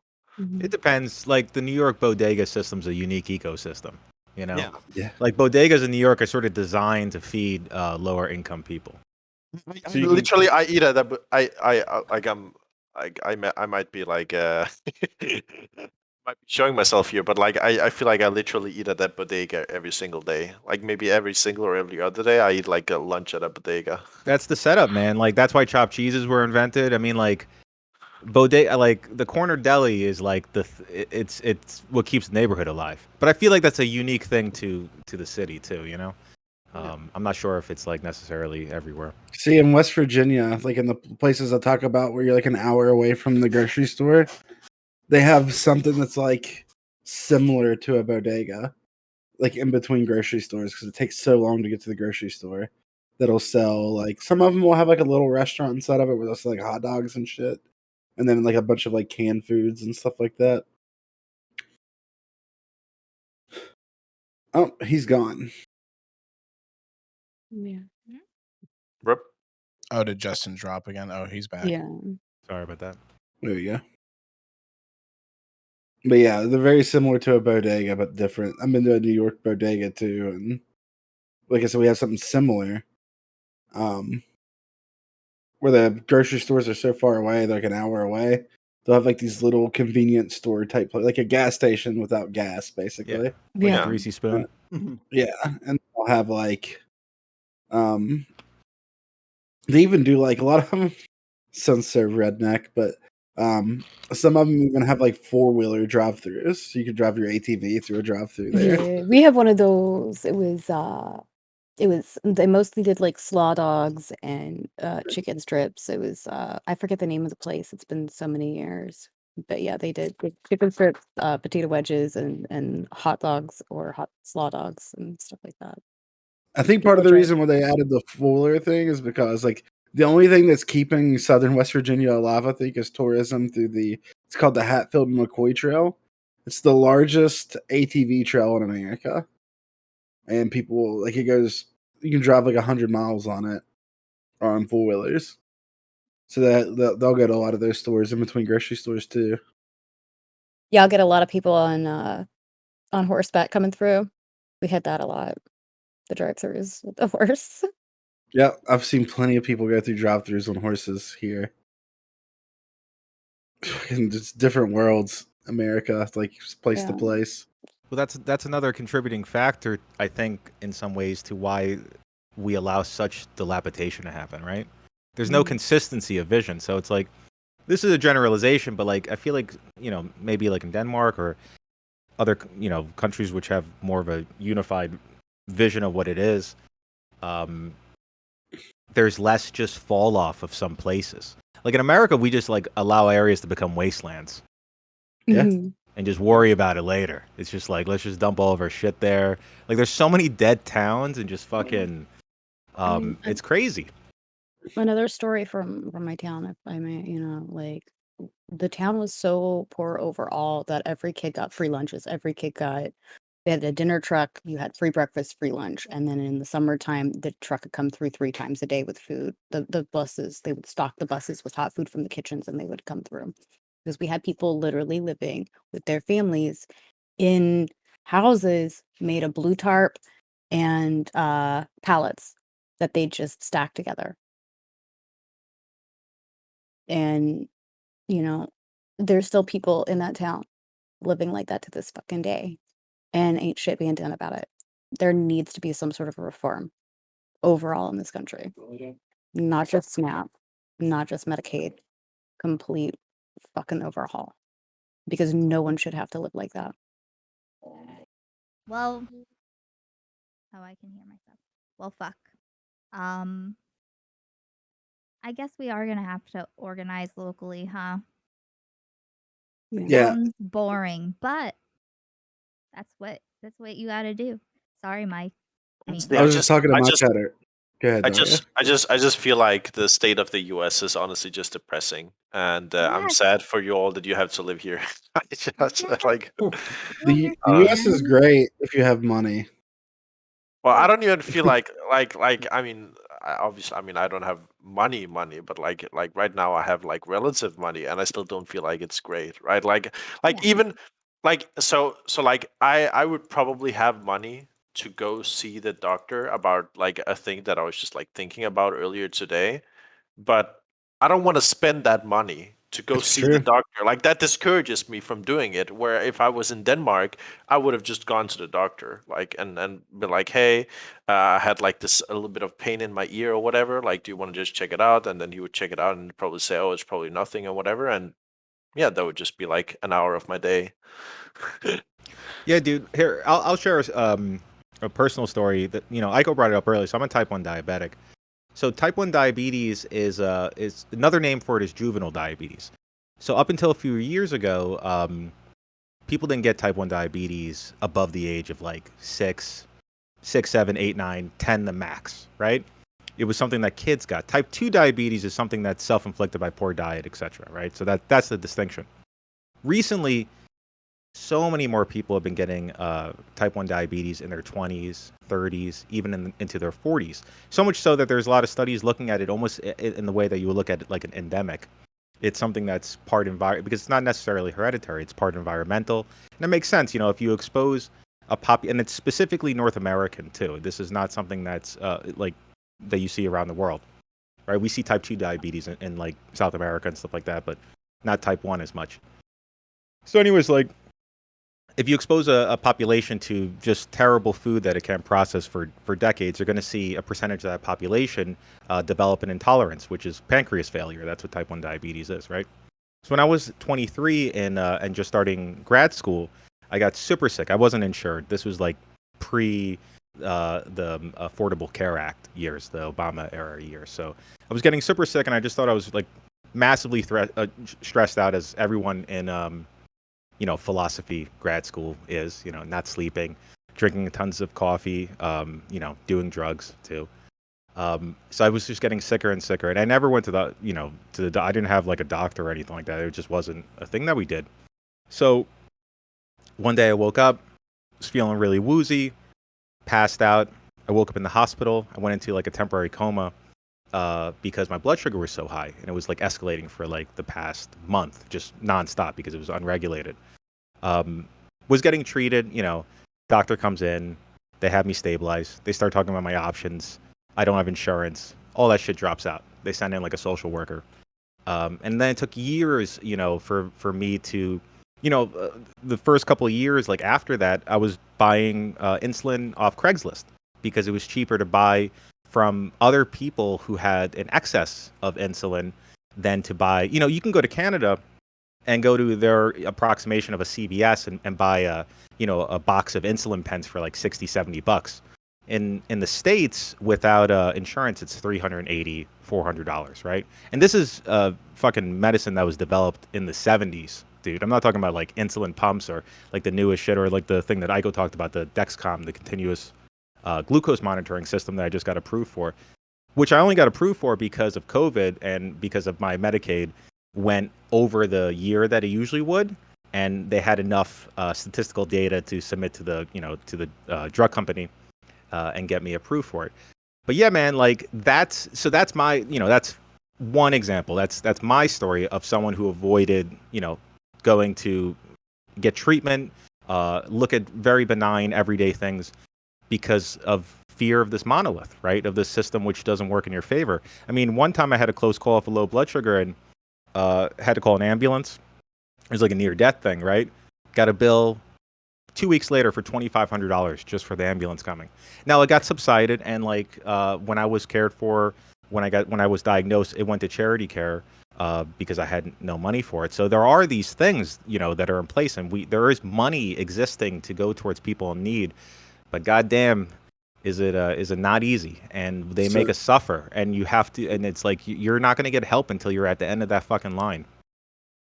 It depends. Like the New York bodega system's a unique ecosystem. You know,
Yeah.
Yeah.
like bodegas in New York are sort of designed to feed lower income people.
So you can-
Literally, I eat at a, I like I'm like I might be like might be showing myself here, but like I feel like I literally eat at that bodega every single day. Like maybe every single or every other day, I eat like a lunch at a bodega.
That's the setup, man. Like that's why chopped cheeses were invented. I mean, like bodega, like the corner deli is like it's what keeps the neighborhood alive. But I feel like that's a unique thing to the city too. You know, I'm not sure if it's like necessarily everywhere.
See, in West Virginia, like in the places I talk about where you're like an hour away from the grocery store, they have something that's like similar to a bodega, like in between grocery stores, because it takes so long to get to the grocery store. That'll sell like some of them will have like a little restaurant inside of it where they'll sell like hot dogs and shit, and then like a bunch of like canned foods and stuff like that. Oh, he's gone.
Yeah.
Rip.
Oh, did Justin drop again? Oh, he's back.
Yeah.
Sorry about that.
There you go. But yeah, they're very similar to a bodega, but different. I've been to a New York bodega too, and like I said, we have something similar. Where the grocery stores are so far away, they're like an hour away. They'll have like these little convenience store type, like a gas station without gas, basically.
Like
Yeah.
a greasy spoon.
Yeah, and they'll have like, they even do like a lot of them. Sounds so redneck, but some of them even have like 4-wheeler drive-throughs, so you could drive your ATV through a drive-through there.
Yeah. We have one of those. It was they mostly did like slaw dogs and chicken strips. It was I forget the name of the place. It's been so many years. But yeah, they did chicken strips, potato wedges and hot dogs or hot slaw dogs and stuff like that.
I think part
People
of the
drive.
reason why they added the 4-wheeler thing is because like the only thing that's keeping southern West Virginia alive, I think, is tourism through it's called the Hatfield and McCoy Trail. It's the largest ATV trail in America. And people like you can drive like 100 miles on it on 4-wheelers. So they'll go to a lot of those stores in between grocery stores too.
Yeah, I'll get a lot of people on horseback coming through. We had that a lot. The drive-throughs with the horse.
Yeah, I've seen plenty of people go through drive-throughs on horses here. And just different worlds, America, like place to
Yeah.
place.
Well, that's another contributing factor, I think, in some ways, to why we allow such dilapidation to happen. Right? There's no consistency of vision, so it's like this is a generalization, but like I feel like maybe like in Denmark or other countries which have more of a unified vision of what it is. There's less just fall off of some places. Like in America, we just like allow areas to become wastelands.
Yeah.
Mhm.
And just worry about it later. It's just like let's just dump all of our shit there. Like there's so many dead towns and just fucking it's crazy.
Another story from my town, if I may, like the town was so poor overall that every kid got free lunches. They had a dinner truck, you had free breakfast, free lunch, and then in the summertime, the truck would come through 3 times a day with food. The buses, they would stock the buses with hot food from the kitchens, and they would come through because we had people literally living with their families in houses made of blue tarp and pallets that they just stacked together. And, you know, there's still people in that town living like that to this fucking day, and ain't shit being done about it. There needs to be some sort of a reform overall in this country. Not just SNAP, not just Medicaid, complete fucking overhaul. Because no one should have to live like that.
Well, oh, I can hear myself. Well, fuck. I guess we are gonna have to organize locally, huh?
Yeah.
Sounds boring, but that's what you gotta do. Sorry, Mike.
I was just talking to my chatter. Go ahead, Daria.
I just feel like the state of the U.S. is honestly just depressing, and I'm sad for you all that you have to live here. I just, like
The U.S. is great if you have money.
Well, I don't even feel like I mean, obviously, I mean, I don't have money, but like right now I have like relative money, and I still don't feel like it's great, right? Like even like so like I would probably have money to go see the doctor about like a thing that I was just like thinking about earlier today, but I don't want to spend that money to go see the doctor. Like that discourages me from doing it. Where if I was in Denmark, I would have just gone to the doctor, like and be like, hey, I had like this a little bit of pain in my ear or whatever. Like, do you want to just check it out? And then he would check it out and probably say, oh, it's probably nothing or whatever. And yeah, that would just be like an hour of my day.
Yeah, dude. Here, I'll share a personal story that Aiko brought it up earlier. So I'm a type 1 diabetic. So type 1 diabetes is another name for it is juvenile diabetes. So up until a few years ago, people didn't get type 1 diabetes above the age of like 6, 7, 8, 9, 10 the max, right? It was something that kids got. Type 2 diabetes is something that's self-inflicted by poor diet, etc., right? So that's the distinction. Recently, so many more people have been getting type 1 diabetes in their 20s, 30s, even into their 40s. So much so that there's a lot of studies looking at it almost in the way that you would look at it like an endemic. It's something that's part because it's not necessarily hereditary. It's part environmental. And it makes sense, if you expose a and it's specifically North American too. This is not something that's like that you see around the world, right? We see type 2 diabetes in like South America and stuff like that, but not type 1 as much. So anyways, like, if you expose a population to just terrible food that it can't process for decades, you're going to see a percentage of that population develop an intolerance, which is pancreas failure. That's what type 1 diabetes is, right? So when I was 23 and just starting grad school, I got super sick. I wasn't insured. This was like pre the Affordable Care Act years, the Obama era years. So I was getting super sick, and I just thought I was like massively stressed out, as everyone in philosophy grad school is, not sleeping, drinking tons of coffee, doing drugs too. So I was just getting sicker and sicker, and I never went to I didn't have like a doctor or anything like that. It just wasn't a thing that we did. So one day I woke up, was feeling really woozy, passed out. I woke up in the hospital. I went into like a temporary coma because my blood sugar was so high, and it was like escalating for like the past month, just nonstop because it was unregulated. Was getting treated, doctor comes in, they have me stabilized. They start talking about my options. I don't have insurance. All that shit drops out. They send in like a social worker. And then it took years, for me to, the first couple of years, like after that, I was buying insulin off Craigslist because it was cheaper to buy from other people who had an excess of insulin than to buy. You can go to Canada and go to their approximation of a CVS and buy a box of insulin pens for like $60-$70. In the States, without insurance, it's $380, $400, right? And this is fucking medicine that was developed in the 70s, dude. I'm not talking about like insulin pumps or like the newest shit, or like the thing that Aiko talked about, the Dexcom, the continuous glucose monitoring system that I just got approved for, which I only got approved for because of COVID and because of my Medicaid went over the year that it usually would, and they had enough statistical data to submit to the drug company and get me approved for it. But yeah, man, like that's my, that's one example. That's my story of someone who avoided, going to get treatment, look at very benign everyday things because of fear of this monolith, right? Of this system which doesn't work in your favor. I mean, one time I had a close call for low blood sugar and had to call an ambulance. was like a near death thing, right? Got a bill 2 weeks later for $2,500 just for the ambulance coming. Now it got subsided, and like when I was cared for, when I was diagnosed, it went to charity care because I had no money for it. So there are these things, that are in place, and there is money existing to go towards people in need. But goddamn, is it not easy? And they make us suffer, and you have to, and it's like you're not going to get help until you're at the end of that fucking line.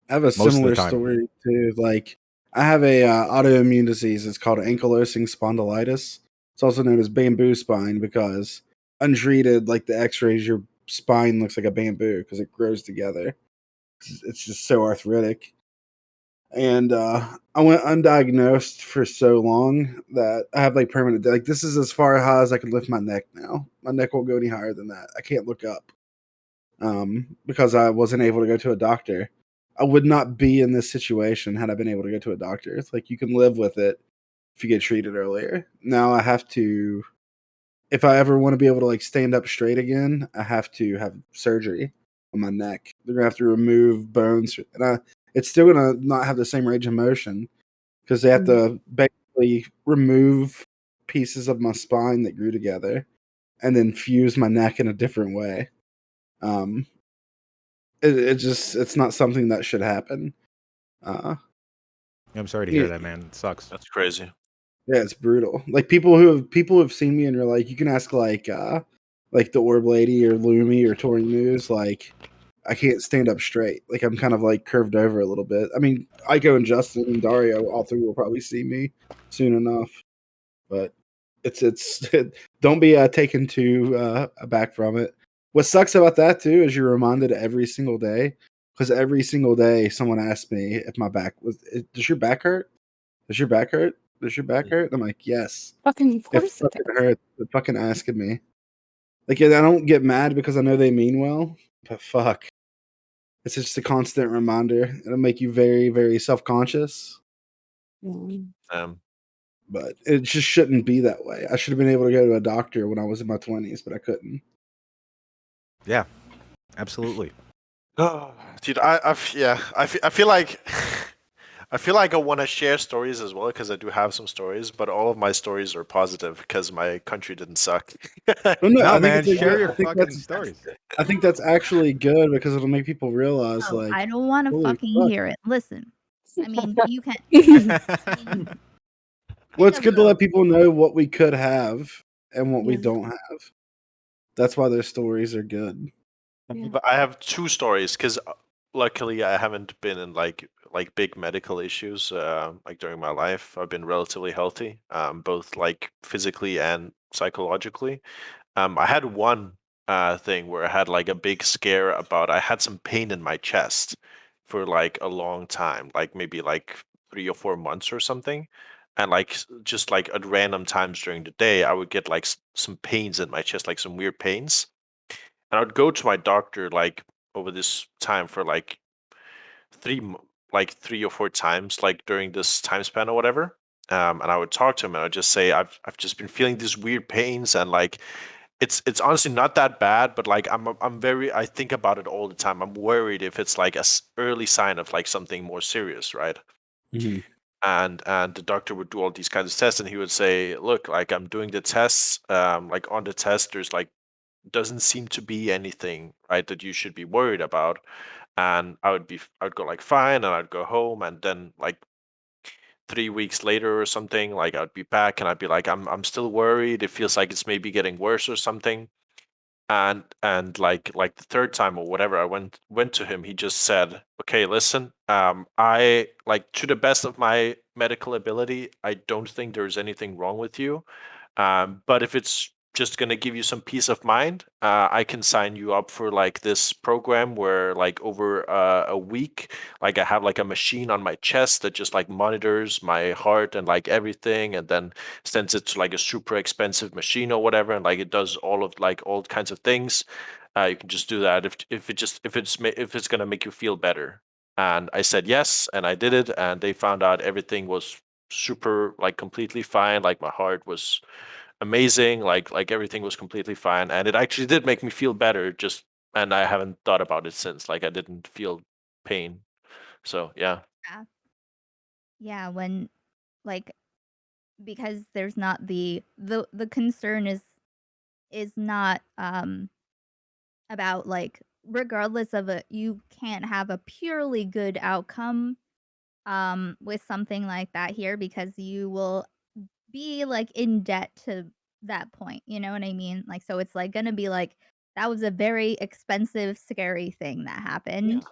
I have a similar story too. Like, I have a autoimmune disease. It's called ankylosing spondylitis. It's also known as bamboo spine because untreated, like the X-rays, your spine looks like a bamboo because it grows together. It's just so arthritic. And I went undiagnosed for so long that I have like permanent. Like, this is as far high as I can lift my neck now. My neck won't go any higher than that. I can't look up because I wasn't able to go to a doctor. I would not be in this situation had I been able to go to a doctor. It's like you can live with it if you get treated earlier. Now I have to, if I ever want to be able to like stand up straight again, I have to have surgery on my neck. They're gonna have to remove bones, and it's still gonna not have the same range of motion because they have to basically remove pieces of my spine that grew together and then fuse my neck in a different way. It's not something that should happen.
I'm sorry to hear that, man. It sucks.
That's crazy.
Yeah, it's brutal. Like people who have seen me and are like, you can ask like the Orb Lady or Lumi or Tori News, like I can't stand up straight. Like I'm kind of like curved over a little bit. I mean, Aiko and Justin and Dario, all three will probably see me soon enough. But don't be taken too aback from it. What sucks about that too is you're reminded every single day, because every single day someone asks me if my back does your back hurt? Does your back hurt? Does your back hurt? I'm like, yes.
Fucking of course
it fucking hurts. They're fucking asking me. Like, I don't get mad because I know they mean well, but fuck. It's just a constant reminder. It'll make you very, very self-conscious. But it just shouldn't be that way. I should have been able to go to a doctor when I was in my 20s, but I couldn't.
Yeah, absolutely.
Oh, dude, I feel like I want to share stories as well because I do have some stories, but all of my stories are positive because my country didn't suck.
No, man, share your fucking stories.
I think that's actually good because it'll make people realize, like,
I don't want to
holy
fucking
fuck.
hear it. Listen, I mean, you can.
Well, it's good to let people know what we could have and what we don't have. That's why their stories are good.
But I have two stories because luckily I haven't been in like big medical issues like during my life. I've been relatively healthy, both like physically and psychologically. I had one thing where I had like a big scare about I had some pain in my chest for like a long time, like maybe like 3 or 4 months or something. And like just like at random times during the day, I would get like some pains in my chest, like some weird pains. And I would go to my doctor like over this time for like 3 or 4 times, like during this time span or whatever. And I would talk to him and I'd just say I've just been feeling these weird pains and like it's honestly not that bad, but like I'm very I think about it all the time. I'm worried if it's like a early sign of like something more serious, right?
Mm-hmm.
And the doctor would do all these kinds of tests and he would say, look, like I'm doing the tests, like on the test there's like doesn't seem to be anything, right, that you should be worried about. And I would go like fine and I'd go home and then like 3 weeks later or something, like I'd be back and I'd be like, I'm still worried. It feels like it's maybe getting worse or something. And like the third time or whatever, I went to him. He just said, "Okay, listen. I like to the best of my medical ability, I don't think there's anything wrong with you. But if it's just gonna give you some peace of mind, I can sign you up for like this program where like over a week, like I have like a machine on my chest that just like monitors my heart and like everything, and then sends it to like a super expensive machine or whatever, and like it does all of like all kinds of things. You can just do that if it's gonna make you feel better." And I said yes, and I did it, and they found out everything was super like completely fine. Like my heart was amazing, like everything was completely fine, and it actually did make me feel better. And I haven't thought about it since. Like I didn't feel pain. So yeah.
Yeah. Yeah, when like because there's not the concern is not about like regardless of it, you can't have a purely good outcome with something like that here because you will be like in debt to that point, you know what I mean? Like so it's like gonna be like that was a very expensive, scary thing that
Yeah.
happened.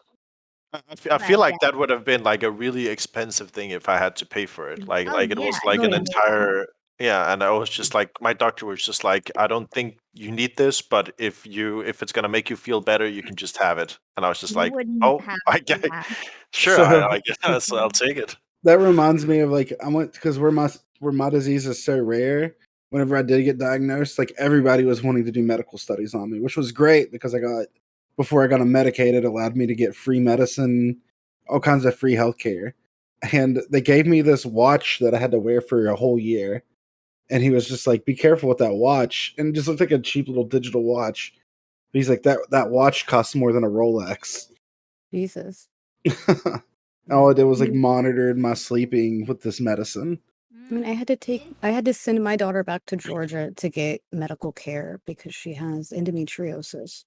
I
But
feel like
yeah.
that would have been like a really expensive thing if I had to pay for it. Like
Oh
it
yeah,
was like
Oh
an
yeah.
entire yeah, and I was just like my doctor was just like, I don't think you need this, but if it's gonna make you feel better, you can just have it. And I was just
you
like,
wouldn't
oh,
have
I get
yeah.
sure,
So
I guess I'll take it.
that reminds me of like I went because where my disease is so rare. Whenever I did get diagnosed, like everybody was wanting to do medical studies on me, which was great because before I got on medicated, it allowed me to get free medicine, all kinds of free healthcare, and they gave me this watch that I had to wear for a whole year. And he was just like, "Be careful with that watch," and it just looked like a cheap little digital watch. He's like, "That watch costs more than a Rolex."
Jesus.
All I did was like
Mm.
monitored my sleeping with this medicine.
I mean, I had to send my daughter back to Georgia to get medical care because she has endometriosis.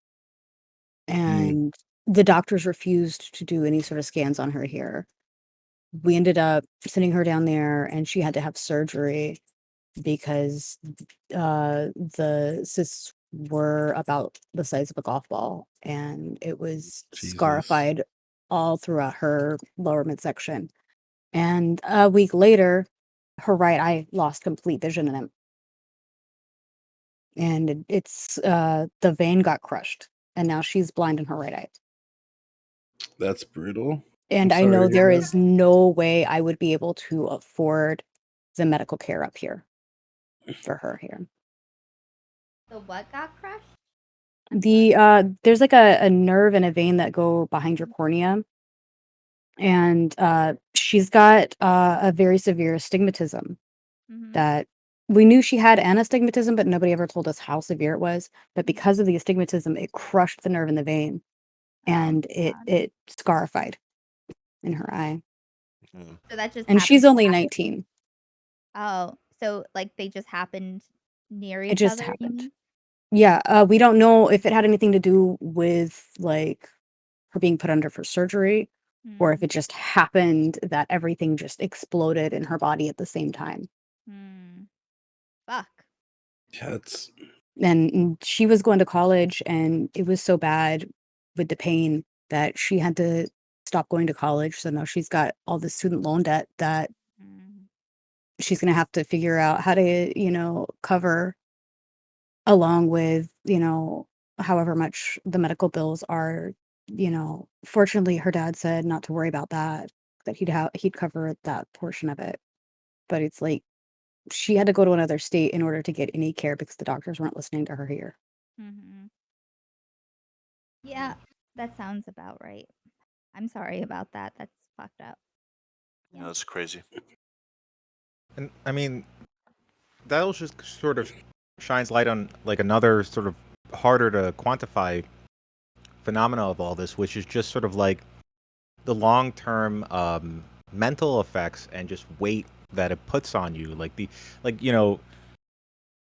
And the doctors refused to do any sort of scans on her here. We ended up sending her down there and she had to have surgery because the cysts were about the size of a golf ball and it was
Jesus.
scarified all throughout her lower midsection. And a week later, her right eye lost complete vision in it. And it's the vein got crushed and now she's blind in her right eye.
That's brutal.
And
I'm
I
sorry
know
to hear
there
that.
is no way I would be able to afford the medical care up here for her here.
The what got crushed?
There's like a nerve and a vein that go behind your cornea, and she's got a very severe astigmatism
Mhm.
that we knew she had an astigmatism, but nobody ever told us how severe it was. But because of the astigmatism, it crushed the nerve in the vein, and it scarified in her eye.
So that just
And
happened
she's
to
only
happen
19.
Oh, so, like, they just happened near
It
each
just
other, you
happened.
mean?
Yeah, we don't know if it had anything to do with, like, her being put under for surgery or if
Mm,
it just happened that everything just exploded in her body at the same time.
mm. Fuck.
Yeah, it's
And she was going to college, and it was so bad with the pain that she had to stop going to college, so now she's got all this student loan debt that
Mm,
she's gonna have to figure out how to, cover along with, however much the medical bills are, fortunately, her dad said not to worry about that, that he'd cover that portion of it. But it's like she had to go to another state in order to get any care because the doctors weren't listening to her here.
mhm. Yeah, that sounds about right. I'm sorry about that, that's fucked up.
Yeah, that's crazy.
And I mean, that also just sort of shines light on like another sort of harder to quantify phenomena of all this, which is just sort of like the long-term mental effects and just weight that it puts on you. Like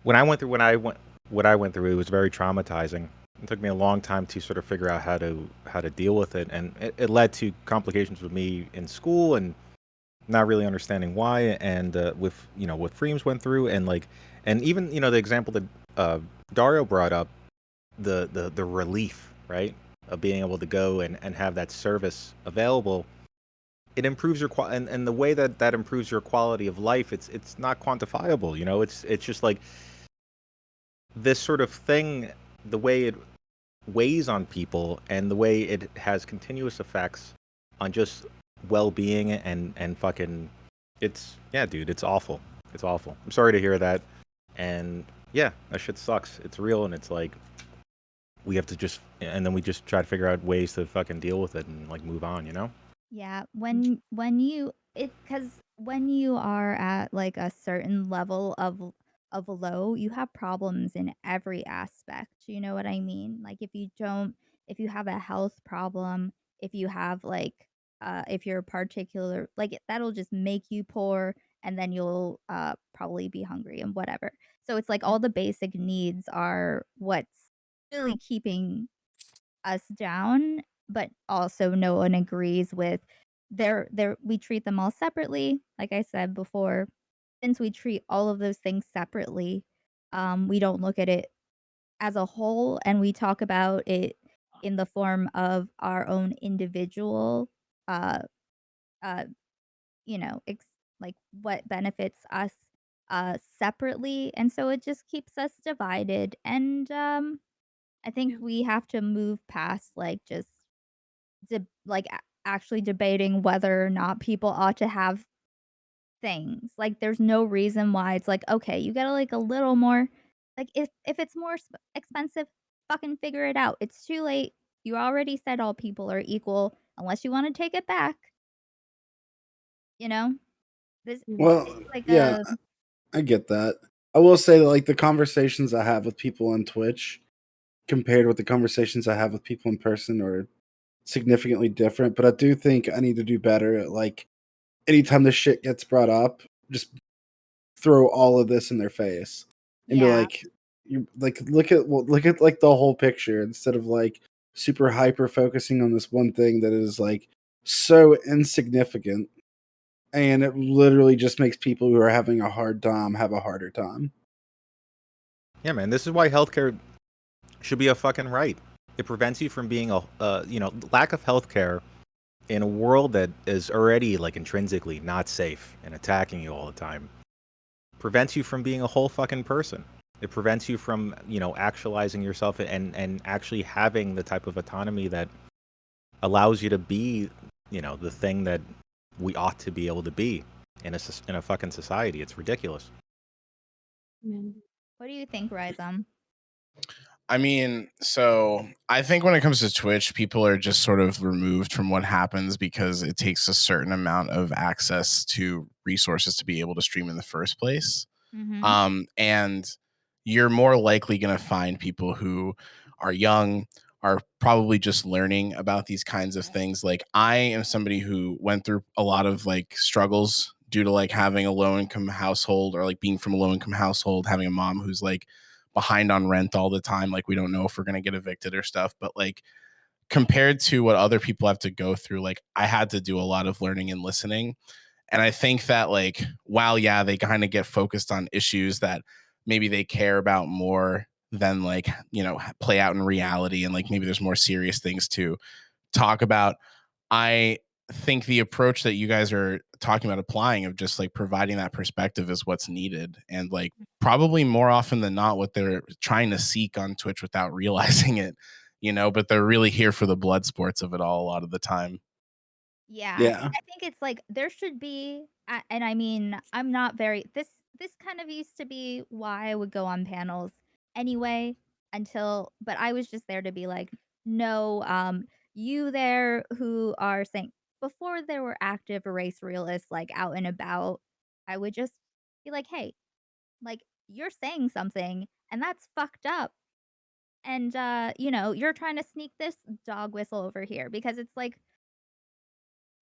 when I went through what I went through, it was very traumatizing. It took me a long time to sort of figure out how to deal with it, and it led to complications with me in school and not really understanding why. And with what Freems went through, and and even the example that Dario brought up, the relief, right, of being able to go and have that service available. It improves your and the way that improves your quality of life, it's not quantifiable. It's just like this sort of thing, the way it weighs on people and the way it has continuous effects on just well-being and fucking yeah, dude, it's awful. It's awful. I'm sorry to hear that. And yeah, that shit sucks. It's real, and it's like we have to and then we just try to figure out ways to fucking deal with it and like move on, you know?
Yeah, when you because when you are at, like, a certain level of low, you have problems in every aspect, you know what I mean? Like, if you have a health problem, if you have, like, if you're particular, like that'll just make you poor, and then you'll probably be hungry and whatever. So it's like all the basic needs are what's really keeping us down, but also no one agrees with we treat them all separately. Like I said before, since we treat all of those things separately, we don't look at it as a whole, and we talk about it in the form of our own individual, uh, uh, like what benefits us separately, and so it just keeps us divided. And I think we have to move past like just actually debating whether or not people ought to have things. Like, there's no reason why it's like, okay, you gotta like a little more. Like, if it's more expensive, fucking figure it out. It's too late. You already said all people are equal, unless you want to take it back. You know,
Well,
it's like
yeah,
a
I get that. I will say that, like, the conversations I have with people on Twitch compared with the conversations I have with people in person are significantly different. But I do think I need to do better at, like, anytime this shit gets brought up, just throw all of this in their face and be
yeah.
like, you like look at like the whole picture instead of like super hyper focusing on this one thing that is like so insignificant, and it literally just makes people who are having a hard time have a harder time.
Yeah, man, this is why healthcare should be a fucking right. It prevents you from being lack of healthcare in a world that is already like intrinsically not safe and attacking you all the time. Prevents you from being a whole fucking person. It prevents you from, actualizing yourself and actually having the type of autonomy that allows you to be, the thing that we ought to be able to be in a fucking society. It's ridiculous.
What do you think, Rhizome?
I mean, so I think when it comes to Twitch, people are just sort of removed from what happens because it takes a certain amount of access to resources to be able to stream in the first place. And you're more likely going to find people who are young, are probably just learning about these kinds of things. Like, I am somebody who went through a lot of like struggles due to like having a low income household, or like being from a low income household, having a mom who's like behind on rent all the time. Like, we don't know if we're going to get evicted or stuff, but like, compared to what other people have to go through, like, I had to do a lot of learning and listening. And I think that, like, while, yeah, they kind of get focused on issues that maybe they care about more than, like, play out in reality, and like maybe there's more serious things to talk about, I think the approach that you guys are talking about applying, of just like providing that perspective, is what's needed. And like, probably more often than not, what they're trying to seek on Twitch without realizing it, but they're really here for the blood sports of it all a lot of the time.
Yeah,
Yeah.
I think it's like there should be, and I mean, I'm not very this kind of used to be why I would go on panels anyway, but I was just there to be like, no, you there who are saying, before there were active race realists like out and about, I would just be like, hey, like, you're saying something and that's fucked up. And you're trying to sneak this dog whistle over here, because it's like,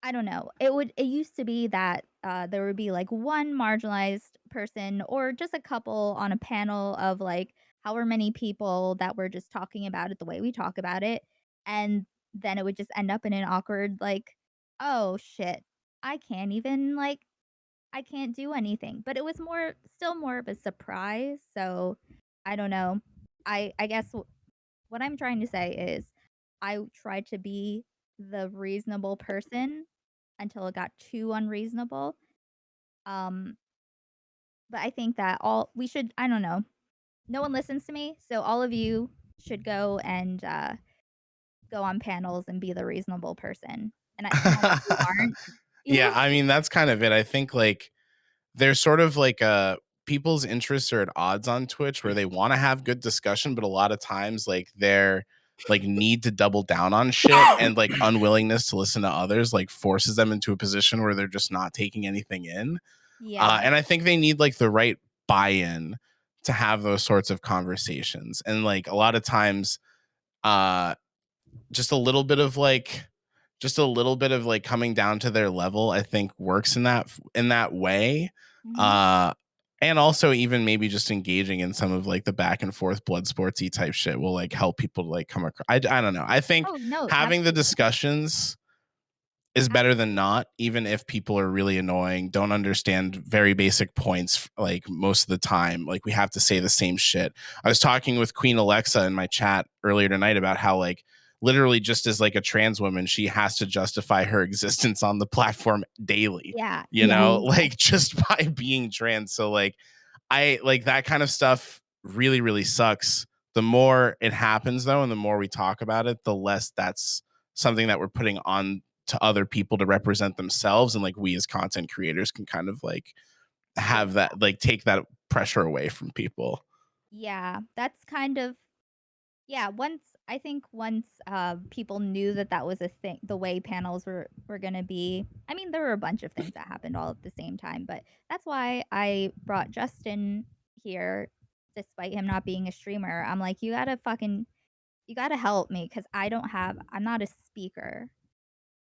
I don't know. It used to be that, there would be, like, one marginalized person or just a couple on a panel of, like, however many people that were just talking about it the way we talk about it, and then it would just end up in an awkward, like, "Oh, shit. I can't even, like I can't do anything." But it was still more of a surprise, so I don't know. I guess what I'm trying to say is I tried to be the reasonable person until it got too unreasonable. Um, but I think that all we should I don't know. No one listens to me, so all of you should go and go on panels and be the reasonable person. And some of you aren't, you
Yeah,
know?
I mean, that's kind of it. I think like there's sort of like people's interests are at odds on Twitch, where they want to have good discussion, but a lot of times like their like need to double down on shit and like unwillingness to listen to others like forces them into a position where they're just not taking anything in.
Yeah.
And I think they need like the right buy-in to have those sorts of conversations. And like a lot of times, just a little bit of like just a little bit of like coming down to their level, I think works in that way.
Mhm.
And also even maybe just engaging in some of like the back and forth blood sportsy type shit will like help people to like come across. I don't know. I think
Oh, no,
having the
absolutely.
discussions is better than not, even if people are really annoying, don't understand very basic points like most of the time. Like we have to say the same shit. I was talking with Queen Alexa in my chat earlier tonight about how like literally just as like a trans woman, she has to justify her existence on the platform daily,
Yeah.
you know,
Yeah.
like just by being trans. So like I like that kind of stuff really, really sucks. The more it happens though, and the more we talk about it, the less that's something that we're putting on to other people to represent themselves, and like we as content creators can kind of like have that like take that pressure away from people.
Yeah, that's kind of yeah, once people knew that that was a thing, the way panels were going to be. I mean, there were a bunch of things that happened all at the same time, but that's why I brought Justin here despite him not being a streamer. I'm like, you got to help me cuz I'm not a speaker.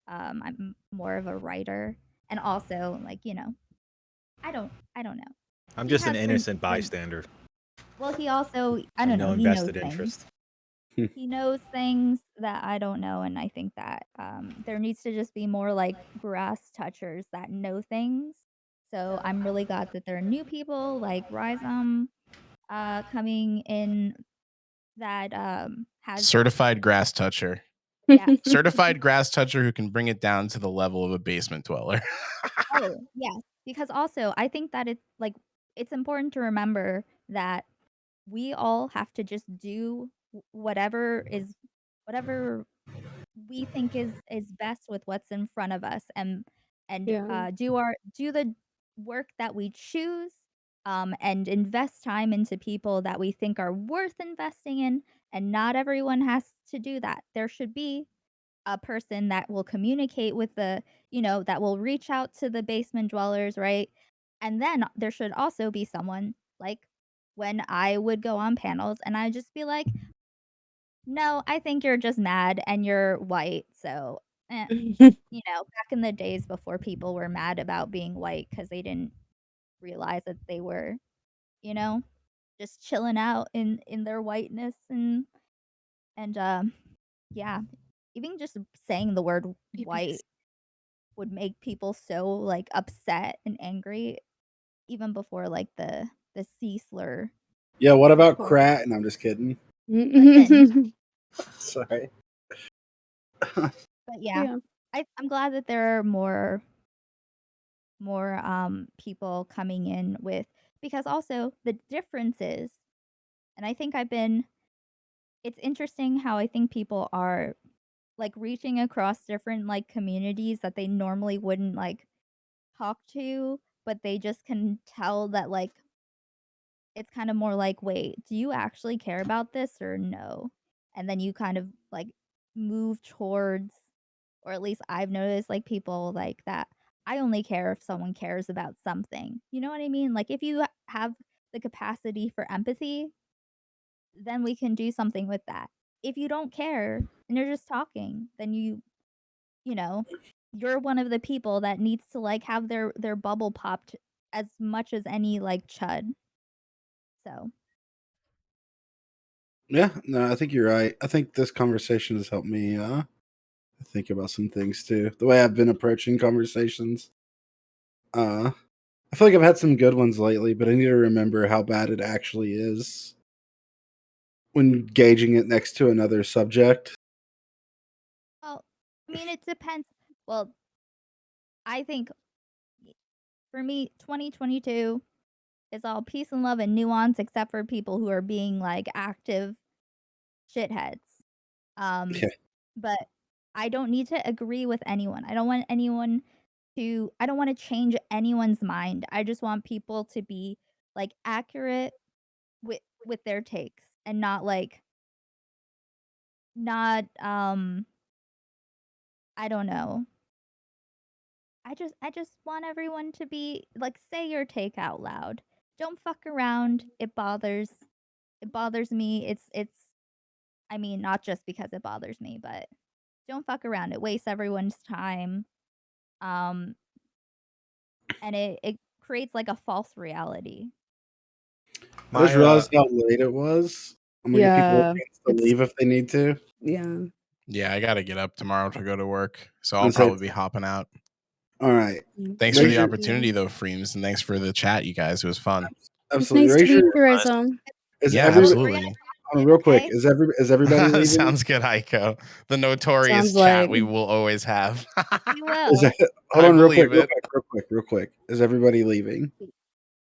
I'm more of a writer and also like, I don't know.
I'm
He
just an
has
innocent
been
bystander.
well, he also I
Have
don't
no
know, he knows
invested
things.
interest.
He knows things that I don't know, and I think that there needs to just be more like grass touchers that know things. So I'm really glad that there are new people like Rhizome coming in that has
Certified grass toucher.
yeah.
Certified grass toucher who can bring it down to the level of a basement dweller.
Oh, yes. Because also I think that it's important to remember that we all have to just do whatever we think is best with what's in front of us and
Yeah.
do the work that we choose and invest time into people that we think are worth investing in, and not everyone has to do that. There should be a person that will communicate with that will reach out to the basement dwellers, right? And then there should also be someone like when I would go on panels and I'd just be like, no, I think you're just mad and you're white. So, back in the days before people were mad about being white because they didn't realize that they were, you know, just chilling out in their whiteness and yeah, even just saying the word white would make people so like upset and angry even before like the C slur.
Yeah, what about
Horror.
Krat? And I'm just kidding.
Listen,
Sorry.
but yeah,
Yeah.
I'm glad that there are more people coming in with because also the difference is, and I think it's interesting how I think people are like reaching across different like communities that they normally wouldn't like talk to, but they just can tell that like it's kind of more like, wait, do you actually care about this or no? And then you kind of like move towards, or at least I've noticed like people like that. I only care if someone cares about something. You know what I mean? Like if you have the capacity for empathy, then we can do something with that. If you don't care and you're just talking, then you know, you're one of the people that needs to like have their bubble popped as much as any like chud. So
Yeah, no, I think you're right. I think this conversation has helped me think about some things too. The way I've been approaching conversations. I feel like I've had some good ones lately, but I need to remember how bad it actually is when gauging it next to another subject.
well, I mean, it depends. Well, I think for me, 2022 is all peace and love and nuance, except for people who are being like active shitheads. Um,
Yeah.
but I don't need to agree with anyone. I don't want to change anyone's mind. I just want people to be like accurate with their takes and not like not I don't know. I just want everyone to be like say your take out loud. Don't fuck around. It bothers me. It's I mean, not just because it bothers me, but Don't fuck around. It wastes everyone's time. And it creates like a false reality.
I just
My
realized how late it was. I'm gonna give people a
Yeah,
chance to
it's
leave if they need to.
yeah.
Yeah, I gotta get up tomorrow to go to work, so I'll
Let's say-
probably be hopping out.
All right.
Thanks for
Raise
the
your-
opportunity, though, Freems, and thanks for the chat, you guys. It was fun.
Absolutely.
It's nice to
Raise
meet
your-
you, Rizzo.
Is
Yeah,
every-
absolutely.
real quick,
Okay.
is everybody leaving?
Sounds good, Heiko. The notorious
Sounds
chat
like-
we will always have.
You will.
Hold
I
on, real
believe
quick,
it.
real quick. Is everybody leaving?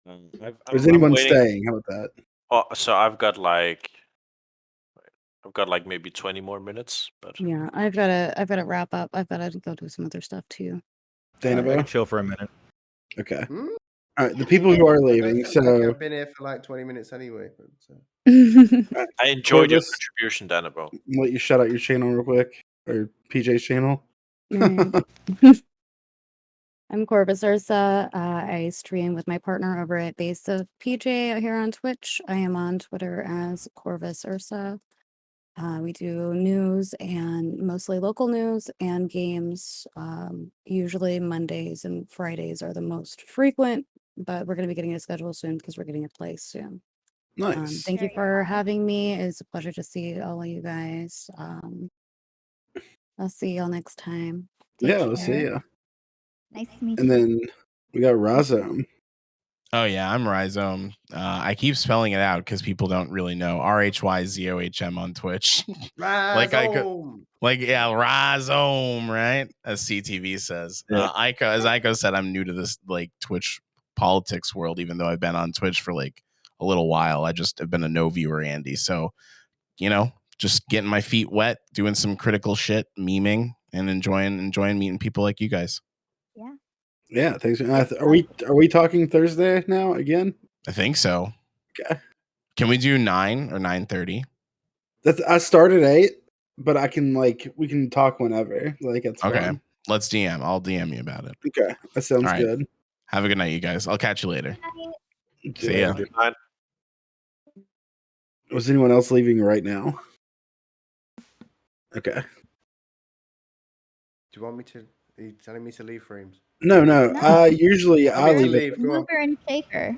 I'm
Or is anyone
waiting.
staying? How about that?
Oh, so I've got like maybe 20 more minutes, but
Yeah, I've gotta wrap up. I've gotta go do some other stuff too.
Dana,
I can chill for a minute.
Okay.
Hmm?
All right. The people who are
I
leaving.
don't think
So
I've been here for like 20 minutes anyway. But,
I enjoyed your
Corvus,
contribution, Danabo.
let you shout out your channel real quick, or PJ's channel.
Alright. I'm Corvus Ursa. I stream with my partner over at Base of PJ here on Twitch. I am on Twitter as Corvus Ursa. We do news and mostly local news and games. Usually Mondays and Fridays are the most frequent, but we're going to be getting a schedule soon because we're getting a place soon.
Nice.
Thank you
Very
for
nice.
having me. It's a pleasure to see all of you guys. I'll see y'all next time. Take
Yeah, we'll see
care.
ya.
Nice to meet
And
you.
then we got Razom.
Oh yeah, I'm Rhizome. I keep spelling it out because people don't really know. RHYZOHM on Twitch. Like I could,
Rhizome.
like yeah, Rhizome, right? As CTV says.
Yeah.
As Aiko said, I'm new to this like Twitch politics world, even though I've been on Twitch for like a little while. I just have been a no viewer, Andy. So, just getting my feet wet, doing some critical shit, memeing, and enjoying meeting people like you guys.
Yeah.
Yeah, thanks. Are we talking Thursday now again?
I think so.
Okay.
Can we do 9 or 9:30?
I started 8, but we can talk whenever. Like it's
Okay.
fine.
Let's DM. I'll DM you about it.
Okay, that sounds
All right.
good.
Have a good night, you guys. I'll catch you later. See
Yeah,
ya.
Was anyone else leaving right now? Okay.
Do you want me to? Are you telling me to leave frames?
No.
No.
Usually I
Okay,
leave.
leave. Go on.
Mover and shaker.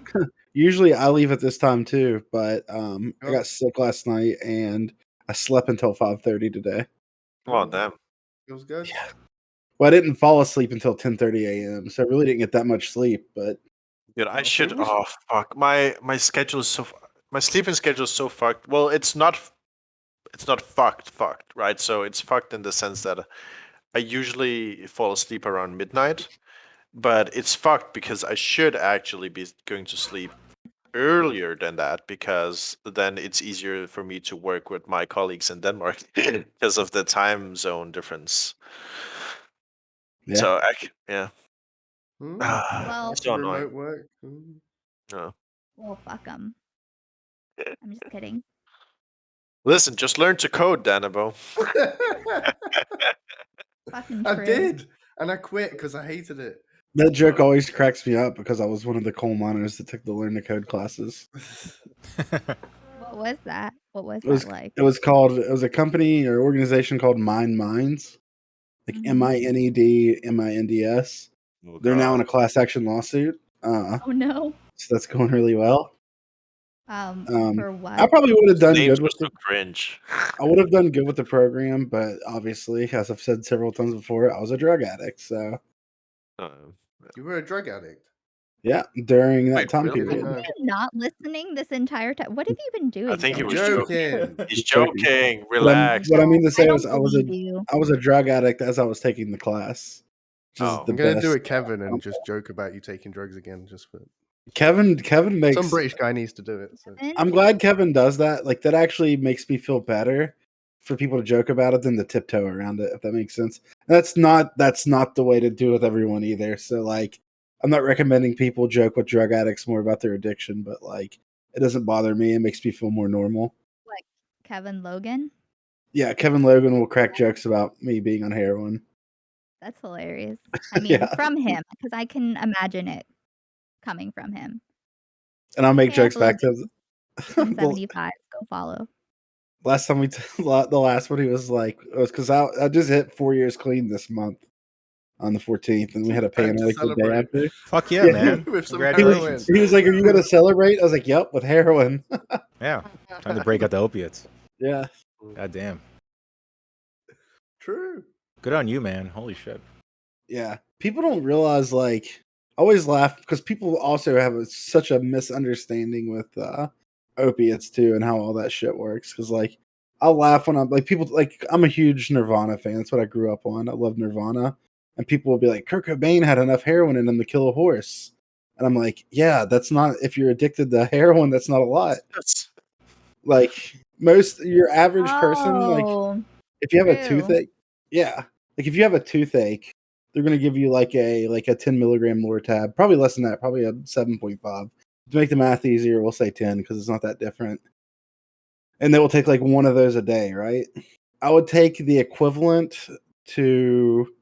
Usually I leave at this time too, but I
Oh.
got sick last night and I slept until 5:30 today.
Oh, damn.
Feels good.
Yeah. Well, I didn't fall asleep until 10:30 a.m., so I really didn't get that much sleep. But
Dude, I
Okay,
should.
we should-
Oh fuck, my schedule is so. My sleeping schedule is so fucked. Well, it's not. It's not fucked, right? So it's fucked in the sense that I usually fall asleep around midnight, but it's fucked because I should actually be going to sleep earlier than that because then it's easier for me to work with my colleagues in Denmark because of the time zone difference.
yeah,
So yeah.
Well-
Lots
So
of
annoying.
remote work. Hmm.
No.
Well, fuck them. I'm just kidding.
Listen, just learn to code, Danabo.
Fucking
I
true.
did, and I quit because I hated it.
that joke always cracks me up because I was one of the coal miners that took the learn to code classes.
What was that? What was
It was
that like?
it was a company or organization called Mind Minds, like
Mhm.
MINED
Oh,
They're now
God.
in a class action lawsuit.
Oh no.
So that's going really well.
For what?
I probably would have done
Names
good with
were so cringe.
I would have done good with the program, but obviously, as I've said several times before, I was a drug addict. So
You were a drug addict.
yeah, during that
Wait,
time
really?
period.
No.
Have you not listening this entire time? What have you been doing?
I think he
I'm
was
joking.
He's
Joking.
joking.
What
Relax.
I mean to say
I
is
don't
I was
believe you.
a drug addict as I was taking the class. Which is
Oh.
the
I'm gonna
best.
do a Kevin and just joke about you taking drugs again. Just for
Kevin makes
some British guy needs to do it. So.
I'm glad Kevin does that. Like that actually makes me feel better for people to joke about it than to tiptoe around it, if that makes sense. That's not the way to do with everyone either. So like I'm not recommending people joke with drug addicts more about their addiction, but like it doesn't bother me. It makes me feel more normal.
Like Kevin Logan?
Yeah, Kevin Logan will crack jokes about me being on heroin.
That's hilarious. I mean,
Yeah.
from him, because I can imagine it coming from him.
And I'll make
Hey, I
jokes back to
believe 75. Go follow.
Last time the last one he was like, it was because I just hit 4 years clean this month on the 14th, and we had a
Time
panel
to
like the day
celebrate.
after.
Fuck yeah,
Yeah.
man!
With some
Congratulations.
He was like, "Are you gonna celebrate?" I was like, "Yep, with heroin."
Yeah, time to break out the opiates.
Yeah.
God damn.
True.
Good on you, man. Holy shit.
Yeah. People don't realize, like, I always laugh because people also have such a misunderstanding with opiates too and how all that shit works. Because, like, I'll laugh when I'm like, people, like, I'm a huge Nirvana fan. That's what I grew up on. I love Nirvana. And people will be like, Kurt Cobain had enough heroin in him to kill a horse. And I'm like, yeah, that's not, if you're addicted to heroin, that's not a lot. Like, your average person, like,
Oh,
if you have a
true.
toothache, yeah. Like if you have a toothache, they're gonna give you like a 10 milligram Lortab, probably less than that, probably a 7.5. To make the math easier, we'll say 10 because it's not that different. And they will take like one of those a day, right? I would take the equivalent to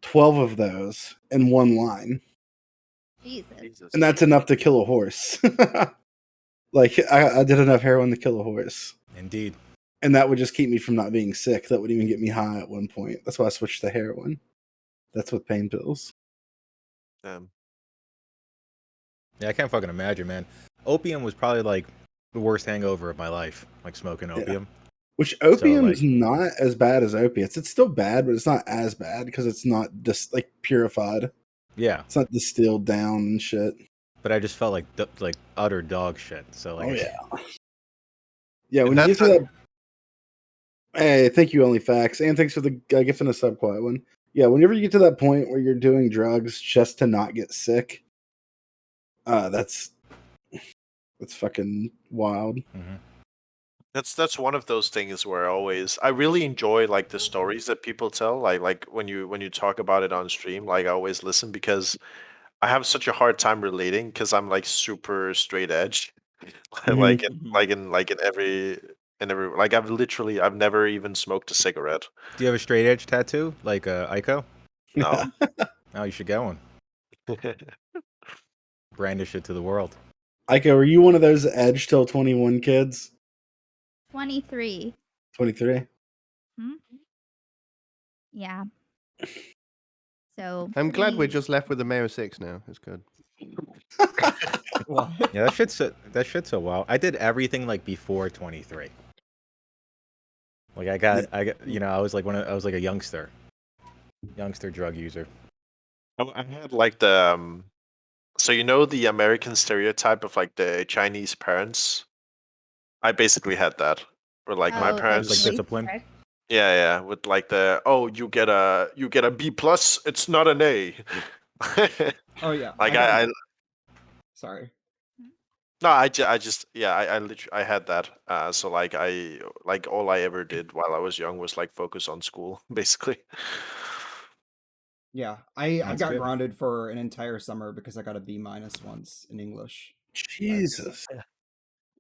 12 of those in one line.
Jesus.
And that's enough to kill a horse. Like I did enough heroin to kill a horse.
Indeed.
And that would just keep me from not being sick. That would even get me high at one point. That's why I switched to heroin. That's with pain pills.
Damn.
Yeah, I can't fucking imagine, man. Opium was probably like the worst hangover of my life, like smoking opium.
Which opium's
like-
not as bad as opiates. It's still bad, but it's not as bad because it's not just like purified.
Yeah,
It's not distilled down and shit.
but I just felt like utter dog shit. So like,
Oh yeah, yeah. When
And
you get
that's
to that, hey, thank you, OnlyFacts, and thanks for the gift and a sub quiet one. Yeah, whenever you get to that point where you're doing drugs just to not get sick, that's fucking wild.
Mhm.
That's one of those things where I really enjoy like the stories that people tell. Like when you talk about it on stream, like I always listen because I have such a hard time relating because I'm like super straight edge. like in every like I've never even smoked a cigarette.
do you have a straight edge tattoo like Ico?
No.
Oh, you should get one. Brandish it to the world.
Iko, were you one of those Edge till 21 kids?
23.
23?
Yeah. So
I'm glad we're
pretty-
just left with the Mayo 6 now. It's good.
What?
Yeah, that shit's so wild. I did everything like before 23. Like I got I was like I was like a youngster drug user.
I had like the so you know the American stereotype of like the Chinese parents. I basically had that. Where like my
Oh,
parents
like
really
discipline?
strict.
yeah, with like the you get a B plus, it's not an A.
Oh yeah.
Like
I
I
got- Sorry.
no, I just yeah, I literally I had that. So like all I ever did while I was young was like focus on school, basically.
Yeah, I
That's
got
good.
grounded for an entire summer because I got a B- once in English.
Jesus.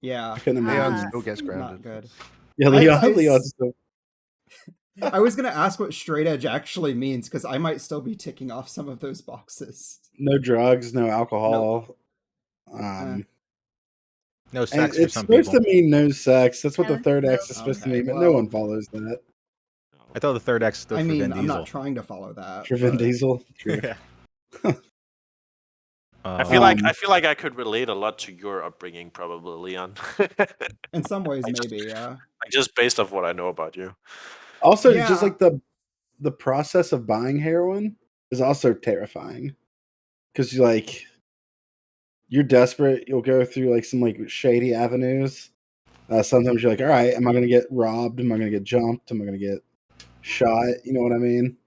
Yeah,
I couldn't
Leon
imagine.
still gets
not
grounded.
good.
Yeah, Leon still.
I was gonna ask what straight edge actually means because I might still be ticking off some of those boxes.
No drugs, no alcohol.
Eh.
No
And
sex for
it's
some
supposed
people.
to mean no sex. That's what the
No-
third
no
X is supposed to
Okay,
mean, but no
well-
one follows that.
I thought the third X stood
I
for
mean,
Vin
I'm
Diesel.
not trying to follow that.
For Vin
but-
Diesel. True.
Yeah.
I feel like I could relate a lot to your upbringing, probably, Leon.
In some ways,
I just-
maybe, yeah.
Like just based off what I know about you.
Also,
Yeah.
just like the process of buying heroin is also terrifying. Because you're desperate. You'll go through like some like shady avenues. Sometimes you're like, all right, am I going to get robbed? Am I going to get jumped? Am I going to get shot? You know what I mean?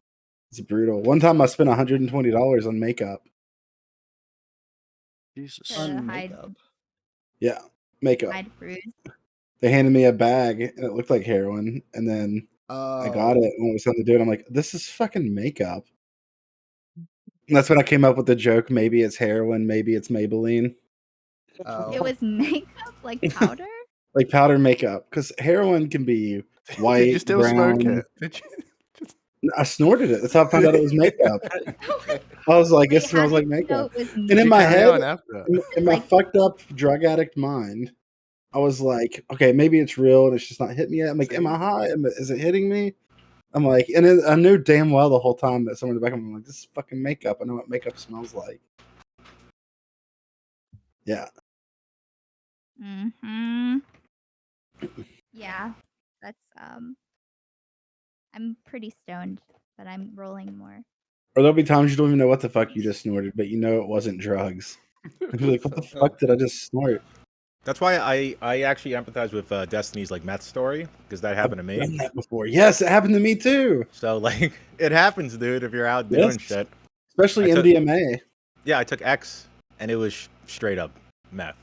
It's brutal. One time I spent $120 on makeup.
Jesus.
To
On
hide,
makeup.
Yeah, makeup.
hide bruise.
They handed me a bag and it looked like heroin. And then I got it. And when it was time to do it, I'm like, this is fucking makeup. And that's when I came up with the joke. Maybe it's heroin. Maybe it's Maybelline.
Oh.
It was makeup, like powder.
Like powder makeup. Because heroin can be white,
Did you still
brown.
smoke it? Did you?
I snorted it. That's how I found out it was makeup. I was like, it
Wait,
smells
how
like
did you know
makeup.
it was
And
Did
in
you
my
carry
head,
on after?
in my
Like-
fucked up drug addict mind, I was like, okay, maybe it's real and it's just not hitting me yet. I'm like, am I
See?
high? Is it hitting me? I'm like, and then I knew damn well the whole time that someone in the back of me, I'm like, this is fucking makeup. I know what makeup smells like. Yeah.
Mm-hmm. Yeah. That's I'm pretty stoned, but I'm rolling more.
Or there'll be times you don't even know what the fuck you just snorted, but you know it wasn't drugs. You'll be like, what the fuck did I just snort?
That's why I actually empathize with Destiny's like meth story, because that happened to me.
I've done that before. Yes, it happened to me too.
So like it happens, dude, if you're out
Yes.
doing shit.
Especially
I took-
MDMA.
Yeah, I took X and it was straight up meth.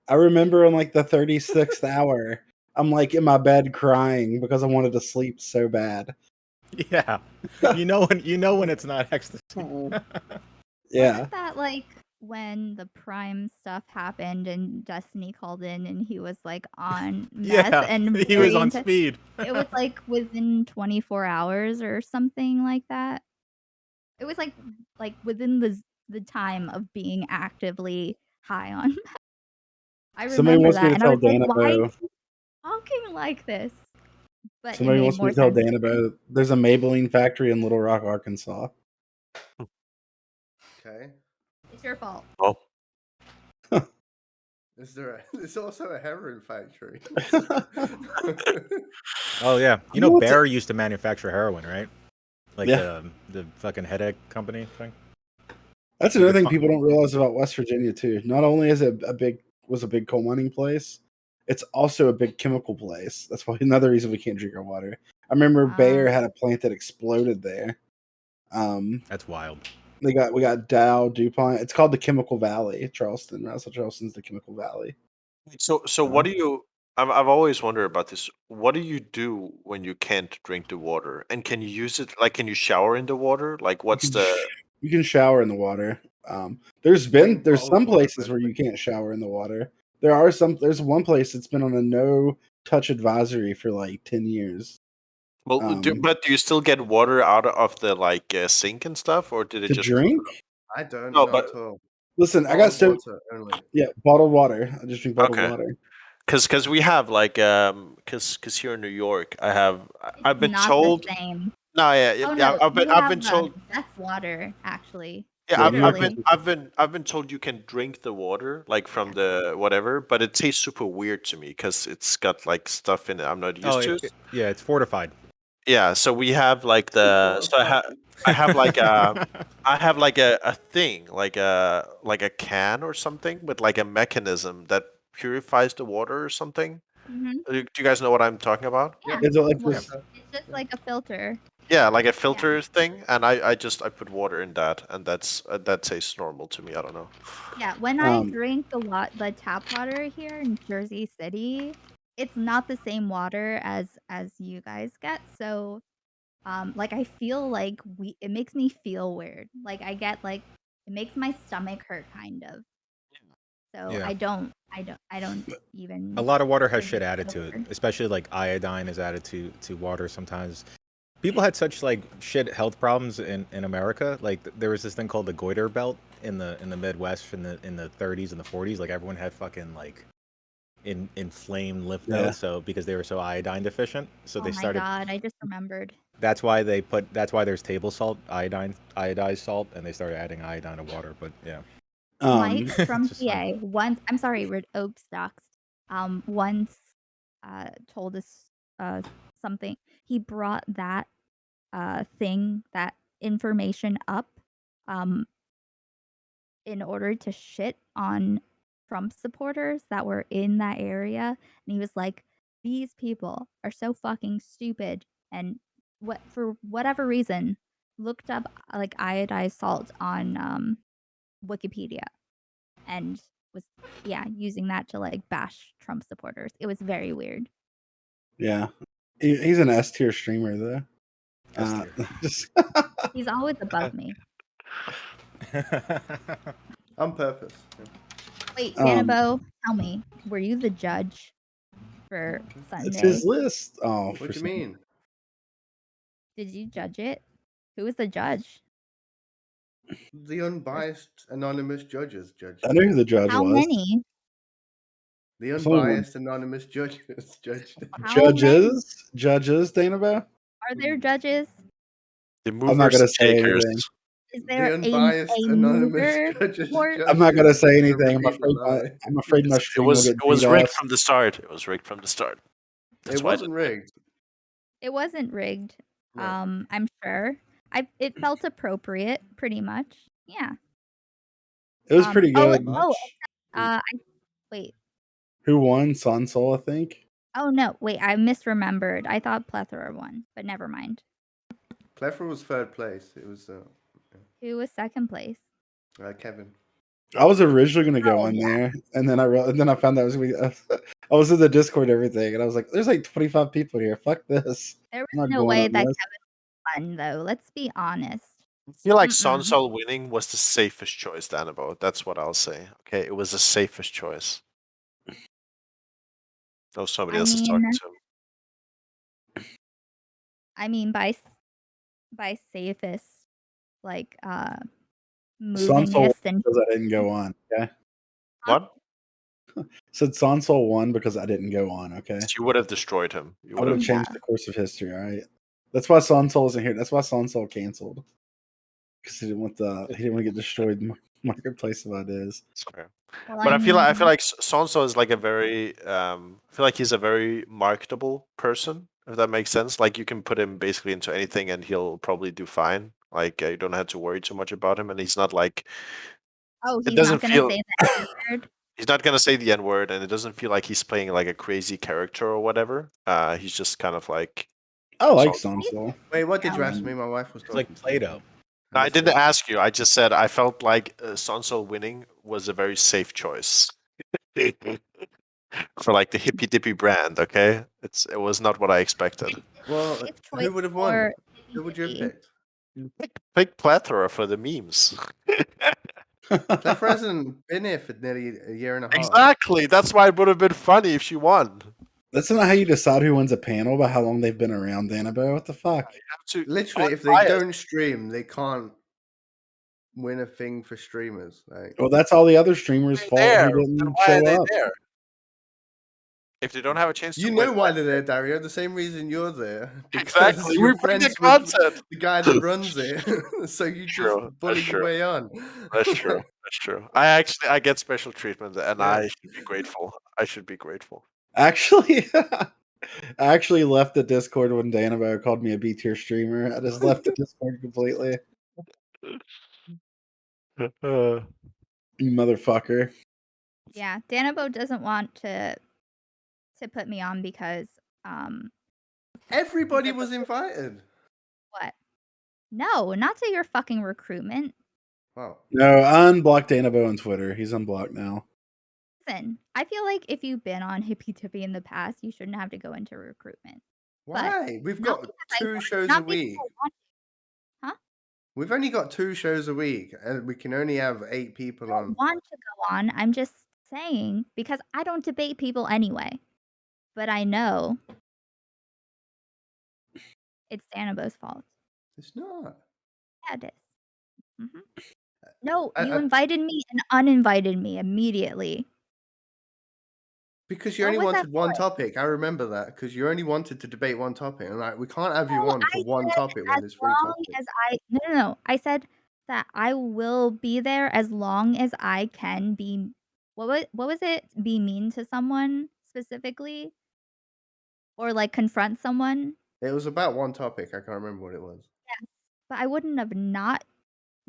I remember on like the 36th hour, I'm like in my bed crying because I wanted to sleep so bad.
Yeah. you know when it's not ecstasy.
Yeah.
Wasn't that like when the Prime stuff happened and Destiny called in and he was like on meth
Yeah,
and
he was
very
on
inten-
speed.
It was like within 24 hours or something like that. It was like within the time of being actively high on meth. I
Somebody
remember
wants me
that,
to
and I
tell
was like, "Why
Danabo.
is he talking like this?" But it
Somebody
made
wants me
more
to tell
sense.
Danabo there's a Maybelline factory in Little Rock, Arkansas.
Okay.
It's your fault.
Oh,
There's also a heroin factory.
Oh yeah. You
know
know
what's
Bear used to manufacture heroin, right? Like
Yeah.
the fucking headache company thing.
That's
You
another
could
thing
fi-
people don't realize about West Virginia too. Not only is it a big coal mining place, it's also a big chemical place. That's why another reason we can't drink our water. I remember Bayer had a plant that exploded there.
That's wild.
We got Dow, DuPont. It's called the Chemical Valley, Charleston. That's what Charleston's the Chemical Valley.
so what do you? I've always wondered about this. What do you do when you can't drink the water? And can you use it? Like, can you shower in the water? Like, what's the?
You can shower in the water. There's
Drink
some
bottled water,
places where you can't shower in the water. There's one place that's been on a no touch advisory for like 10 years.
Well, but do you still get water out of the like sink and stuff, or did it
To
just?
drink?
I don't
No,
know
but
at all.
Listen, I got
Bottled
so
water only.
yeah, bottled water. I just drink bottled
okay.
water.
Because we have like because here in New York I've been
Not
told
the same.
no yeah
Oh
yeah
no, you
I've
have
been told
that's water actually.
yeah
Yeah, you have
Literally.
I've been told you can drink the water like from the whatever, but it tastes super weird to me because it's got like stuff in it I'm not
Oh,
used to.
yeah, it's fortified.
Yeah, so we have like I have like a thing like a can or something with like a mechanism that purifies the water or something.
Mhm.
Do you guys know what I'm talking about?
Yeah.
Is it like
Well,
this?
it's just like a filter.
Yeah, like a filter thing, and I put water in that, and that tastes normal to me. I don't know.
Yeah, when I drink the tap water here in Jersey City, it's not the same water as you guys get. So, like I feel like it makes me feel weird. Like I get like it makes my stomach hurt kind of. So
Yeah.
I don't even.
A lot of water has shit
drink
added to it,
water.
especially like iodine is added to water sometimes. People had such like shit health problems in America. Like there was this thing called the goiter belt in the Midwest in the 30s and the 40s. Like everyone had fucking like inflamed lymph
Yeah.
nodes, so because they were so iodine deficient. So
Oh
they
my
started.
god! I just remembered.
That's why there's table salt, iodized salt, and they started adding iodine to water. But yeah.
Mike from
It's just
PA once. I'm sorry, we're Oakstocks. Once told us something. He brought that that information up in order to shit on Trump supporters that were in that area, and he was like, "These people are so fucking stupid," and for whatever reason looked up like iodized salt on Wikipedia and was using that to like bash Trump supporters. It was very weird.
Yeah. He's an S tier streamer though.
S-tier.
He's always above me.
On purpose. Yeah.
Wait, Danabo, tell me, were you the judge for Sunday?
It's his list. Oh,
What do you mean?
Did you judge it? Who was the judge?
The unbiased anonymous judges judge.
I knew who the judge
How
was.
many?
The
There's only one.
unbiased anonymous judges judged it.
How many
Judges, Danabo?
are there judges?
The
I'm not
movers
gonna
and
say
takers.
anything.
Is
The
there
unbiased
a
anonymous
neuter
judges
court?
I'm not gonna
judged
say
it.
anything.
Some people lie.
I'm afraid my
It
stream will
was
get
it was
DDoS.
rigged from the start. It was rigged from the start. That's
It
why I
wasn't rigged.
It wasn't rigged.
No.
I'm sure. It felt appropriate, pretty much. Yeah.
It was pretty
Oh,
good.
oh, wait.
Who won? Sonsol, I think.
Oh no, wait, I misremembered. I thought Plethora won, but never mind.
Plethora was third place. It was
Who was second place?
Kevin.
I was originally gonna go
Oh,
on
yeah.
there, and then I found out it was gonna be. I was in the Discord and everything, and I was like, "There's like 25 people here. Fuck this."
There
I'm
was
not
no
going
way
on
that
this.
Kevin won, though. Let's be honest.
I feel like
Mm-mm.
Sonsol winning was the safest choice, Danabo. That's what I'll say. Okay, it was the safest choice. No, somebody
I
else is
mean,
talking to him.
I mean, by safest, like
Sonsol
movingest and
because I didn't go on. Okay.
What?
Said Sonsol won because I didn't go on. Okay.
You would have destroyed him. You
I
would
would have
have.
changed the course of history. All right. That's why Sonsol isn't here. That's why Sonsol canceled. Because he didn't want to get destroyed in marketplace of ideas.
Okay.
well,
But I feel
mean,
like Sonso is like a very I feel like he's a very marketable person, if that makes sense. Like you can put him basically into anything and he'll probably do fine. Like you don't have to worry too much about him, and he's not like
oh,
it
he's
doesn't
not gonna
feel
say that word.
he's not gonna say the N word, and it doesn't feel like he's playing like a crazy character or whatever. He's just kind of like
I like
Sonsol.
Sonsol.
Wait, what did you ask me? My wife was
It's
talking.
like Play-Doh.
No, I didn't ask you. I just said I felt like Sonsol winning was a very safe choice. For like the hippy dippy brand, okay? It was not what I expected.
Well,
Safe
who
choice
would have won?
for
Who would you have
Hippy.
picked?
Pick Plethora for the memes.
Plethora hasn't been here for nearly a year and a half.
Exactly. That's why it would have been funny if she won.
That's not how you decide who wins a panel by how long they've been around, Danabo. What the fuck?
Literally, if they don't stream, they can't win a thing for streamers. Like,
Well, that's all the other streamers' fault who
Then
didn't
why are
show
they
up.
there? If they don't have a chance to
you
win,
know why they're there, Dario. The same reason you're there.
Exactly.
You're
We bring the
friends with
content.
the guy that runs it, so you
True,
just bully
that's
your
true.
way on.
That's true. That's true. I get special treatment, and I
Yes.
should be grateful. I should be grateful.
Actually, I actually left the Discord when Danabo called me a B tier streamer. I just left the Discord completely. You motherfucker.
Yeah, Danabo doesn't want to put me on because
Everybody was invited.
what? No, not to your fucking recruitment.
Wow.
No, I unblocked Danabo on Twitter. He's unblocked now.
Listen, I feel like if you've been on Hippy Tippy in the past, you shouldn't have to go into recruitment.
Why? We've
not
got
because I
2
want-
shows
not
a
because
week.
I want to. Huh?
We've only got 2 shows a week, and we can only have 8 people
I
on.
don't want to go on. I'm just saying because I don't debate people anyway. But I know it's Danabo's fault.
It's not.
Yeah, it is. No,
I-
you
I-
invited me and uninvited me immediately.
Because you
What
only
was that
wanted one
for?
topic. I remember that because you only wanted to debate one topic, and like we can't have you
No,
on for
I
one
said
topic when
as
there's 3
long
topics.
as no. I said that I will be there as long as I can be. What was it? Be mean to someone specifically, or like confront someone.
It was about one topic. I can't remember what it was.
Yes, but I wouldn't have not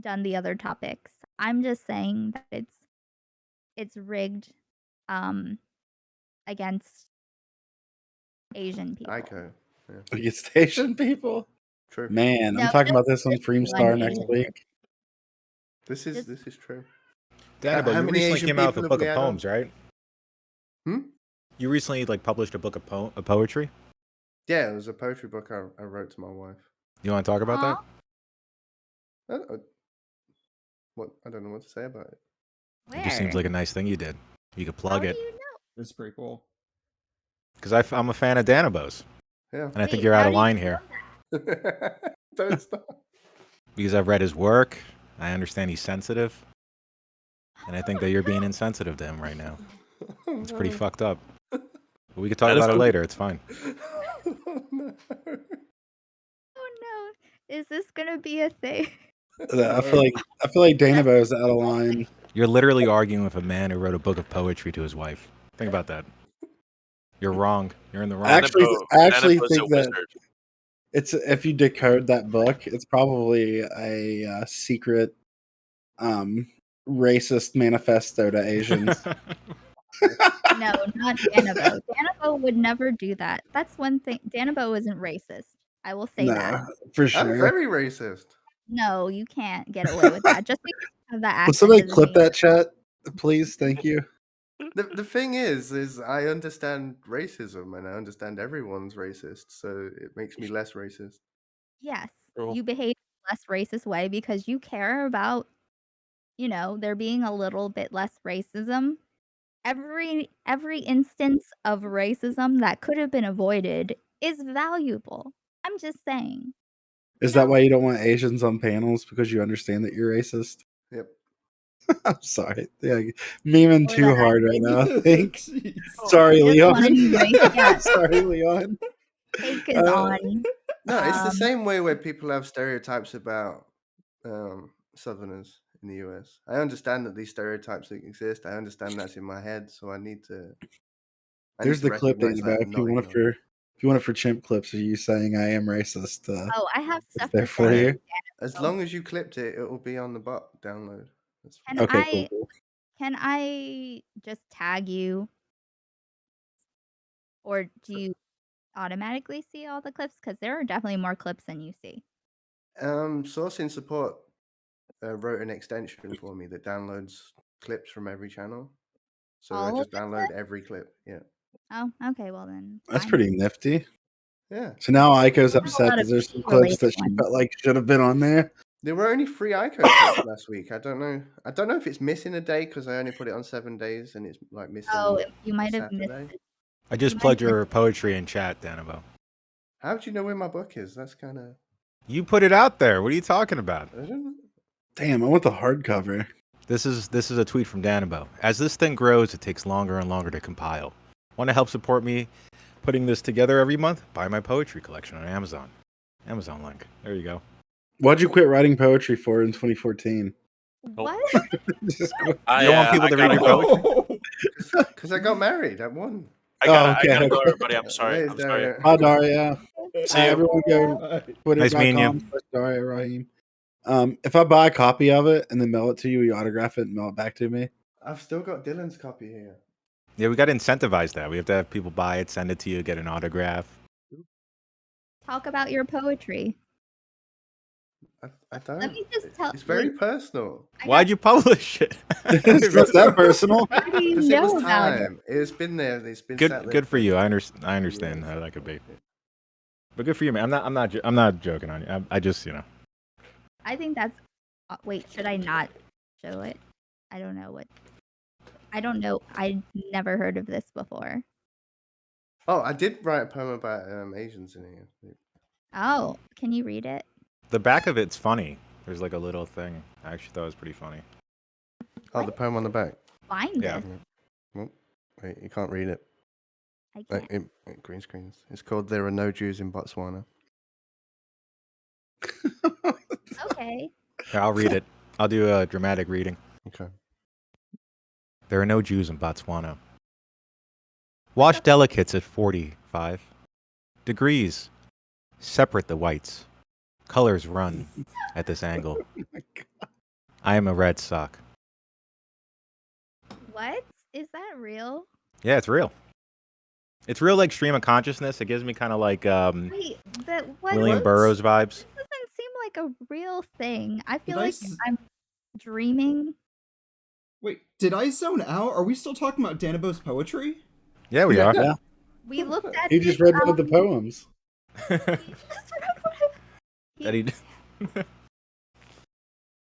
done the other topics. I'm just saying that it's rigged against Asian people.
Ico. Yeah.
Against Asian people?
True.
Man,
No,
I'm talking about
just
this on
one
Freemstar next
Asian
week.
This is
Just-
true.
Danabo,
How
you
many
recently
Asian
came out with
people
a
have
book
we
of
had on?
poems, right?
Hmm?
You recently like published a book of poetry.
Yeah, it was a poetry book I wrote to my wife.
You want to talk about that?
What I don't know what to say about it.
Where?
It just seems like a nice thing you did. You could plug
How
it
do you know?
It's pretty cool.
because I'm a fan of Danabo's,
Yeah.
and I think
Wait,
you're out
how
of
do you
line
know
here
that?
Don't stop.
because I've read his work. I understand he's sensitive, and I think that you're being insensitive to him right now. It's pretty fucked up. But we could talk
That is
about it
un-
later. It's fine.
No.
Oh no. Is this gonna be a thing?
I feel like Danabo's out of line.
You're literally arguing with a man who wrote a book of poetry to his wife. Think about that. You're wrong. You're in the wrong.
I actually
Danabo's
think
a
that
wizard.
it's if you decode that book, it's probably a secret racist manifesto to Asians.
No, not Danabo. Danabo would never do that. That's one thing. Danabo isn't racist. I will say that.
No, for
I'm
sure.
very racist.
No, you can't get away with that. Just because you have that
Will
accent
somebody
doesn't
clip
mean
that chat, please? Thank you.
The thing is I understand racism and I understand everyone's racist, so it makes me less racist.
yes,
Cool.
you behave in a less racist way because you care about, there being a little bit less racism. Every instance of racism that could have been avoided is valuable. I'm just saying.
Is that why you don't want Asians on panels because you understand that you're racist?
Yep.
I'm sorry. Yeah, memeing
Or
too
that
hard right now. I think.
Jeez.
Sorry,
I just want a new race.
Leon.
Yeah,
Sorry, Leon.
take is on.
No, it's the
Um,
same way where people have stereotypes about Southerners in the US. I understand that these stereotypes exist. I understand that's in my head, so I need to
There's the clip,
recognize that
Dana.
and
If you
not
want it
ignore it.
if you want it for chimp clips of you saying I am racist,
Oh, I have
it's
stuff
there
to
for
say.
you.
As long as you clipped it, it will be on the bot download. That's fine.
Can
Okay,
I
cool.
can I just tag you, or do you automatically see all the clips? Because there are definitely more clips than you see.
Sourcing support wrote an extension for me that downloads clips from every channel. So I
All of
just
the
download
clips?
every clip. Yeah.
Oh, okay. Well then,
That's
fine.
pretty nifty.
Yeah.
So now Aiko's
I have a
upset
lot
that
of
there's some
related
clips that she
ones.
felt like should have been on there.
There were only 3 ICO clips last week. I don't know. I don't know if it's missing a day because I only put it on 7 days and it's like missing
Oh, you
a
might have missed
Saturday.
it.
I just
might
plugged
have
your poetry in chat, Danabo.
How do you know where my book is? That's kind of.
You put it out there. What are you talking about?
I don't know.
Damn, I want the hardcover.
This is a tweet from Danabo. As this thing grows, it takes longer and longer to compile. Want to help support me putting this together every month? Buy my poetry collection on Amazon. Amazon link. There you go.
What'd you quit writing poetry for in 2014?
What?
Just quit.
You don't want people to read your poetry?
Because I got married at 1.
I gotta
okay.
go, everybody. I'm sorry.
There's
I'm sorry.
Daria.
Hi, Daria.
See you.
Everyone go
Nice meeting you.
Twitter.com/Daria Rahim. If I buy a copy of it and then mail it to you, you autograph it and mail it back to me.
I've still got Dylan's copy here.
Yeah, we got to incentivize that. We have to have people buy it, send it to you, get an autograph.
Talk about your poetry.
I don't.
Let me just tell.
It's very personal.
Why'd you publish it?
It's not that personal.
How do you
Because it was
know about it?
time. It's been there. It's been sat there
Good for you. I
years.
understand how that could be. But good for you, man. I'm not joking on you. I just,
I think that's. Wait, should I not show it? I don't know what. I don't know. I never heard of this before.
Oh, I did write a poem about Asians in here.
Oh, can you read it?
the back of it's funny. There's like a little thing. I actually thought it was pretty funny.
Oh, the poem on the back.
Find
Yeah.
this.
Oh, wait, you can't read it.
I can't.
Green screens. It's called "There Are No Jews in Botswana."
Okay.
Here, I'll read it. I'll do a dramatic reading.
Okay.
There are no Jews in Botswana. Wash delicates at 45 degrees. Separate the whites. Colors run at this angle. I am a red sock.
What? Is that real?
Yeah, it's real. It's real like stream of consciousness. It gives me kind of like
Wait, but what?
William Burroughs vibes.
This doesn't seem like a real thing. I feel
Did I
like
s-
I'm dreaming.
Wait, did I zone out? Are we still talking about Danabo's poetry?
Yeah, we are.
Yeah.
We looked at.
He just
this,
read one of the poems.
That he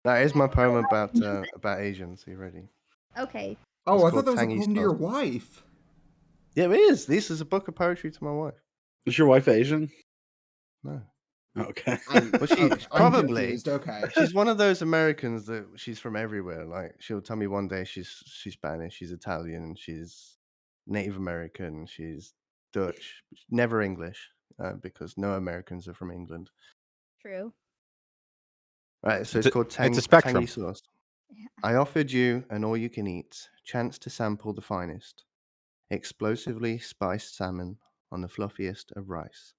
That is my poem about Asians. Are you ready?
Okay.
Oh,
It's
I
called
thought that was a
Tangy
poem to your
Stop.
wife.
Yeah, it is. This is a book of poetry to my wife.
Is your wife Asian?
No.
Okay.
Well, she's
I'm
probably
confused. Okay.
she's one of those Americans that she's from everywhere. Like she'll tell me one day she's Spanish, she's Italian, she's Native American, she's Dutch, never English, because no Americans are from England.
True.
Right, so
It's
it's
a-
called
it's a
tangy
spectrum.
sauce.
Yeah.
I offered you an all-you-can-eat chance to sample the finest, explosively spiced salmon on the fluffiest of rice,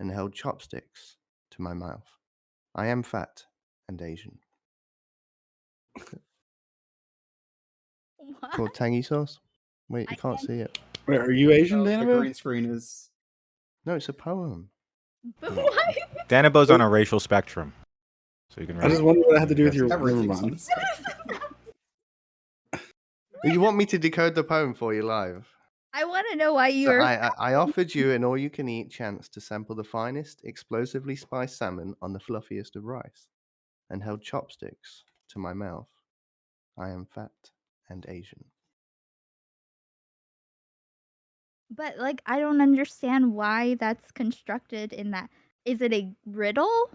and held chopsticks to my mouth. I am fat and Asian.
What?
Called tangy sauce. Wait,
I
you can't
can't
see it.
Wait, are you Asian,
The
Danabo?
green screen is.
No, it's a poem.
What?
Danabo's on a racial spectrum, so you can.
I just wondered what it had to do with
guess
your.
it's-
Never
Everything's on
mind.
the spectrum.
You want me to decode the poem for you live?
I want to know why
So
you're.
I offered you an all-you-can-eat chance to sample the finest, explosively spiced salmon on the fluffiest of rice, and held chopsticks to my mouth. I am fat and Asian.
But like, I don't understand why that's constructed in that. Is it a riddle?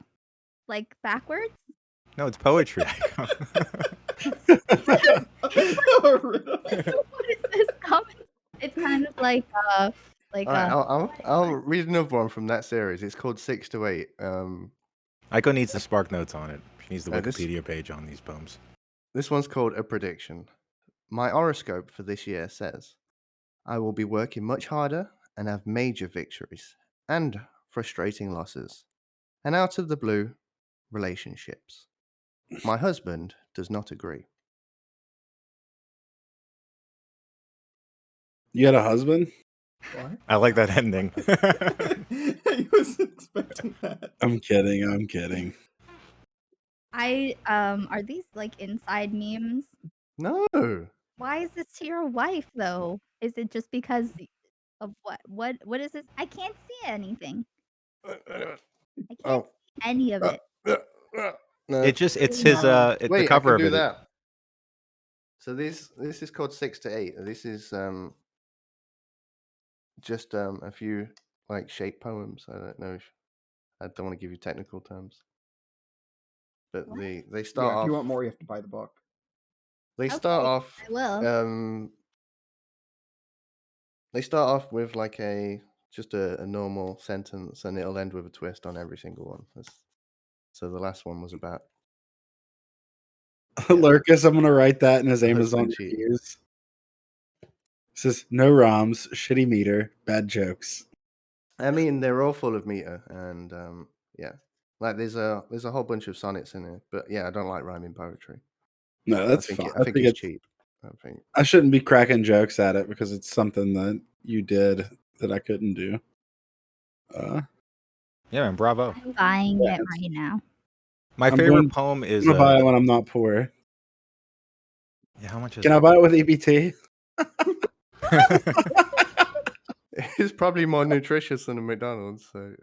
Like backwards?
No, it's poetry.
What is this comment? It's kind of like
All right, I'll read another one from that series. It's called 6 to 8.
Aiko needs the spark notes on it. She needs the
this-
Wikipedia page on these poems.
This one's called A Prediction. My horoscope for this year says, I will be working much harder and have major victories and frustrating losses. And out of the blue, relationships. My husband does not agree.
You had a husband?
What?
I like that ending.
I wasn't expecting that.
I'm kidding.
are these like inside memes?
No.
Why is this to your wife though? Is it just because of what? What is this? I can't see anything. I can't
Oh.
see any of it.
No.
it's his
Wait,
the
I
cover
can
of
do
it.
that. So this is called 6 to 8. This is just a few like shape poems. I don't know if I don't want to give you technical terms. But
What?
they start
Yeah, if
off
you want more, you have to buy the book.
they start
Okay,
off
I will.
they start off with like just a normal sentence, and it'll end with a twist on every single one. So the last one was about
Lurkus, I'm gonna write that in his
the
Amazon
husband cheating.
reviews. It says no ROMs, shitty meter, bad jokes.
I mean, they're all full of meter, and yeah, like there's a whole bunch of sonnets in it. But yeah, I don't like rhyming poetry.
No, that's fine.
I think it's cheap.
I shouldn't be cracking jokes at it because it's something that you did that I couldn't do.
Yeah, man, bravo.
I'm buying
Yeah,
it right now.
My
I'm
favorite
going-
poem
I'm
is.
gonna buy it when I'm not poor.
Yeah, how much is
Can
it?
I buy it with EBT?
It's probably more nutritious than a McDonald's. So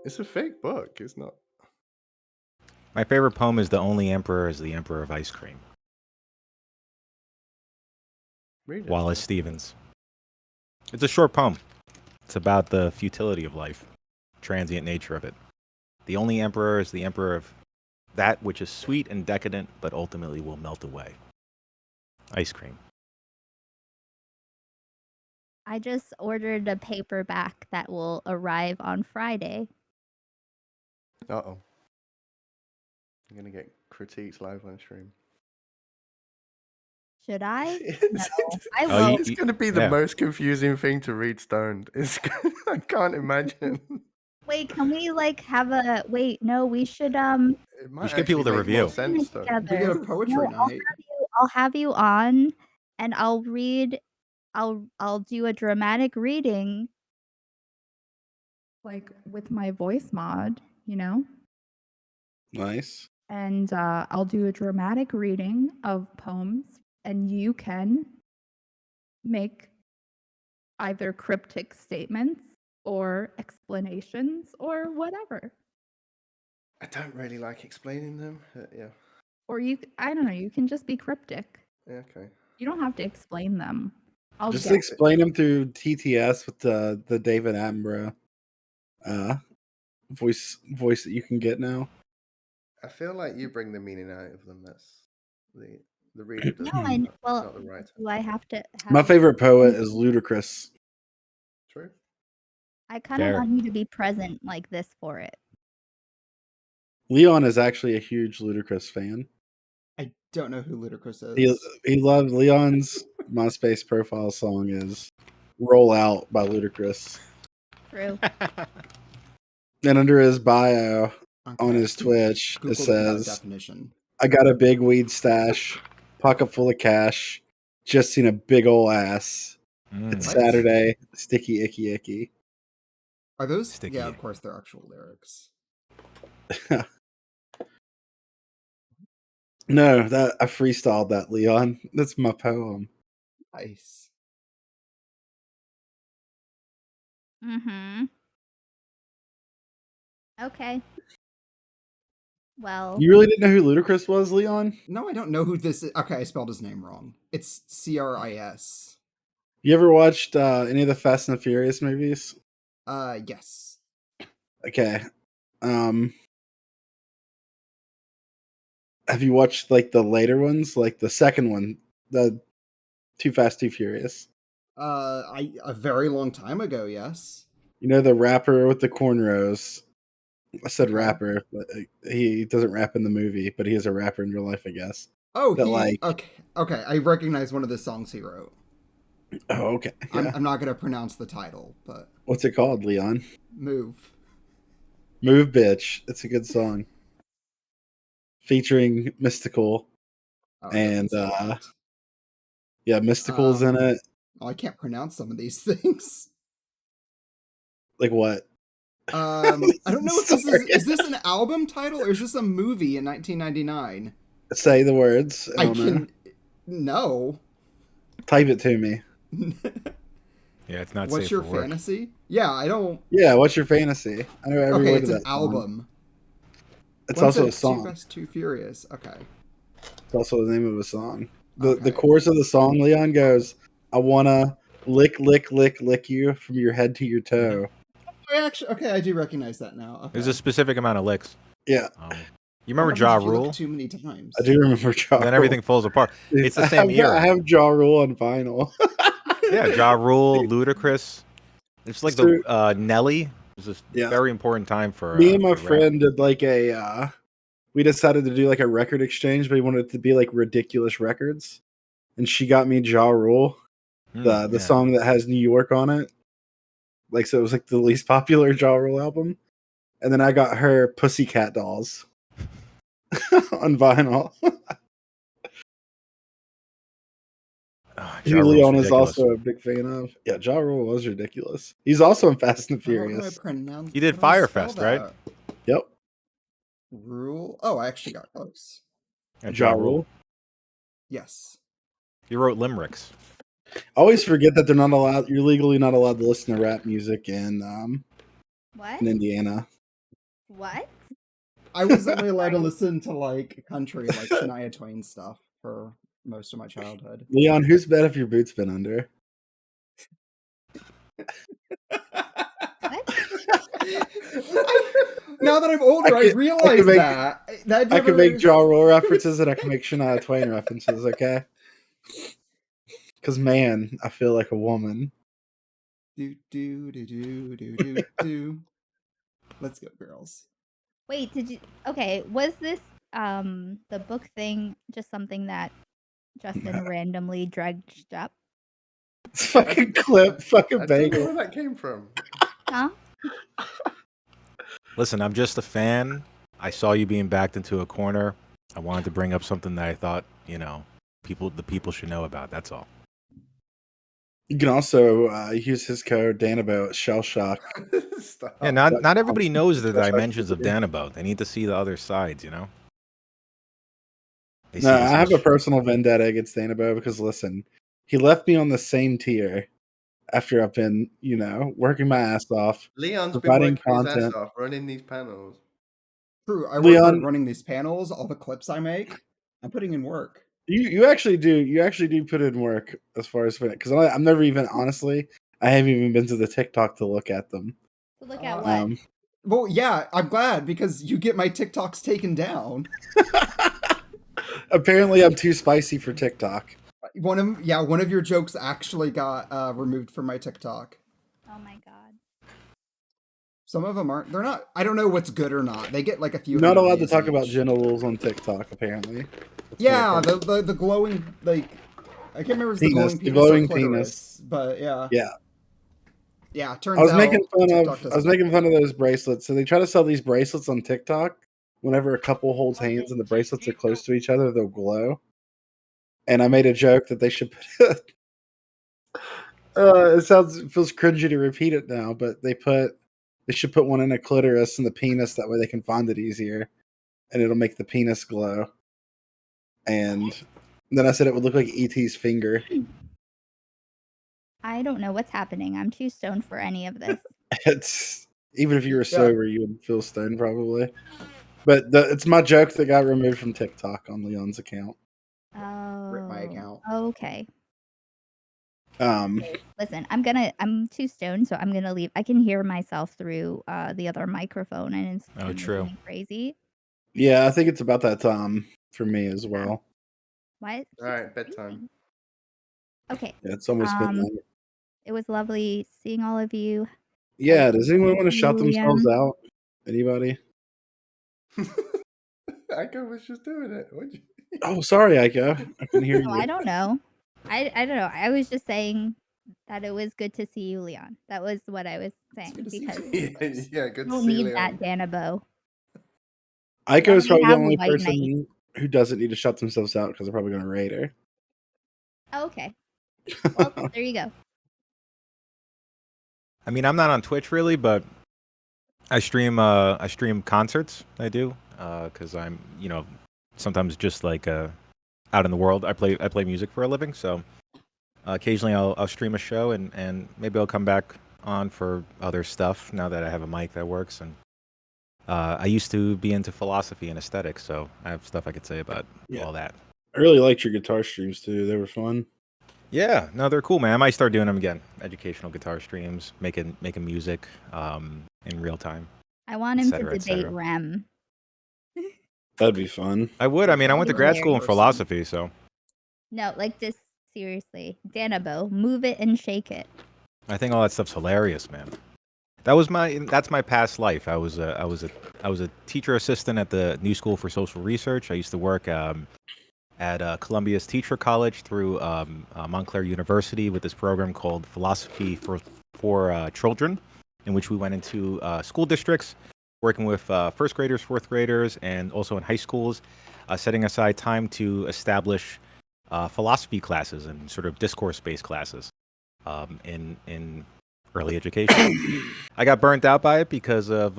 it's a fake book. It's not.
My favorite poem is "The Only Emperor is the Emperor of Ice Cream."
Read it.
Wallace Stevens. It's a short poem. It's about the futility of life, transient nature of it. The only emperor is the emperor of that which is sweet and decadent, but ultimately will melt away. Ice cream.
I just ordered a paperback that will arrive on Friday.
Uh-oh. I'm gonna get critiques live on stream.
Should I?
It's,
I
Oh,
will.
it's gonna be the most confusing thing to read stoned. I can't imagine.
Wait, can we like have a wait? No, we should
It might
We should get people
actually
to
make more
review.
sense, though.
We could get
together.
a poetry
No,
night.
I'll have you on, and I'll read. I'll do a dramatic reading.
Like with my voice mod, you know?
Nice.
And I'll do a dramatic reading of poems, and you can make either cryptic statements or explanations or whatever.
I don't really like explaining them. Yeah.
Or I don't know, you can just be cryptic.
Yeah. Okay.
You don't have to explain them. I'll
Just
get it.
explain them through TTS with the David Attenborough voice that you can get now.
I feel like you bring the meaning out of them. That's the reader does.
No, I well,
not the writer.
do I have to
My
have
favorite poet is Ludacris.
True.
I kind of
Fair.
want you to be present like this for it.
Leon is actually a huge Ludacris fan.
I don't know who Ludacris
He
is.
loves Leon's MySpace profile song is "Roll Out" by Ludacris,
True.
and under his bio on
Okay.
his Twitch it
Googled it without a
says,
definition.
"I got a big weed stash, pocket full of cash, just seen a big ol' ass. It's
What?
Saturday, sticky icky icky."
Are those?
Sticky.
Yeah, of course, they're actual lyrics.
No, that I freestyled that, Leon. That's my poem.
Nice.
Mm-hmm. Okay. Well,
You really didn't know who Ludacris was, Leon?
No, I don't know who this is. Okay, I spelled his name wrong. It's Chris.
You ever watched any of the Fast and the Furious movies?
Yes.
Okay. Have you watched like the later ones, like the second one, the Too Fast, Too Furious?
A very long time ago, yes.
You know the rapper with the cornrows. I said
Okay.
rapper, but he doesn't rap in the movie, but he is a rapper in real life, I guess.
Oh,
That, like-
okay. I recognize one of the songs he wrote.
Oh, okay. Yeah.
I'm not gonna pronounce the title, but
What's it called, Leon?
Move.
Move, bitch. It's a good song. Featuring Mystical.
Oh, it doesn't
And
say that.
yeah, Mystical's in it.
Oh, I can't pronounce some of these things.
Like what?
I don't know if this
Sorry.
is this an album title or is this a movie in 1999?
Say the words.
I
don't know.
can no.
Type it to me.
Yeah, it's not
What's
safe
your
for work.
fantasy? Yeah, I don't.
Yeah, what's your fantasy? I know every
Okay,
word
it's
of
an
that song.
album.
It's
One
also
said
a song.
Too Fast, Too Furious. Okay.
It's also the name of a song. The
Okay.
chorus of the song, Leon goes, "I wanna lick, lick, lick, lick you from your head to your toe."
I do recognize that now. Okay.
There's a specific amount of licks.
Yeah,
You remember
What
Ja
happens if you
Rule?
look too many times.
I do remember Ja
Then
Rule.
everything falls apart.
Dude,
It's the same era.
I have Ja Rule on vinyl.
Yeah, Ja Rule, Ludacris. It's like
So-
the Nelly. It was a
Yeah.
very important time for
Me and my
for rap.
friend did like a. We decided to do like a record exchange, but we wanted it to be like ridiculous records. And she got me Ja Rule, the
Yeah.
song that has New York on it. Like, so it was like the least popular Ja Rule album. And then I got her Pussycat Dolls on vinyl.
Oh,
Who
Ja Rule's
Leon is
ridiculous.
also a big fan of. Yeah, Ja Rule was ridiculous. He's also in Fast and
How do I
Furious.
pronounce?
He did
how do I spell
Firefest, right?
that?
Yep.
Rule. Oh, I actually got close.
And
Ja Rule.
Yes.
He wrote limericks.
I always forget that they're not allowed. You're legally not allowed to listen to rap music in
what?
Indiana.
What?
I was only allowed to listen to like country, like Shania Twain stuff for most of my childhood.
Leon, whose bed have your boots been under?
Now that I'm older, I,
I can
realize
make-
that. That
I can
never-
make Ja Rule references and I can make Shania Twain references, okay? Because, man, I feel like a woman.
Do do do do do do do. Let's go, girls.
Wait, did you? Okay, was this the book thing just something that Justin randomly dredged up?
It's fucking clip, fucking
I don't know
bagel.
where that came from.
Huh?
Listen, I'm just a fan. I saw you being backed into a corner. I wanted to bring up something that I thought, the people should know about. That's all.
You can also use his code Danabo at Shell Shock.
Stop.
Yeah, not everybody knows the dimensions of Danabo. They need to see the other sides, They see
No,
this
I have a
much-
personal vendetta against Danabo because, listen, he left me on the same tier after I've been, working my ass off.
Leon's been
providing
working his ass
content.
off running these panels.
True, I work
Leon-
hard running these panels, all the clips I make. I'm putting in work.
You actually do. You actually do put in work as far as because I'm never even honestly. I haven't even been to the TikTok to look at them.
To look at what?
Um,
Well, yeah, I'm glad because you get my TikToks taken down.
Apparently, I'm too spicy for TikTok.
One of your jokes actually got removed from my TikTok.
Oh my god.
Some of them aren't. They're not. I don't know what's good or not. They get like a few.
Not
100
allowed to
views
talk about
each.
genitals on TikTok. Apparently. That's
Yeah,
what
the glowing like. I can't remember if it's
Penis,
the
the
glowing
glowing
penis or
penis.
clitoris, but yeah.
Yeah.
Yeah,
I
turns
was
out
making fun
TikTok
of. I
doesn't
was
like
making fun of those bracelets. So they try to sell these bracelets on TikTok. Whenever a couple holds hands and the bracelets are close to each other, they'll glow. And I made a joke that they should put. It feels cringy to repeat it now, but they should put one in a clitoris and the penis. That way they can find it easier, and it'll make the penis glow. And then I said it would look like ET's finger.
I don't know what's happening. I'm too stoned for any of this.
It's even if you were sober, you would feel stoned probably. But it's my joke that got removed from TikTok on Leon's account.
Rip my account.
Okay.
Um,
Listen, I'm too stoned, so I'm gonna leave. I can hear myself through the other microphone, and it's
Oh,
making
true.
me crazy.
yeah, I think it's about that time for me as well.
What?
All right, bedtime.
Okay.
Yeah, it's almost midnight.
It was lovely seeing all of you.
Yeah, does anyone want to shout themselves
Julian.
out? Anybody?
Iko was just doing it. What'd you...
Oh, sorry, Ika. I can hear
No,
you.
I don't know. I don't know. I was just saying that it was good to see you, Leon. That was what I was saying because
yeah, good
you
to
don't
see
need
Leon.
that Danabo.
Iko is probably the
have a
only
white
person
knight.
who doesn't need to shut themselves out because they're probably going to raid her.
Oh, okay. Well, there you go.
I mean, I'm not on Twitch really, but I stream concerts. I do because I'm sometimes just like out in the world. I play music for a living, so occasionally I'll stream a show and maybe I'll come back on for other stuff now that I have a mic that works. And I used to be into philosophy and aesthetics, so I have stuff I could say about all that.
I really liked your guitar streams too. They were fun.
Yeah, no, they're cool, man. I might start doing them again. Educational guitar streams, making music in real time.
I want him to
cetera, et
debate
cetera.
Rem.
That'd be fun.
I would. I mean, I went to
That'd be
grad school in
hilarious.
philosophy, so
No, like just seriously, Danabo, move it and shake it.
I think all that stuff's hilarious, man. That's my past life. I was a teacher assistant at the New School for Social Research. I used to work at Columbia's Teacher College through Montclair University with this program called Philosophy for Children, in which we went into school districts, working with first graders, fourth graders, and also in high schools, setting aside time to establish philosophy classes and sort of discourse-based classes in early education. I got burnt out by it because of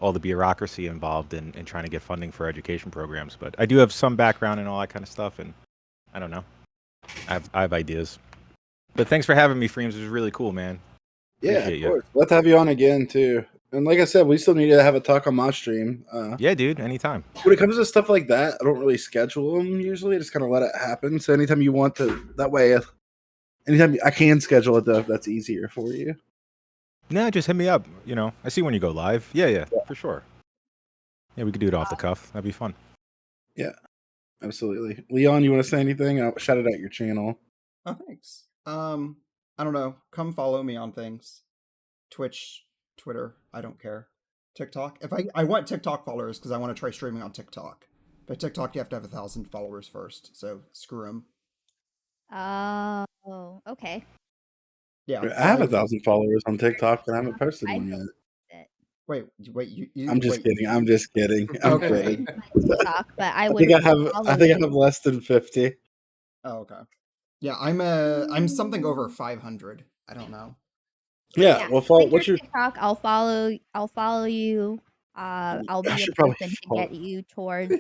all the bureaucracy involved in trying to get funding for education programs. But I do have some background in all that kind of stuff, and I don't know. I have ideas. But thanks for having me, Freems. It was really cool, man.
Yeah,
Appreciate
of
you.
course. Let's have you on again too. And like I said, we still need to have a talk on my stream.
Yeah, dude. Anytime.
When it comes to stuff like that, I don't really schedule them usually. I just kind of let it happen. So anytime you want to, that way, anytime I can schedule it, though, if that's easier for you.
Nah, just hit me up. I see when you go live. Yeah, for sure. Yeah, we could do it off the cuff. That'd be fun.
Yeah, absolutely. Leon, you want to say anything? I'll shout it out your channel.
Oh, thanks. I don't know. Come follow me on things. Twitch, Twitter, I don't care. TikTok. If I want TikTok followers because I want to try streaming on TikTok. But TikTok, you have to have 1,000 followers first. So screw them.
Oh, okay.
Yeah.
I have 1,000 followers on TikTok, and I haven't posted one yet.
Wait.
I'm just kidding. I'm just kidding. I'm
Okay.
kidding.
TikTok, but I
I
would.
think I have less than 50.
Oh, okay. Yeah, I'm something over 500. I don't know.
Yeah. Well, follow. What's your
TikTok? I'll follow you. I'll be a person to get you towards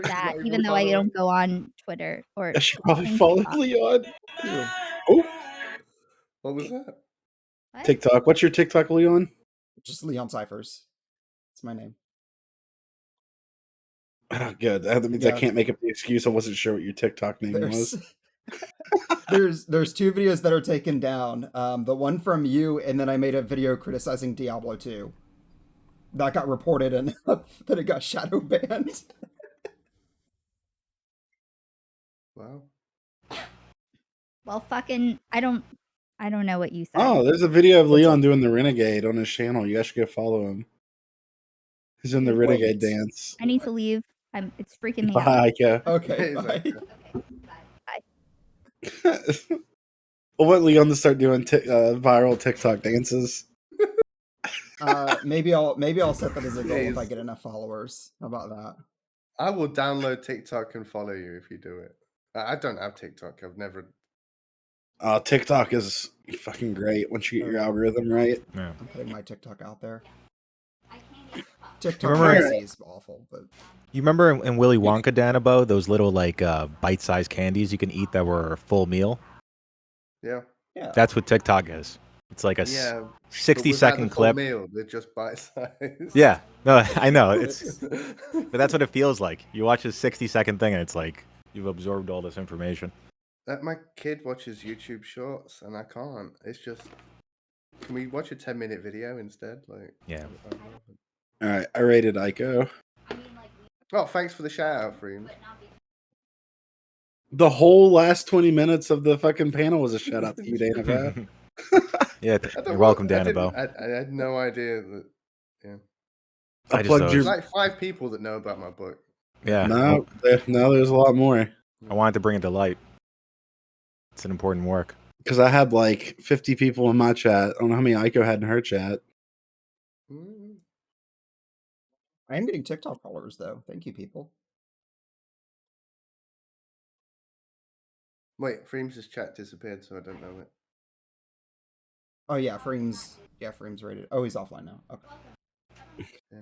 that, even though I don't go on Twitter or.
I should probably follow
TikTok.
Leon. Oh,
what was that?
What?
TikTok. What's your TikTok, Leon?
Just Leon Cyphers. It's my name.
Oh, good. That means I can't make up the excuse. I wasn't sure what your TikTok name was.
There's two videos that are taken down. The one from you, and then I made a video criticizing Diablo 2. That got reported and then it got shadow banned.
Wow.
Well, fucking, I don't know what you said.
Oh, there's a video of Leon doing the Renegade on his channel. You guys should go follow him. He's in the Renegade dance.
I need to leave. It's freaking me out.
Bye, Ika.
Okay, bye.
I want Leon to start doing viral TikTok dances.
Maybe I'll set that as a goal if I get enough followers. How about that?
I will download TikTok and follow you if you do it. I don't have TikTok. I've never.
TikTok is fucking great once you get your algorithm right.
Yeah.
I'm putting my TikTok out there. TikTok is awful, but
You remember in Willy Wonka, Danabo, those little like bite-sized candies you can eat that were a full meal?
Yeah.
Yeah.
That's what TikTok is. It's like a 60-second clip.
Meal, they're just bite size.
Yeah. No, I know. But that's what it feels like. You watch a 60-second thing and it's like you've absorbed all this information.
My kid watches YouTube shorts and I can't. It's just, can we watch a 10-minute video instead? Like,
yeah.
All right, I rated Ico.
Oh, thanks for the shout out, Freem.
The whole last 20 minutes of the fucking panel was a shout out to you, Danabo.
Yeah, you're welcome, Danabo.
I had no idea that. Yeah.
I plugged
There's
your.
like 5 people that know about my book.
Yeah.
No, there's a lot more.
I wanted to bring it to light. It's an important work.
Because I had like 50 people in my chat. I don't know how many Ico had in her chat.
I am getting TikTok followers though. Thank you, people.
Wait, Freem's chat disappeared, so I don't know it.
Oh yeah, Freem's raided. Oh, he's offline now. Okay.
Yeah.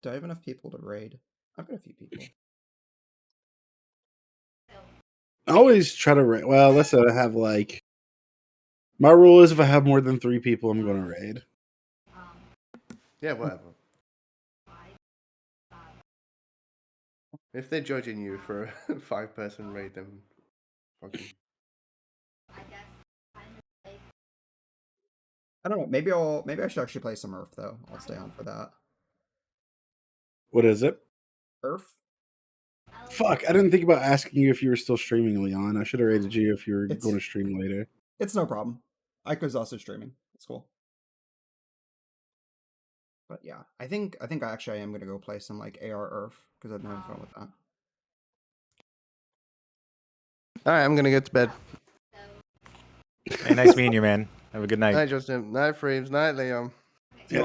Do I have enough people to raid? I've got a few people.
I always try to raid. Well, let's say I have like. My rule is if I have more than 3 people, I'm going to raid.
Yeah, whatever. If they're judging you for a 5-person raid, then fucking.
I don't know. Maybe I should actually play some Earth though. I'll stay on for that.
What is it?
Earth.
Fuck! I didn't think about asking you if you were still streaming, Leon. I should have rated you if you were going to stream later.
It's no problem. Ico's also streaming. It's cool. But yeah, I think I actually am gonna go play some like AR Earth because I've been having fun with that.
All right, I'm gonna get to bed.
Hey, nice meeting you, man. Have a good night.
Night, Justin. Night, Freems. Night, Liam.
Yeah.